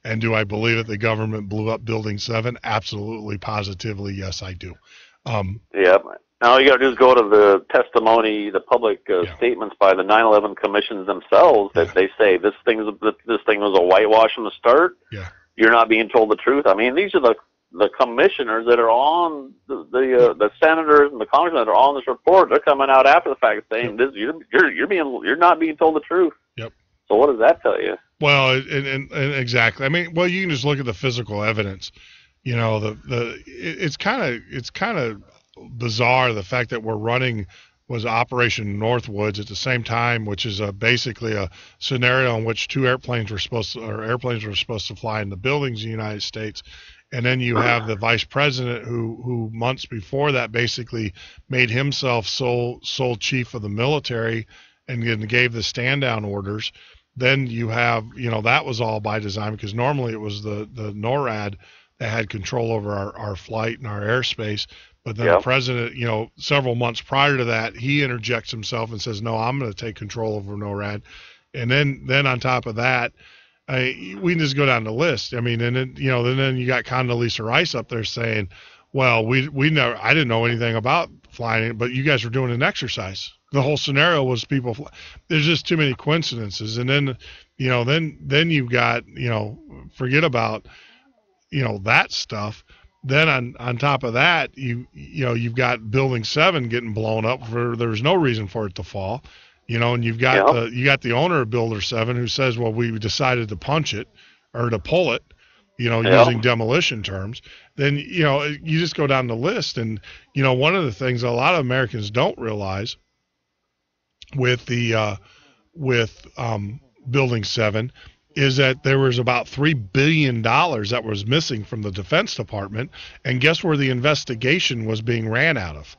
And do I believe that the government blew up Building 7? Absolutely, positively, yes, I do. Now all you got to do is go to the testimony, the public statements by the 9/11 commissions themselves that they say this thing was a whitewash from the start. Yeah. You're not being told the truth. I mean, these are the the commissioners that are on the senators and the congressmen that are on this report, they're coming out after the fact saying this you're not being told the truth. Yep. So what does that tell you? Well, and exactly. I mean, well, you can just look at the physical evidence. You know, it's kind of bizarre the fact that we're running was Operation Northwoods at the same time, which is basically a scenario in which airplanes were supposed to fly in the buildings in the United States. And then you have the vice president who months before that basically made himself sole chief of the military and gave the stand down orders. Then you have, that was all by design, because normally it was the NORAD that had control over our flight and our airspace. But then the president, several months prior to that, he interjects himself and says, no, I'm going to take control over NORAD. And then on top of that, we can just go down the list. I mean, and then you got Condoleezza Rice up there saying, well, I didn't know anything about flying, but you guys were doing an exercise. The whole scenario was there's just too many coincidences. And then, then you've got, forget about, that stuff. Then on top of that, you've got Building 7 getting blown up there's no reason for it to fall. And you've got the owner of Builder 7 who says, well, we decided to punch it or to pull it, using demolition terms. Then, you just go down the list. And, one of the things a lot of Americans don't realize with Building 7 is that there was about $3 billion that was missing from the Defense Department. And guess where the investigation was being ran out of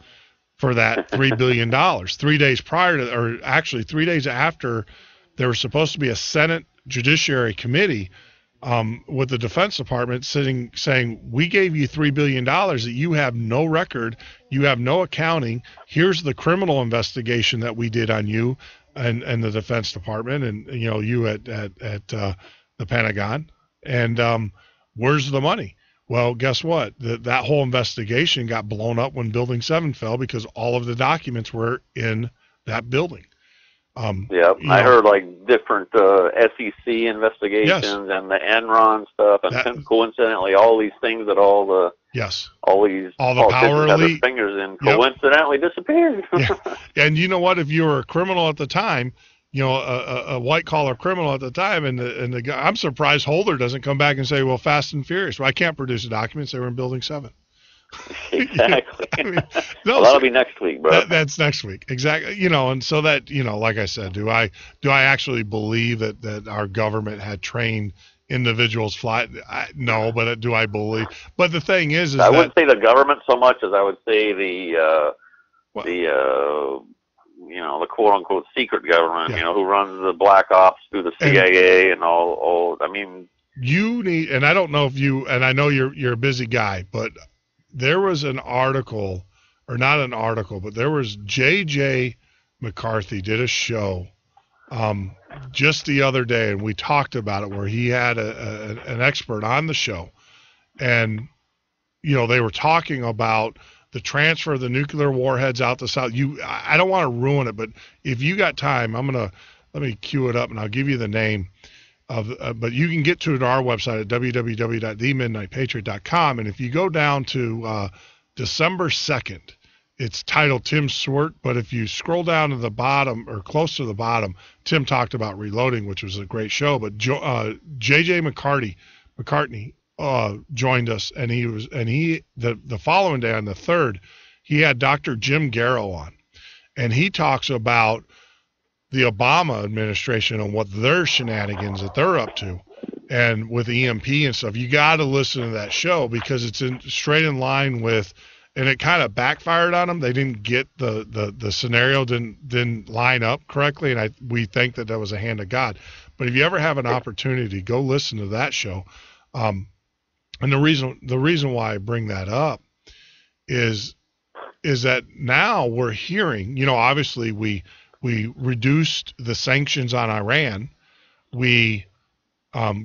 for that $3 billion? 3 days prior to, or actually 3 days after, there was supposed to be a Senate Judiciary Committee with the Defense Department saying, we gave you $3 billion that you have no record, you have no accounting. Here's the criminal investigation that we did on you and the Defense Department and, you at the Pentagon. And where's the money? Well, guess what? That whole investigation got blown up when Building 7 fell because all of the documents were in that building. I heard like different SEC investigations and the Enron stuff, and coincidentally, all these things that all the power had their elite fingers in coincidentally disappeared. And you know what? If you were a criminal at the time, a white collar criminal at the time, and the guy, I'm surprised Holder doesn't come back and say, well, Fast and Furious, well, I can't produce the documents. They were in Building 7. Exactly. That'll be next week, bro. That's next week. Exactly. And so that, like I said, do I actually believe that our government had trained individuals fly? No, but do I believe? But the thing is I wouldn't say the government so much as I would say the quote unquote secret government, who runs the black ops through the CIA and all. I mean, you need, and I don't know if you, and I know you're a busy guy, but there was an article, or not an article, but there was J.J. McCarthy did a show just the other day, and we talked about it, where he had an expert on the show, and they were talking about the transfer of the nuclear warheads out the South. I don't want to ruin it, but if you got time, let me cue it up, and I'll give you the name. But you can get to it at our website at www.themidnightpatriot.com. And if you go down to December 2nd, it's titled Tim Swert. But if you scroll down to the bottom or close to the bottom, Tim talked about Reloading, which was a great show. But J.J. McCartney joined us, and the following day on the 3rd, he had Dr. Jim Garrow on, and he talks about the Obama administration and what their shenanigans that they're up to, and with EMP and stuff. You got to listen to that show because it's straight in line with, and it kind of backfired on them. They didn't get the scenario didn't line up correctly, and we think that was a hand of God. But if you ever have an opportunity, go listen to that show. And the reason why I bring that up is that now we're hearing, obviously we reduced the sanctions on Iran. We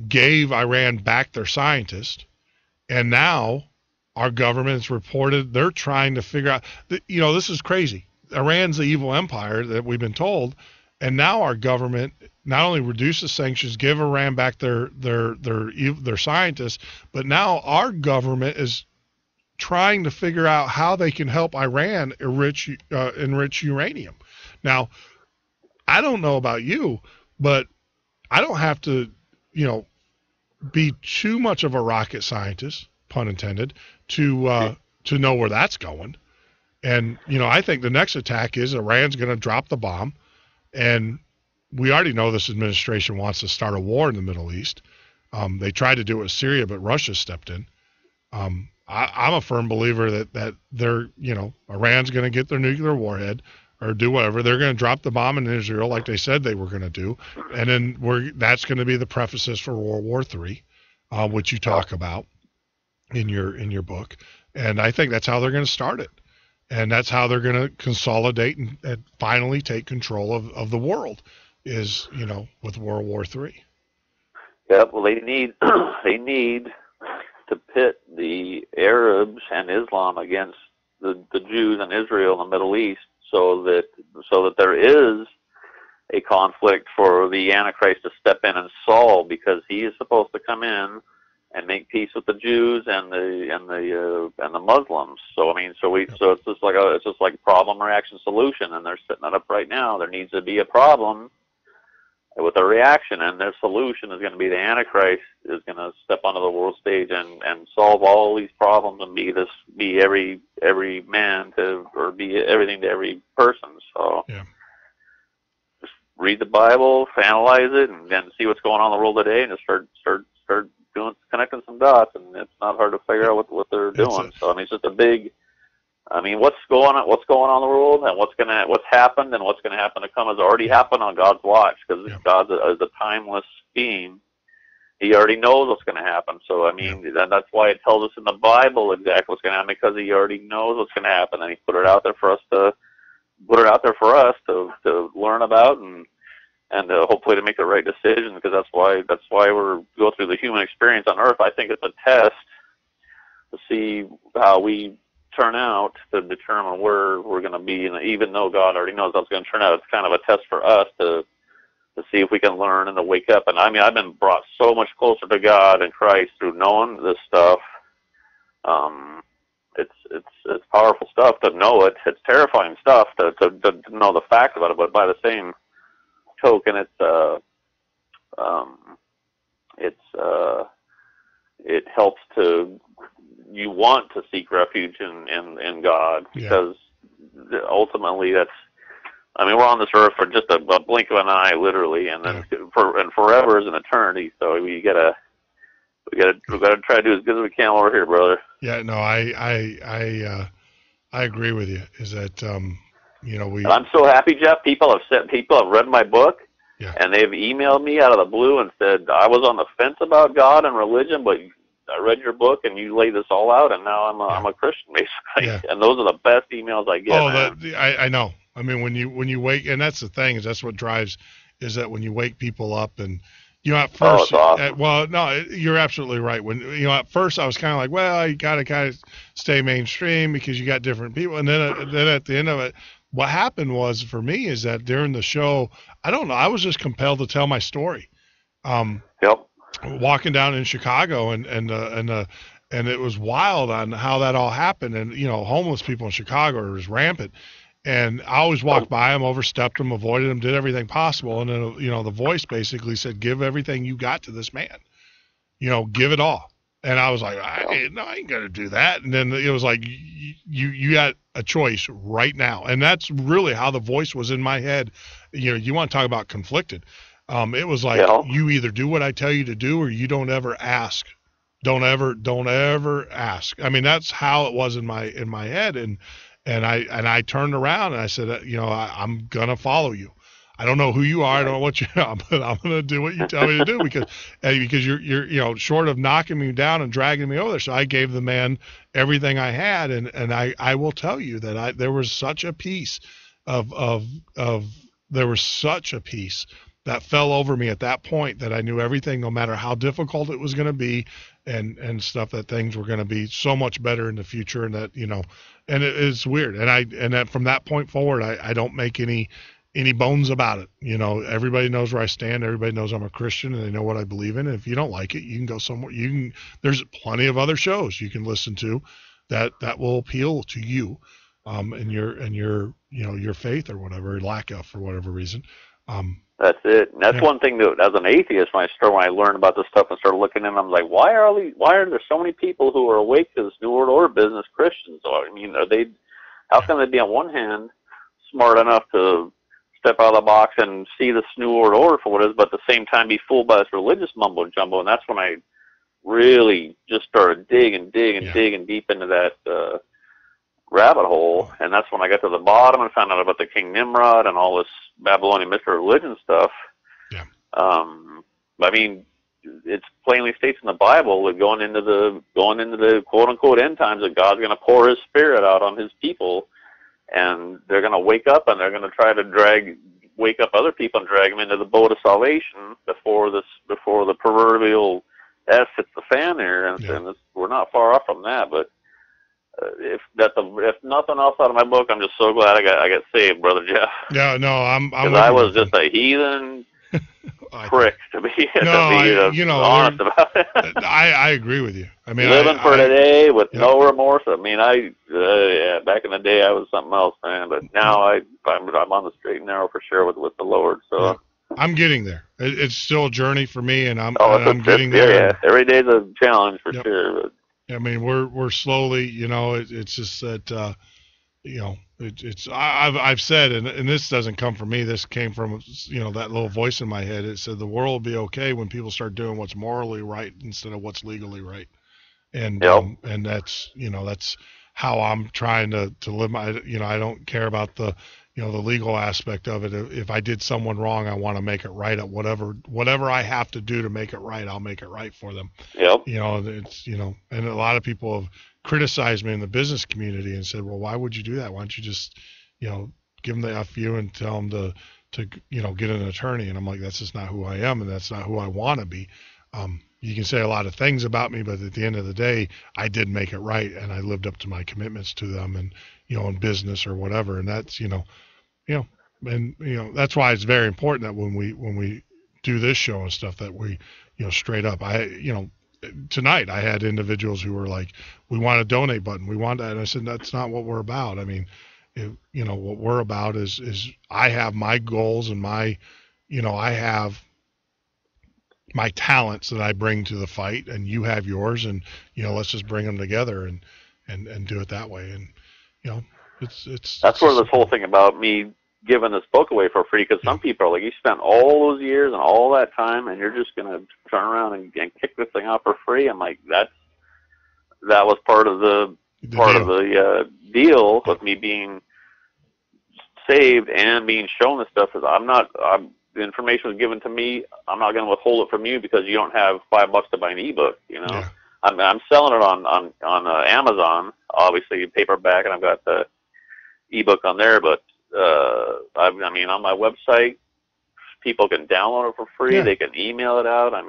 gave Iran back their scientists. And now our government's reported they're trying to figure out, this is crazy. Iran's the evil empire that we've been told. And now our government not only reduces sanctions, give Iran back their scientists, but now our government is trying to figure out how they can help Iran enrich uranium. Now, I don't know about you, but I don't have to, be too much of a rocket scientist, pun intended, to know where that's going. And, I think the next attack is Iran's going to drop the bomb. And we already know this administration wants to start a war in the Middle East. They tried to do it with Syria, but Russia stepped in. I'm a firm believer that they're, Iran's going to get their nuclear warhead or do whatever. They're going to drop the bomb in Israel like they said they were going to do. And then that's going to be the prefaces for World War III, which you talk about in your book. And I think that's how they're going to start it. And that's how they're going to consolidate and finally take control of the world is, with World War III. Yeah, well, they need to pit the Arabs and Islam against the Jews and Israel in the Middle East so that there is a conflict for the Antichrist to step in and solve, because he is supposed to come in and make peace with the Jews and the Muslims. So it's just like problem, reaction, solution, and they're setting it up right now. There needs to be a problem with a reaction, and their solution is going to be the Antichrist is going to step onto the world stage and solve all these problems and be every man or be everything to every person. So just read the Bible, analyze it, and then see what's going on in the world today, and just start connecting some dots, and it's not hard to figure out what they're doing. So it's just a big. What's going on in the world, and what's happened, and what's going to happen to come has already happened on God's watch, because God is a timeless being. He already knows what's going to happen. So that's why it tells us in the Bible exactly what's going to happen, because He already knows what's going to happen, and He put it out there for us to learn about and hopefully to make the right decision, because that's why we're go through the human experience on Earth. I think it's a test to see how we turn out to determine where we're going to be, and even though God already knows how it's going to turn out, it's kind of a test for us to see if we can learn and to wake up. And I've been brought so much closer to God and Christ through knowing this stuff. It's powerful stuff to know it. It's terrifying stuff to know the fact about it, but by the same token, it helps to. You want to seek refuge in God, because ultimately that's. We're on this earth for just a blink of an eye, literally, and then forever is an eternity. So we gotta try to do as good as we can over here, brother. Yeah, no, I agree with you. Is that I'm so happy, Jeff. People have read my book, and they've emailed me out of the blue and said I was on the fence about God and religion, but I read your book and you laid this all out, and now I'm a Christian, basically. Yeah. And those are the best emails I get. I know. When you wake, and that's the thing, is that's what drives, is that when you wake people up, and at first, awesome. You're absolutely right. When at first I was kind of like, well, you got to kind of stay mainstream because you got different people, and then at the end of it, what happened was for me is that during the show, I don't know, I was just compelled to tell my story. Walking down in Chicago, and it was wild on how that all happened, and homeless people in Chicago are just rampant. And I always walked by them, overstepped them, avoided them, did everything possible. And then, the voice basically said, give everything you got to this man. Give it all. And I was like, I ain't going to do that. And then it was like, you got a choice right now. And that's really how the voice was in my head. You want to talk about conflicted. It was like, you either do what I tell you to do, or you don't ever ask. Don't ever ask. That's how it was in my head. And I turned around and I said, I'm going to follow you. I don't know who you are. I don't know what you are, but I'm going to do what you tell me to do because you're short of knocking me down and dragging me over there. So I gave the man everything I had. And I will tell you that there was such a peace there was such a peace that fell over me at that point, that I knew everything, no matter how difficult it was going to be and stuff, that things were going to be so much better in the future. And that, and it's weird. And then from that point forward, I don't make any any bones about it. You know, everybody knows where I stand. Everybody knows I'm a Christian, and they know what I believe in. And if you don't like it, you can go somewhere. There's plenty of other shows you can listen to that will appeal to you, and your faith or whatever, lack of for whatever reason. That's it. And that's one thing that, as an atheist, when I learned about this stuff and started looking in, I'm like, why are there so many people who are awake to this New World Order business Christians? I mean, how can they be on one hand smart enough to step out of the box and see this New World Order for what it is, but at the same time be fooled by this religious mumbo jumbo? And that's when I really just started digging deep into that rabbit hole. And that's when I got to the bottom and found out about the King Nimrod and all this Babylonian mystery religion stuff. Yeah. I mean, it's plainly states in the Bible that going into the quote unquote end times that God's going to pour His Spirit out on His people, and they're going to wake up and they're going to try to wake up other people and drag them into the boat of salvation before the proverbial S hits the fan there. And we're not far off from that, but. If nothing else out of my book, I'm just so glad I got saved, Brother Jeff. Yeah, no, I'm. Because I was just a heathen prick to be honest about it. I agree with you. I mean, living for today with no remorse. I mean, back in the day I was something else, man. But now I'm on the straight and narrow for sure with the Lord. So I'm getting there. It's still a journey for me, and I'm getting there. Yeah, every day's a challenge for sure. But, I mean, we're slowly, it's just that, I've said, and this doesn't come from me. This came from, that little voice in my head. It said the world will be okay when people start doing what's morally right instead of what's legally right. And, and that's how I'm trying to live my, I don't care about the legal aspect of it. If I did someone wrong, I want to make it right at whatever I have to do to make it right. I'll make it right for them. Yep. And a lot of people have criticized me in the business community and said, well, why would you do that? Why don't you just, give them the FU and tell them to get an attorney? And I'm like, that's just not who I am. And that's not who I want to be. You can say a lot of things about me, but at the end of the day, I did make it right. And I lived up to my commitments to them and, in business or whatever. And that's, that's why it's very important that when we do this show and stuff that we, straight up, tonight I had individuals who were like, we want a donate button. We want that. And I said, that's not what we're about. I mean, what we're about is I have my goals and my, I have my talents that I bring to the fight and you have yours, and, let's just bring them together and do it that way. And, that's where this whole thing about me giving this book away for free, because some people are like, you spent all those years and all that time and you're just going to turn around and kick this thing out for free. I'm like, that was part of the deal with me being saved and being shown this stuff. Is the information was given to me. I'm not going to withhold it from you because you don't have $5 to buy an ebook. I'm selling it on Amazon, obviously paperback, and I've got the ebook on there. But on my website, people can download it for free. They can email it out. I've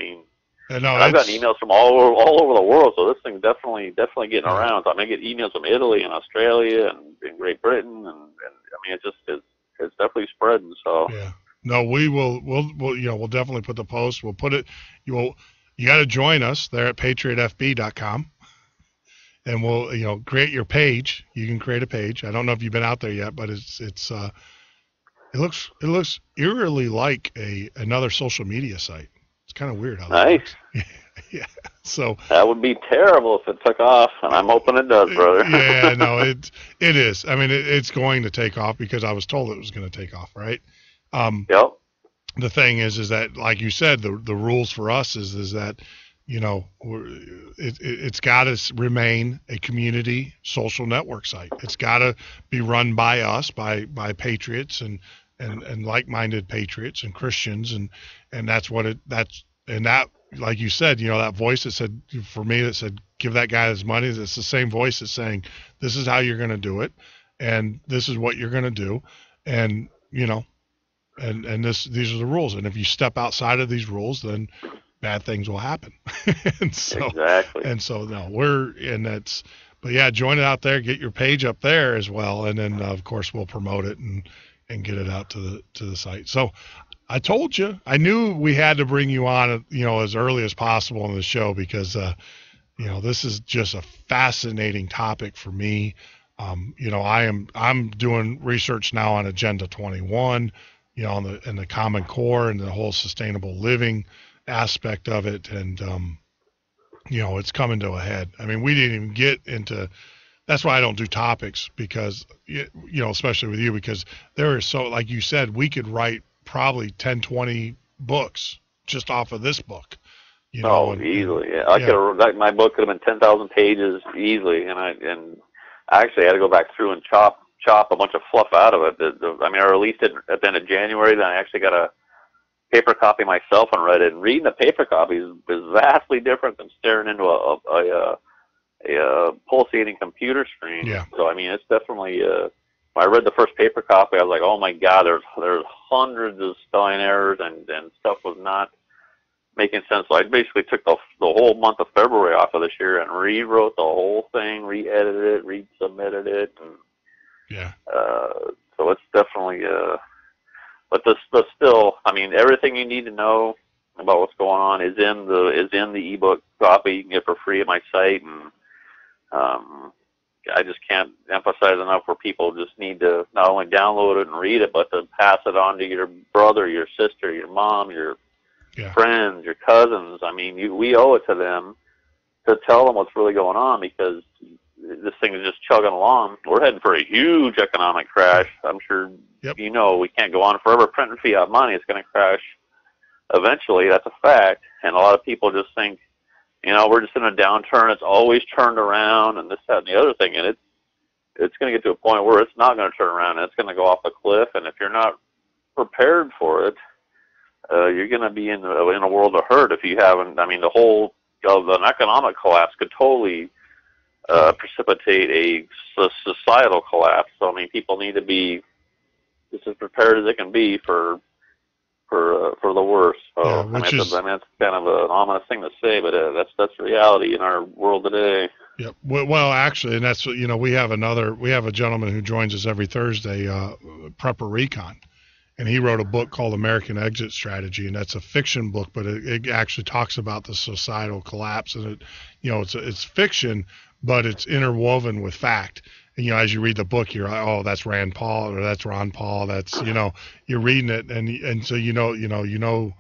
gotten emails from all over the world, so this thing's definitely getting around. So I'm gonna get emails from Italy and Australia and Great Britain, and it's definitely spreading. So no, we'll definitely put the post. We'll put it. You got to join us there at patriotfb.com, and we'll create your page. You can create a page. I don't know if you've been out there yet, but it looks eerily like another social media site. It's kind of weird how that works. Yeah. So that would be terrible if it took off, and I'm hoping it does, brother. Yeah, no, it is. I mean, it's going to take off because I was told it was going to take off, right? Yep. The thing is that, like you said, the rules for us is that, it's got to remain a community social network site. It's got to be run by us, by patriots and like-minded patriots and Christians, and that's what that, like you said, that voice that said, for me, that said, give that guy his money. It's the same voice that's saying, this is how you're going to do it, and this is what you're going to do, and and these are the rules. And if you step outside of these rules, then bad things will happen. Exactly. And so but yeah, join it out there, get your page up there as well. And then of course we'll promote it and, and get it out to the site. So I told you, I knew we had to bring you on, as early as possible in the show because, this is just a fascinating topic for me. I'm doing research now on Agenda 21, in the Common Core and the whole sustainable living aspect of it. And, it's coming to a head. I mean, we didn't even get into, that's why I don't do topics because, especially with you, because there is so, like you said, we could write probably 10, 20 books just off of this book. Easily. Yeah. My book could have been 10,000 pages easily. And I actually had to go back through and chop a bunch of fluff out of it. I released it at the end of January. Then I actually got a paper copy myself and read it. And reading the paper copy is vastly different than staring into a pulsating computer screen. Yeah. So it's definitely. When I read the first paper copy, I was like, oh my God, there's hundreds of spelling errors and stuff was not making sense. So I basically took the whole month of February off of this year and rewrote the whole thing, re-edited it, resubmitted it, and so it's definitely but still, everything you need to know about what's going on is in the ebook copy. You can get for free at my site, and I just can't emphasize enough where people just need to not only download it and read it, but to pass it on to your brother, your sister, your mom, your friends, your cousins. We owe it to them to tell them what's really going on because this thing is just chugging along. We're heading for a huge economic crash. I'm sure we can't go on forever printing fiat money. It's going to crash eventually. That's a fact. And a lot of people just think, we're just in a downturn. It's always turned around and this, that, and the other thing. And it's going to get to a point where it's not going to turn around and it's going to go off a cliff. And if you're not prepared for it, you're going to be in a world of hurt if you haven't. The whole of an economic collapse could totally precipitate a societal collapse. So people need to be just as prepared as they can be for the worst. So it's kind of an ominous thing to say, but that's reality in our world today. Yep. Well, actually, and that's we have a gentleman who joins us every Thursday, Prepper Recon, and he wrote a book called American Exit Strategy, and that's a fiction book, but it actually talks about the societal collapse, and it's fiction, but it's interwoven with fact. And, as you read the book, you're like, oh, that's Rand Paul or that's Ron Paul. That's, you're reading it. And so, the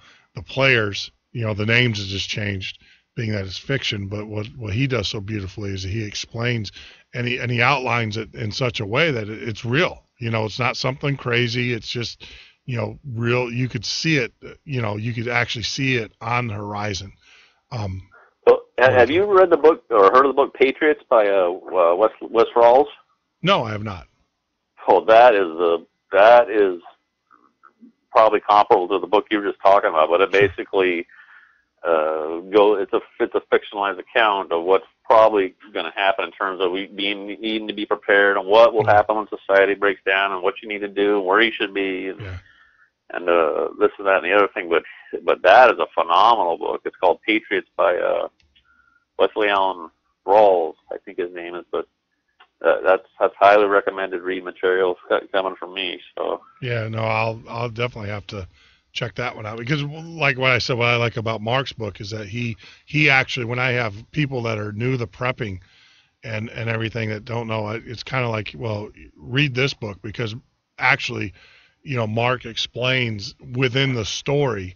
players, the names have just changed being that it's fiction. But what he does so beautifully is he explains and he outlines it in such a way that it's real. It's not something crazy. It's just, real. You could see it, you could actually see it on the horizon. Have you read the book or heard of the book Patriots by Wes Rawls? No, I have not. Oh, that is probably comparable to the book you were just talking about, but it basically it's a fictionalized account of what's probably going to happen in terms of needing to be prepared and what will happen when society breaks down and what you need to do and where you should be and this and that and the other thing. But that is a phenomenal book. It's called Patriots by Wesley Allen Rawls, I think his name is, but that's highly recommended read material coming from me. So I'll definitely have to check that one out because, like what I said, what I like about Mark's book is that he actually, when I have people that are new to prepping and everything that don't know, it's kind of like, well, read this book because actually, Mark explains within the story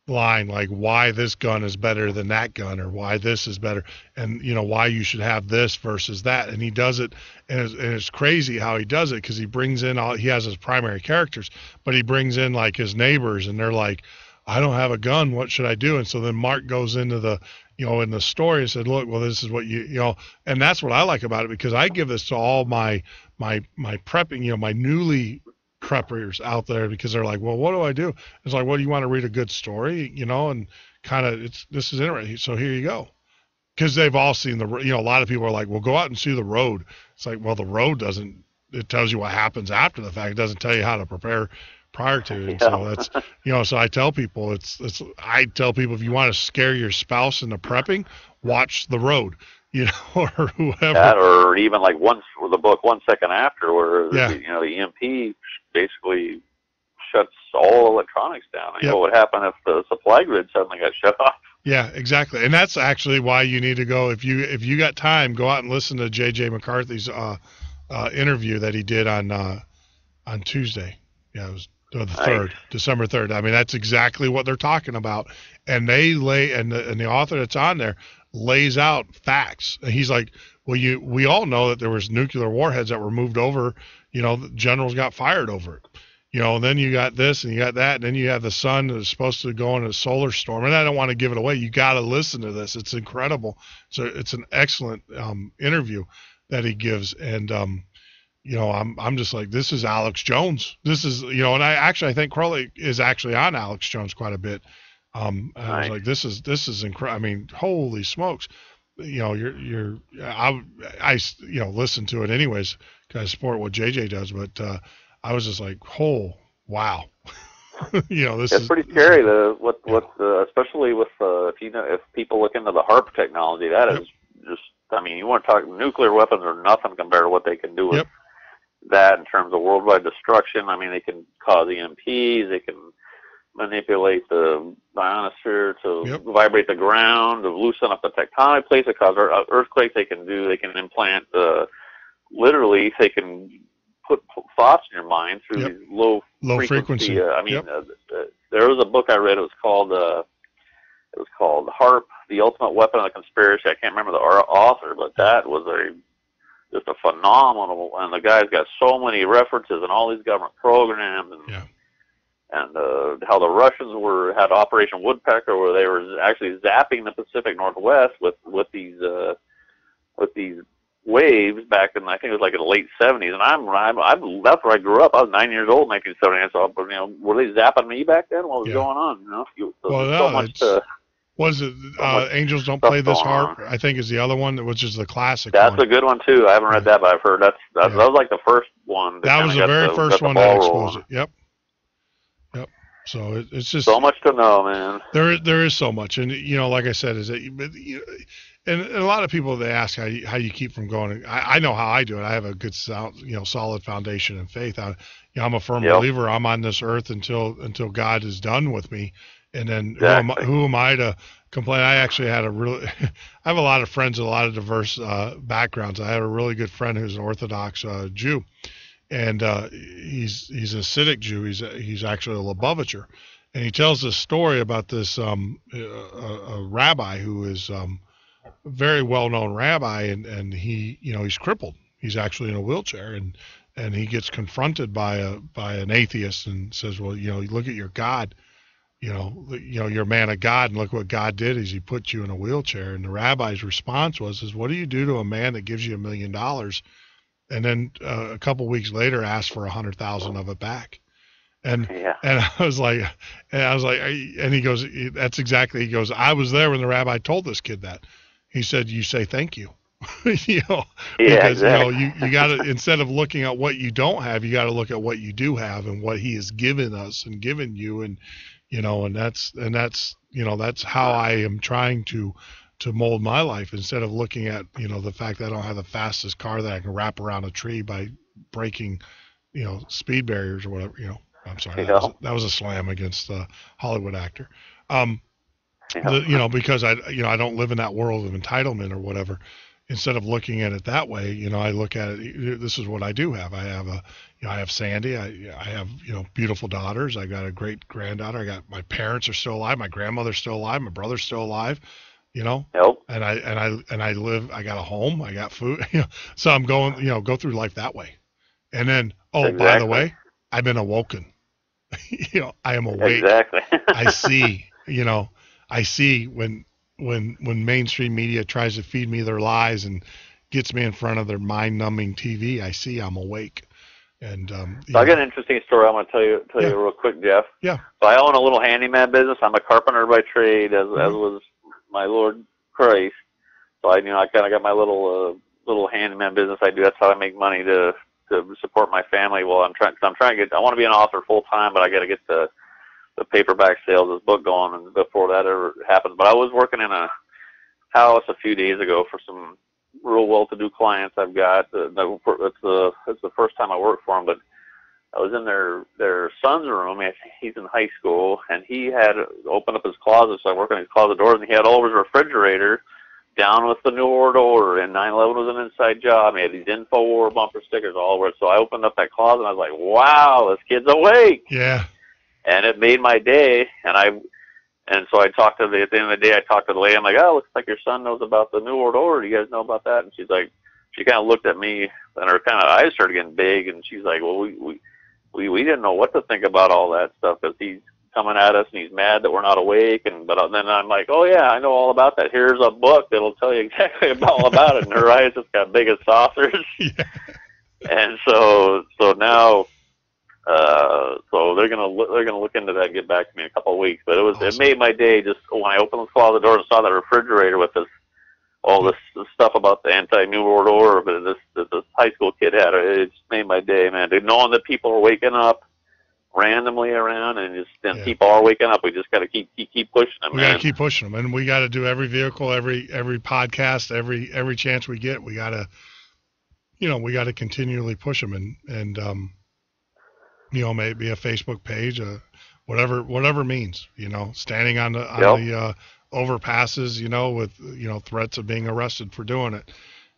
line like why this gun is better than that gun or why this is better and why you should have this versus that, and he does it and it's crazy how he does it because he brings in he has his primary characters but he brings in like his neighbors and they're like, I don't have a gun, what should I do? And so then Mark goes into the in the story and said, look, well, this is what and that's what I like about it because I give this to all my prepping, my newly preppers out there because they're like, well, what do I do? It's like, well, you want to read a good story, and kind of this is interesting. So here you go. Because they've all seen a lot of people are like, well, go out and see The Road. It's like, well, The Road it tells you what happens after the fact. It doesn't tell you how to prepare prior to. And so that's, so I tell people I tell people if you want to scare your spouse into prepping, watch The Road. or whoever. That, or even like the book 1 second after, where Yeah. the EMP basically shuts all electronics down. Yep. What would happen if the supply grid suddenly got shut off? Yeah, exactly. And that's actually why you need to go, if you got time, go out and listen to J.J. McCarthy's interview that he did on Tuesday. Yeah, it was the 3rd, December 3rd. I mean, that's exactly what they're talking about. And they and the author that's on there lays out facts. And he's like, well, we all know that there was nuclear warheads that were moved over, the generals got fired over it. And then you got this and you got that, and then you have the sun that's supposed to go in a solar storm. And I don't want to give it away. You got to listen to this. It's incredible. So it's an excellent interview that he gives. And, I'm just like, this is Alex Jones. This is, and I think Crowley is actually on Alex Jones quite a bit. I was like, this is incredible. I mean, holy smokes. I listen to it anyways because I support what JJ does, but I was just like, oh, wow. This it's is pretty scary. Especially with if people look into the HARP technology, that is just. I mean, you want to talk nuclear weapons are nothing compared to what they can do with that in terms of worldwide destruction. I mean, they can cause EMPs. They can manipulate the ionosphere to vibrate the ground, to loosen up the tectonic plates, to cause earthquakes. They can implant. Literally, they can put thoughts in your mind through these low frequency. There was a book I read. It was called HARP, The Ultimate Weapon of the Conspiracy. I can't remember the author, but that was just a phenomenal. And the guy's got so many references in all these government programs, and how the Russians had Operation Woodpecker, where they were actually zapping the Pacific Northwest with these waves back in, I think it was like in the late 70s, and that's where I grew up. I was 9 years old in 1979, so were they zapping me back then? What was going on? Was it Angels Don't Play This Harp? I think is the other one, which is the classic. That's a good one too. I haven't read that, but I've heard that was like the first one. That was the very first one that exposed it. Yep. So it's just so much to know, man. There is so much, and like I said, is that and a lot of people, they ask how you keep from going. I know how I do it. I have a good solid foundation in faith. I'm a firm believer. I'm on this earth until God is done with me, and then who am I to complain? I actually had I have a lot of friends with a lot of diverse backgrounds. I have a really good friend who's an Orthodox Jew. And he's a Hasidic Jew. He's actually a Lubavitcher, and he tells this story about this a rabbi who is a very well-known rabbi, and he's crippled. He's actually in a wheelchair, and he gets confronted by an atheist and says, well, look at your God, you're a man of God, and look what God did is he put you in a wheelchair. And the rabbi's response was, what do you do to a man that gives you $1 million? And then a couple weeks later, asked for 100,000 of it back, and I was like, and he goes, that's exactly. He goes, I was there when the rabbi told this kid that. He said, you say thank you, because exactly. You got to, instead of looking at what you don't have, you got to look at what you do have and what He has given us and given you, and that's how I am trying to mold my life, instead of looking at, the fact that I don't have the fastest car that I can wrap around a tree by breaking, speed barriers or whatever, I'm sorry. That was a slam against the Hollywood actor. Because I don't live in that world of entitlement or whatever. Instead of looking at it that way, I look at it, this is what I do have. I have Sandy. I have, beautiful daughters. I got a great granddaughter. I got, my parents are still alive. My grandmother's still alive. My brother's still alive. And I live, I got a home, I got food, so I'm going, go through life that way. And then, by the way, I've been awoken. I am awake. Exactly. I see when mainstream media tries to feed me their lies and gets me in front of their mind-numbing TV, I see I'm awake. And so I got an interesting story I want to tell you real quick, Jeff. Yeah. So I own a little handyman business. I'm a carpenter by trade, as was my Lord Christ. So I kind of got my little handyman business I do. That's how I make money to support my family. Well, I want to be an author full time, but I got to get the paperback sales of this book going, and before that ever happens. But I was working in a house a few days ago for some real well-to-do clients I've got. It's the first time I worked for them, but I was in their son's room. He's in high school, and he had opened up his closet, so I worked on his closet doors, and he had all over his refrigerator down with the New World Order, and 9/11 was an inside job. He had these InfoWar bumper stickers all over it. So I opened up that closet, and I was like, wow, this kid's awake. Yeah. And it made my day, and so I talked to at the end of the day, I talked to the lady. I'm like, oh, looks like your son knows about the New World Order. Do you guys know about that? And she's like, she kind of looked at me, and her kind of eyes started getting big, and she's like, well, we didn't know what to think about all that stuff because he's coming at us and he's mad that we're not awake. But then I'm like, oh yeah, I know all about that. Here's a book that'll tell you exactly all about it. And her eyes just got big as saucers. Yeah. And so now, so they're gonna look into that and get back to me in a couple of weeks. But Awesome. It made my day just when I opened the closet door and saw that refrigerator with all this stuff about the anti-New World Order, but this high school kid had it. It just made my day, man. Knowing that people are waking up randomly around, and people are waking up. We just got to keep pushing them. We got to keep pushing them, and we got to do every vehicle, every podcast, every chance we get. We got to, we got to continually push them, and maybe a Facebook page, whatever means, standing on the overpasses, with threats of being arrested for doing it.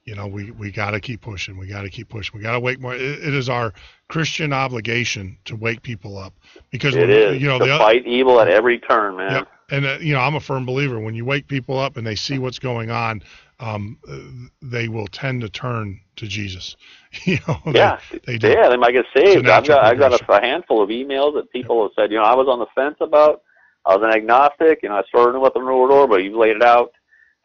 We got to keep pushing. We got to keep pushing. We got to wake more. It is our Christian obligation to wake people up because it is to fight evil at every turn, man. Yep. And I'm a firm believer when you wake people up and they see what's going on, they will tend to turn to Jesus. They do. Yeah, they might get saved. I've got a handful of emails that people have said, I was on the fence about. I was an agnostic, I sort of knew what the New World Order, but you laid it out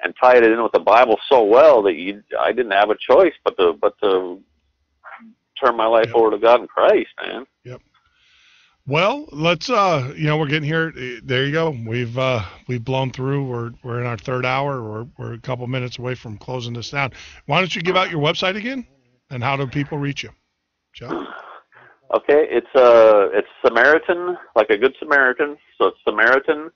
and tied it in with the Bible so well that I didn't have a choice but to turn my life over to God in Christ, man. Yep. Well, let's we're getting here. There you go. We've blown through. We're in our third hour. We're a couple minutes away from closing this down. Why don't you give out your website again, and how do people reach you, Joe? Okay, it's Samaritan, like a good Samaritan. So it's Samaritan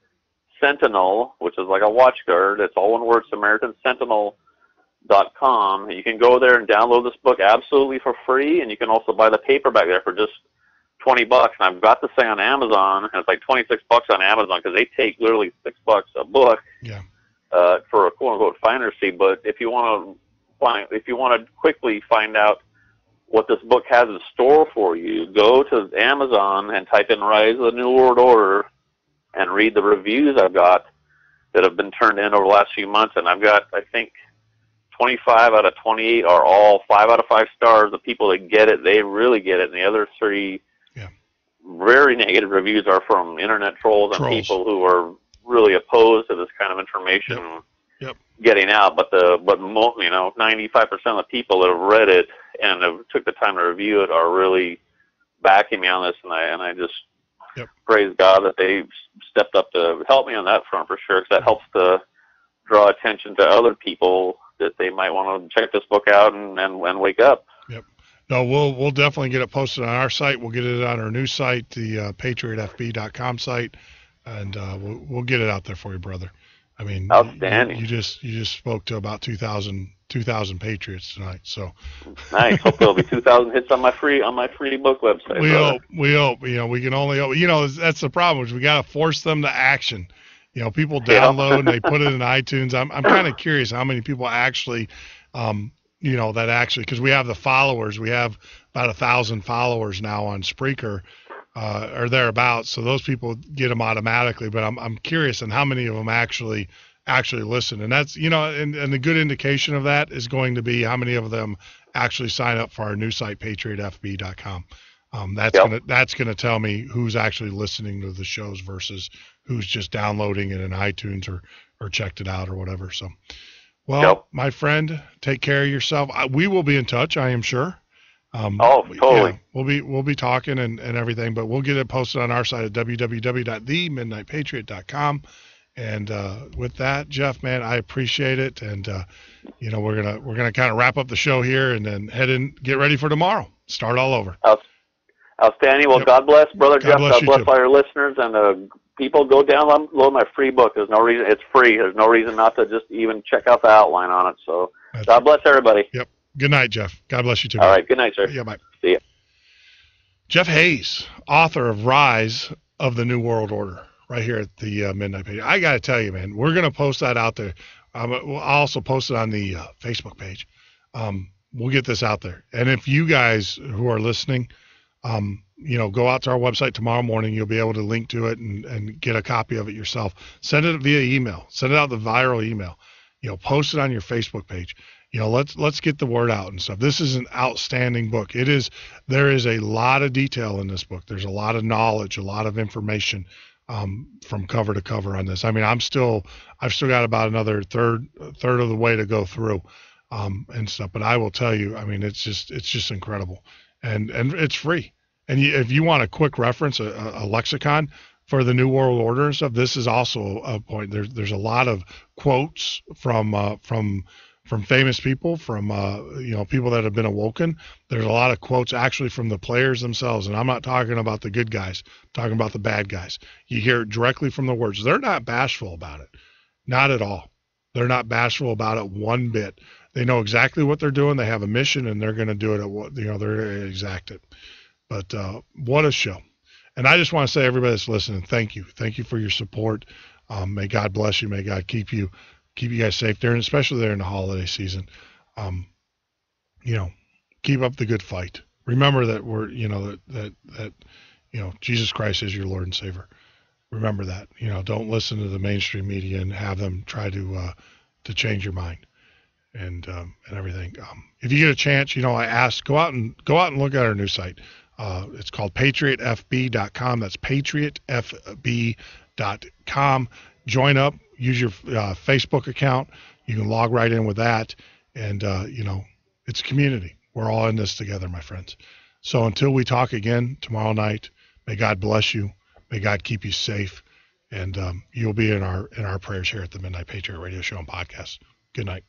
Sentinel, which is like a watch guard. It's all one word, SamaritanSentinel.com. You can go there and download this book absolutely for free, and you can also buy the paperback there for just $20. And I've got this thing on Amazon, and it's like $26 on Amazon because they take literally $6 a book for a quote unquote finder's fee. But if you want to quickly find out what this book has in store for you, go to Amazon and type in Rise of the New World Order and read the reviews I've got that have been turned in over the last few months. And I've got, I think, 25 out of 28 are all 5 out of 5 stars. The people that get it, they really get it. And the other 3 very negative reviews are from internet trolls and people who are really opposed to this kind of information getting out. But 95% of the people that have read it and have took the time to review it are really backing me on this, and I just praise God that they stepped up to help me on that front for sure, because that helps to draw attention to other people that they might want to check this book out and wake up. Yep. No, we'll definitely get it posted on our site. We'll get it on our new site, the patriotfb.com site, and we'll get it out there for you, brother. I mean, outstanding. You just spoke to about 2,000 patriots tonight. So nice. Hope there'll be 2,000 hits on my free book website. We hope. We can only hope. That's the problem. Is we got to force them to action. People download and they put it in iTunes. I'm kind of curious how many people actually, because we have the followers. We have about 1,000 followers now on Spreaker. Or thereabouts, so those people get them automatically. But I'm curious on how many of them actually listen, and that's and the good indication of that is going to be how many of them actually sign up for our new site, patriotfb.com. That's gonna tell me who's actually listening to the shows versus who's just downloading it in iTunes or checked it out or whatever. So, my friend, take care of yourself. We will be in touch, I am sure. Totally. Yeah, we'll be talking and everything, but we'll get it posted on our site at www.themidnightpatriot.com. And with that, Jeff, man, I appreciate it. And we're gonna kind of wrap up the show here and then get ready for tomorrow. Start all over. Outstanding. Well, God bless, Brother Jeff. God bless all your listeners, and people go download my free book. There's no reason. It's free. There's no reason not to just even check out the outline on it. So God bless everybody. Yep. Good night, Jeff. God bless you too. All right. Good night, sir. Yeah, bye. See ya. Jeff Hayes, author of Rise of the New World Order, right here at the Midnight Patriot. I got to tell you, man, we're going to post that out there. I'll also post it on the Facebook page. We'll get this out there. And if you guys who are listening, go out to our website tomorrow morning. You'll be able to link to it and get a copy of it yourself. Send it via email. Send it out the viral email. Post it on your Facebook page. Let's get the word out and stuff. This is an outstanding book. There is a lot of detail in this book. There's a lot of knowledge, a lot of information from cover to cover on this. I mean, I've still got about another third of the way to go through and stuff. But I will tell you, I mean, it's just incredible, and it's free. And if you want a quick reference, a lexicon for the New World Order and stuff, this is also a point. There's a lot of quotes from famous people, from people that have been awoken. There's a lot of quotes actually from the players themselves, and I'm not talking about the good guys. I'm talking about the bad guys. You hear it directly from the words. They're not bashful about it, not at all. They're not bashful about it one bit. They know exactly what they're doing. They have a mission, and they're going to do it at what they're going to exact it. But what a show! And I just want to say, everybody that's listening, thank you for your support. May God bless you. May God keep you guys safe there, and especially there in the holiday season. Keep up the good fight. Remember that we're, that Jesus Christ is your Lord and Savior. Remember that. Don't listen to the mainstream media and have them try to change your mind and everything. If you get a chance, I asked, go out and look at our new site. It's called patriotfb.com. That's patriotfb.com. Join up. Use your Facebook account. You can log right in with that. And, it's a community. We're all in this together, my friends. So until we talk again tomorrow night, may God bless you. May God keep you safe. And you'll be in our prayers here at the Midnight Patriot Radio Show and Podcast. Good night.